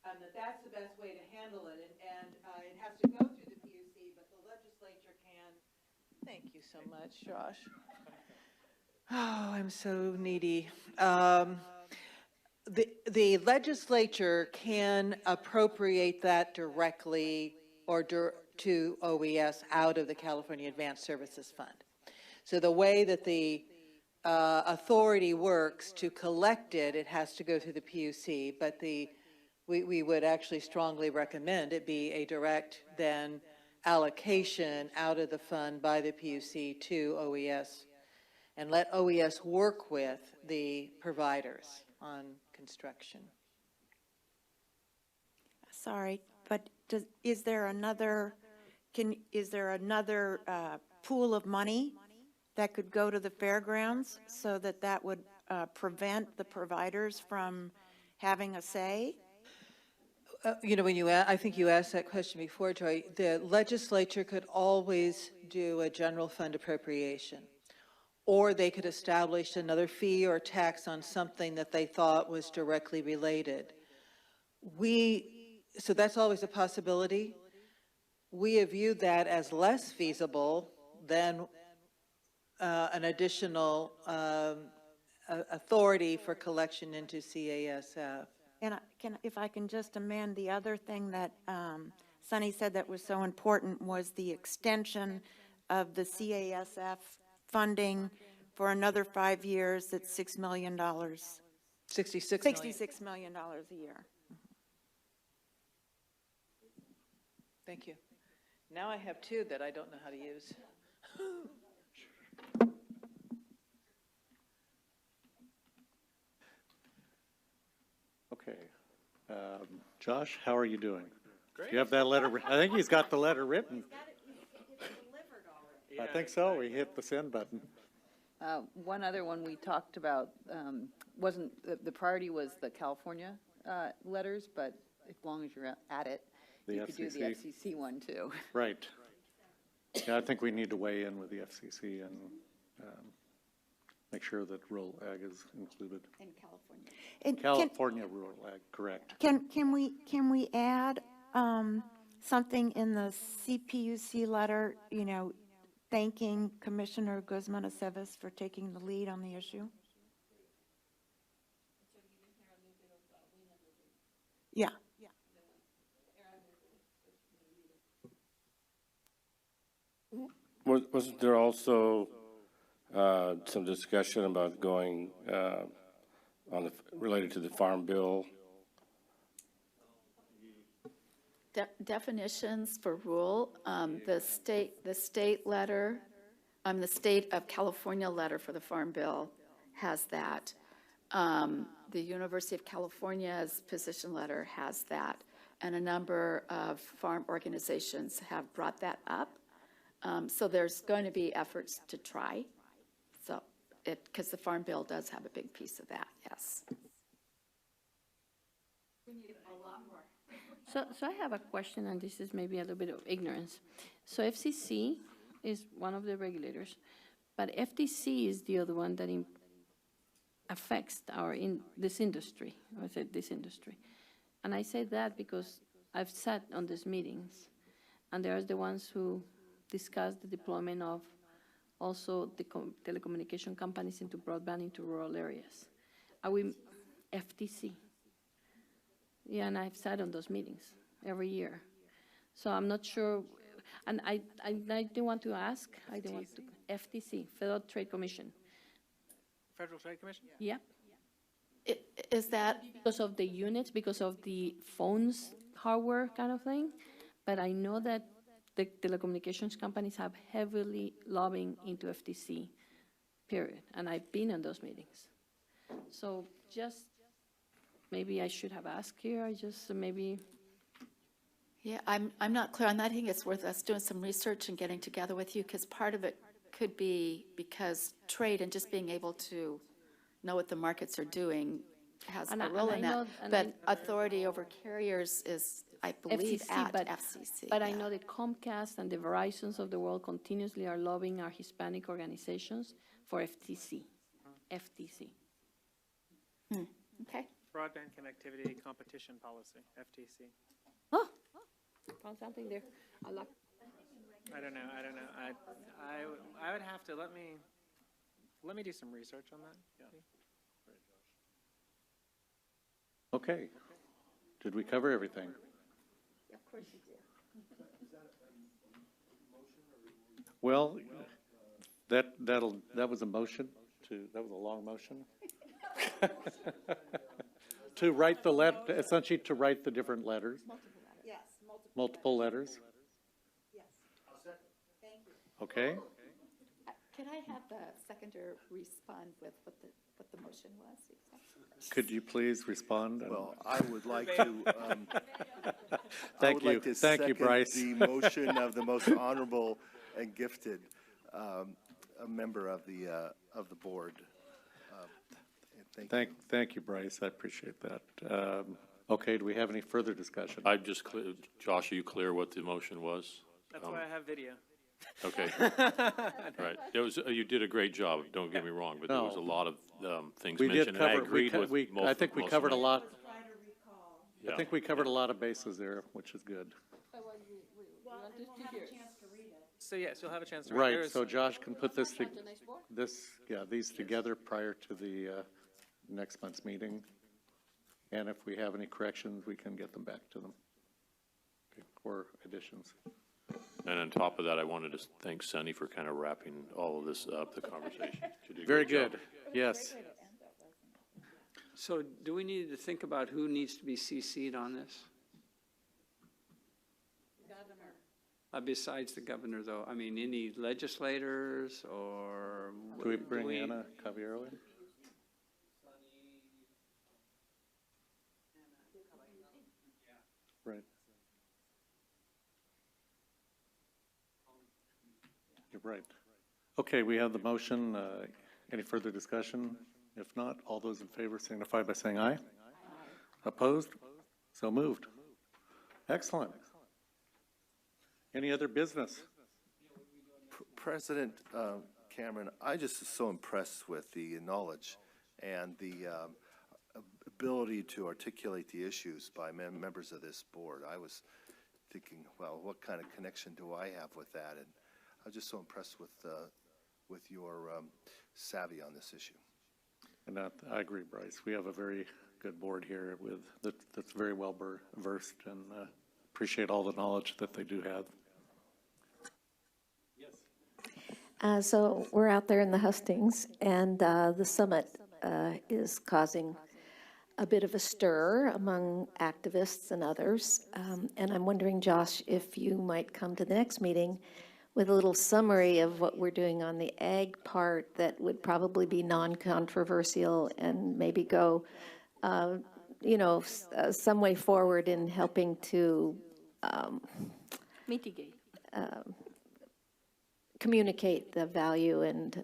S14: And that's the best way to handle it. And it has to go through the PUC, but the legislature can. Thank you so much, Josh. Oh, I'm so needy. The legislature can appropriate that directly or to OES out of the California Advanced Services Fund. So the way that the authority works to collect it, it has to go through the PUC, but we would actually strongly recommend it be a direct then allocation out of the fund by the PUC to OES, and let OES work with the providers on construction.
S4: Sorry, but is there another pool of money that could go to the fairgrounds so that would prevent the providers from having a say?
S14: You know, I think you asked that question before, Joy. The legislature could always do a general fund appropriation, or they could establish another fee or tax on something that they thought was directly related. So that's always a possibility. We have viewed that as less feasible than an additional authority for collection into CASF.
S4: And if I can just amend, the other thing that Sunny said that was so important was the extension of the CASF funding for another 5 years. That's $6 million. $66 million a year.
S14: Thank you. Now I have two that I don't know how to use.
S1: Okay. Josh, how are you doing? Great. Do you have that letter? I think he's got the letter written. I think so. We hit the send button.
S7: One other one we talked about wasn't, the priority was the California letters, but as long as you're at it, you could do the FCC one too.
S1: Right. Yeah, I think we need to weigh in with the FCC and make sure that rural ag is included.
S15: In California.
S1: California rural ag, correct.
S4: Can we add something in the CPUC letter, you know, thanking Commissioner Guzman Aceves for taking the lead on the issue? Yeah.
S16: Wasn't there also some discussion about going related to the Farm Bill?
S12: Definitions for rural, the state letter, the state of California letter for the Farm Bill has that. The University of California's position letter has that, and a number of farm organizations have brought that up. So there's going to be efforts to try. So because the Farm Bill does have a big piece of that, yes.
S15: We need a lot more. So I have a question, and this is maybe a little bit of ignorance. So FCC is one of the regulators, but FTC is the other one that affects this industry. I said this industry. And I say that because I've sat on these meetings, and they're the ones who discuss the deployment of also the telecommunication companies into broadband into rural areas. Are we FTC? Yeah, and I've sat on those meetings every year. So I'm not sure, and I do want to ask, FTC, Federal Trade Commission.
S5: Federal Trade Commission?
S15: Yeah.
S12: Is that
S15: because of the units, because of the phones hardware kind of thing? But I know that the telecommunications companies have heavily lobbying into FTC, period. And I've been in those meetings. So just, maybe I should have asked here,
S12: Yeah, I'm not clear on that. I think it's worth us doing some research and getting together with you, because part of it could be because trade and just being able to know what the markets are doing has
S15: And
S12: a
S15: I-
S12: role
S15: and
S12: in
S15: I know-
S12: that,
S15: and
S12: but
S15: I-
S12: authority over carriers is, I believe,
S15: FCC,
S12: at
S15: but-
S12: FCC.
S15: But I
S12: yeah.
S15: know that Comcast and the Verizons of the world continuously are lobbying our Hispanic organizations for FTC. FTC.
S12: Okay.
S5: Broadband Connectivity Competition Policy, FTC.
S15: Oh, found something there. I like.
S5: I don't know. I would have to, let me do some research on that.
S1: Okay. Did we cover everything?
S15: Of course you do.
S1: Well, that was a motion that was a long motion. To write essentially to write the different letters.
S4: Yes,
S1: Multiple letters.
S4: Yes. Thank you.
S1: Okay.
S12: Can I have the seconder respond with what the motion was exactly?
S1: Could you please respond?
S6: Well, I would like to,
S1: Thank you. Thank you, Bryce.
S6: the motion of the most honorable and gifted a member of the board.
S1: Thank you, Bryce. I appreciate that. Okay, do we have any further discussion?
S17: I'm just clear, Josh, are you clear what the motion was?
S5: That's why I have video.
S17: Okay. Right. It was, you did a great job, don't get me wrong, but there was a lot of things
S1: We did
S17: mentioned, and I
S1: cover,
S17: agreed with most
S1: I think we
S17: most of
S1: covered a
S17: them.
S1: lot.
S17: Yeah.
S1: I think we covered a lot of bases there, which is good.
S5: So yes, you'll have a chance to read.
S1: Right,
S5: There's-
S1: so Josh can put these together prior to the next month's meeting. And if we have any corrections, we can get them back to them. Or additions.
S17: And on top of that, I wanted to thank Sunny for kind of wrapping all of this up, the conversation. She did a
S1: Very
S17: great
S1: good,
S17: job.
S1: yes.
S10: So do we need to think about who needs to be CC'd on this? Besides the governor, though, I mean, any legislators or?
S1: Do we bring Anna Caballero in? Right. You're right. Okay, we have the motion. Any further discussion? If not, all those in favor signify by saying aye. Opposed? So moved. Excellent. Any other business?
S6: President Cameron, I just was so impressed with the knowledge and the ability to articulate the issues by members of this board. I was thinking, well, what kind of connection do I have with that? And I was just so impressed with your savvy on this issue.
S1: And I agree, Bryce. We have a very good board here that's very well versed, and appreciate all the knowledge that they do have.
S9: So we're out there in the hustings, and the summit is causing a bit of a stir among activists and others. And I'm wondering, Josh, if you might come to the next meeting with a little summary of what we're doing on the ag part that would probably be non-controversial and maybe go, some way forward in helping to
S15: Mitigate.
S9: communicate the value and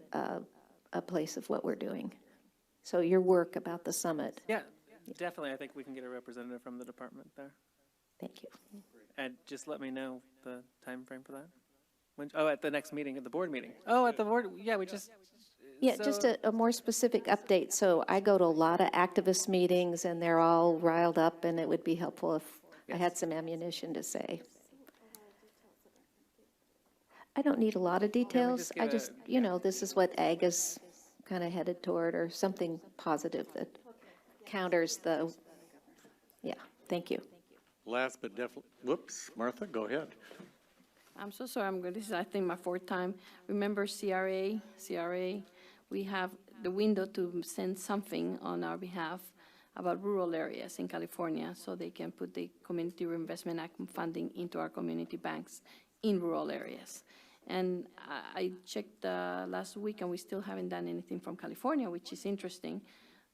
S9: a place of what we're doing. So your work about the summit.
S5: Yeah, definitely. I think we can get a representative from the department there.
S9: Thank you.
S5: And just let me know the time frame for that. At the next meeting, at the board meeting. Oh, at the board, yeah, we just.
S9: Yeah, just a more specific update. So I go to a lot of activist meetings and they're all riled up, and it would be helpful if I had some ammunition to say. I don't need a lot of details. I just, this is what ag is kind of headed toward, or something positive that counters the, thank you.
S1: Last but definitely, whoops, Martha, go ahead.
S15: I'm so sorry, this is, I think, my fourth time. Remember CRA, we have the window to send something on our behalf about rural areas in California, so they can put the Community Reinvestment Act funding into our community banks in rural areas. And I checked last week, and we still haven't done anything from California, which is interesting,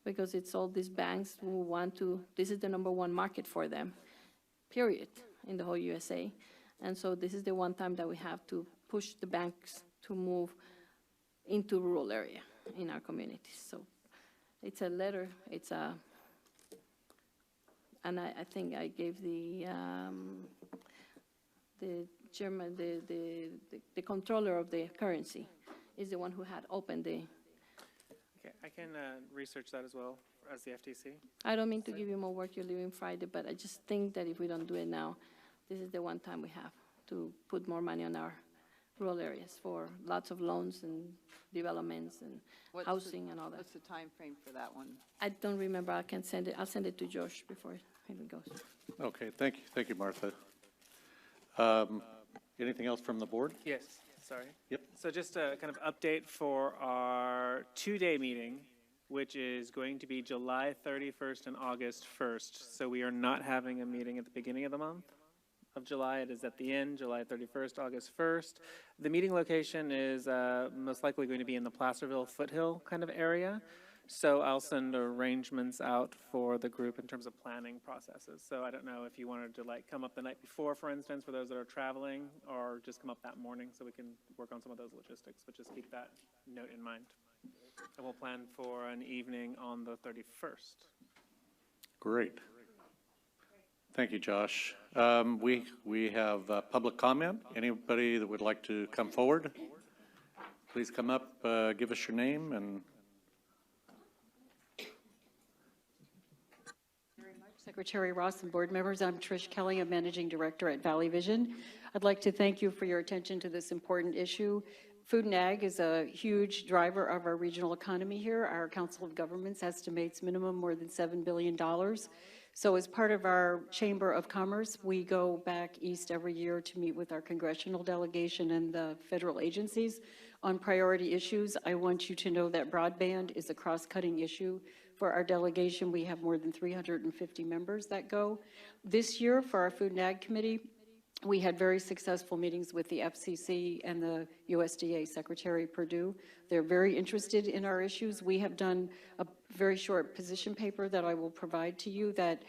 S15: because it's all these banks who want to, this is the #1 market for them, period, in the whole USA. And so this is the one time that we have to push the banks to move into rural area in our communities. So it's a letter, it's a and I think I gave the chairman, the controller of the currency is the one who had opened the.
S5: Okay, I can research that as well as the FTC.
S15: I don't mean to give you more work, you're leaving Friday, but I just think that if we don't do it now, this is the one time we have to put more money on our rural areas for lots of loans and developments and housing and all that.
S7: What's the time frame for that one?
S15: I don't remember, I can send it, I'll send it to Josh before it goes.
S1: Okay, thank you, Martha. Anything else from the board?
S5: Yes, sorry.
S1: Yep.
S5: So just a kind of update for our two-day meeting, which is going to be July 31st and August 1st. So we are not having a meeting at the beginning of the month of July. It is at the end, July 31st, August 1st. The meeting location is most likely going to be in the Placerville Foothill kind of area. So I'll send arrangements out for the group in terms of planning processes. So I don't know if you wanted to like come up the night before, for instance, for those that are traveling, or just come up that morning so we can work on some of those logistics, but just keep that note in mind. And we'll plan for an evening on the 31st.
S1: Great. Thank you, Josh. We have public comment. Anybody that would like to come forward, please come up, give us your name and.
S18: Secretary Ross and board members, I'm Trish Kelly, I'm Managing Director at Valley Vision. I'd like to thank you for your attention to this important issue. Food and ag is a huge driver of our regional economy here. Our Council of Governments estimates minimum more than $7 billion. So as part of our Chamber of Commerce, we go back east every year to meet with our congressional delegation and the federal agencies on priority issues. I want you to know that broadband is a cross-cutting issue. For our delegation, we have more than 350 members that go. This year, for our Food and Ag Committee, we had very successful meetings with the FCC and the USDA Secretary Perdue. They're very interested in our issues. We have done a very short position paper that I will provide to you that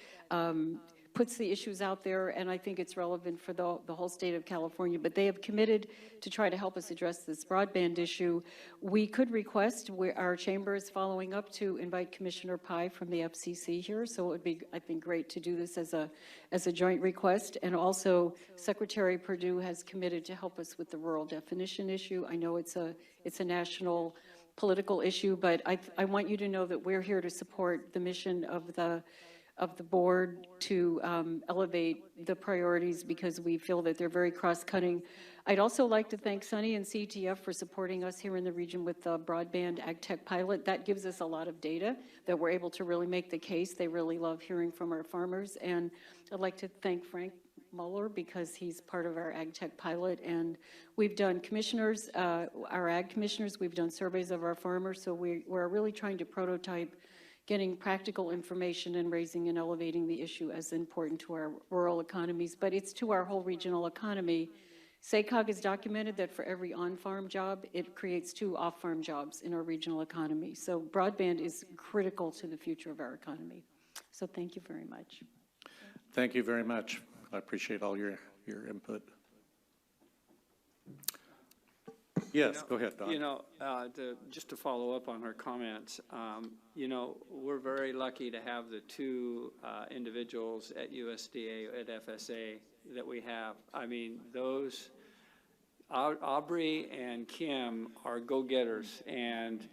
S18: puts the issues out there, and I think it's relevant for the whole state of California. But they have committed to try to help us address this broadband issue. We could request, our chamber is following up to invite Commissioner Pai from the FCC here, so it would be, I think, great to do this as a joint request. And also, Secretary Perdue has committed to help us with the rural definition issue. I know it's a national political issue, but I want you to know that we're here to support the mission of the board to elevate the priorities because we feel that they're very cross-cutting. I'd also like to thank Sunny and CETF for supporting us here in the region with the broadband AgTech pilot. That gives us a lot of data that we're able to really make the case. They really love hearing from our farmers. And I'd like to thank Frank Muller because he's part of our AgTech pilot. And we've done commissioners, our ag commissioners, we've done surveys of our farmers. So we're really trying to prototype getting practical information and raising and elevating the issue as important to our rural economies, but it's to our whole regional economy. SACOG has documented that for every on-farm job, it creates 2 off-farm jobs in our regional economy. So broadband is critical to the future of our economy. So thank you very much.
S1: Thank you very much. I appreciate all your input. Yes, go ahead, Don.
S10: You know, just to follow up on her comments, you know, we're very lucky to have the 2 individuals at USDA, at FSA that we have. I mean, those, Aubrey and Kim are go-getters, and,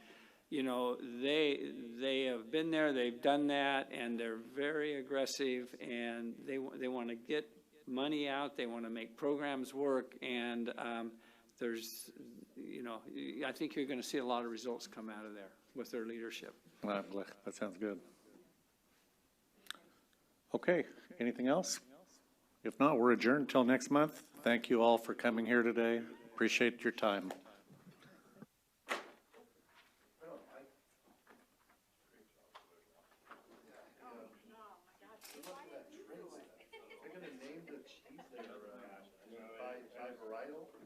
S10: you know, they have been there, they've done that, and they're very aggressive, and they want to get money out, they want to make programs work, and there's, you know, I think you're going to see a lot of results come out of there with their leadership.
S1: That sounds good. Okay, anything else? If not, we're adjourned until next month. Thank you all for coming here today. Appreciate your time.
S6: They're going to name the cheese there by varietal.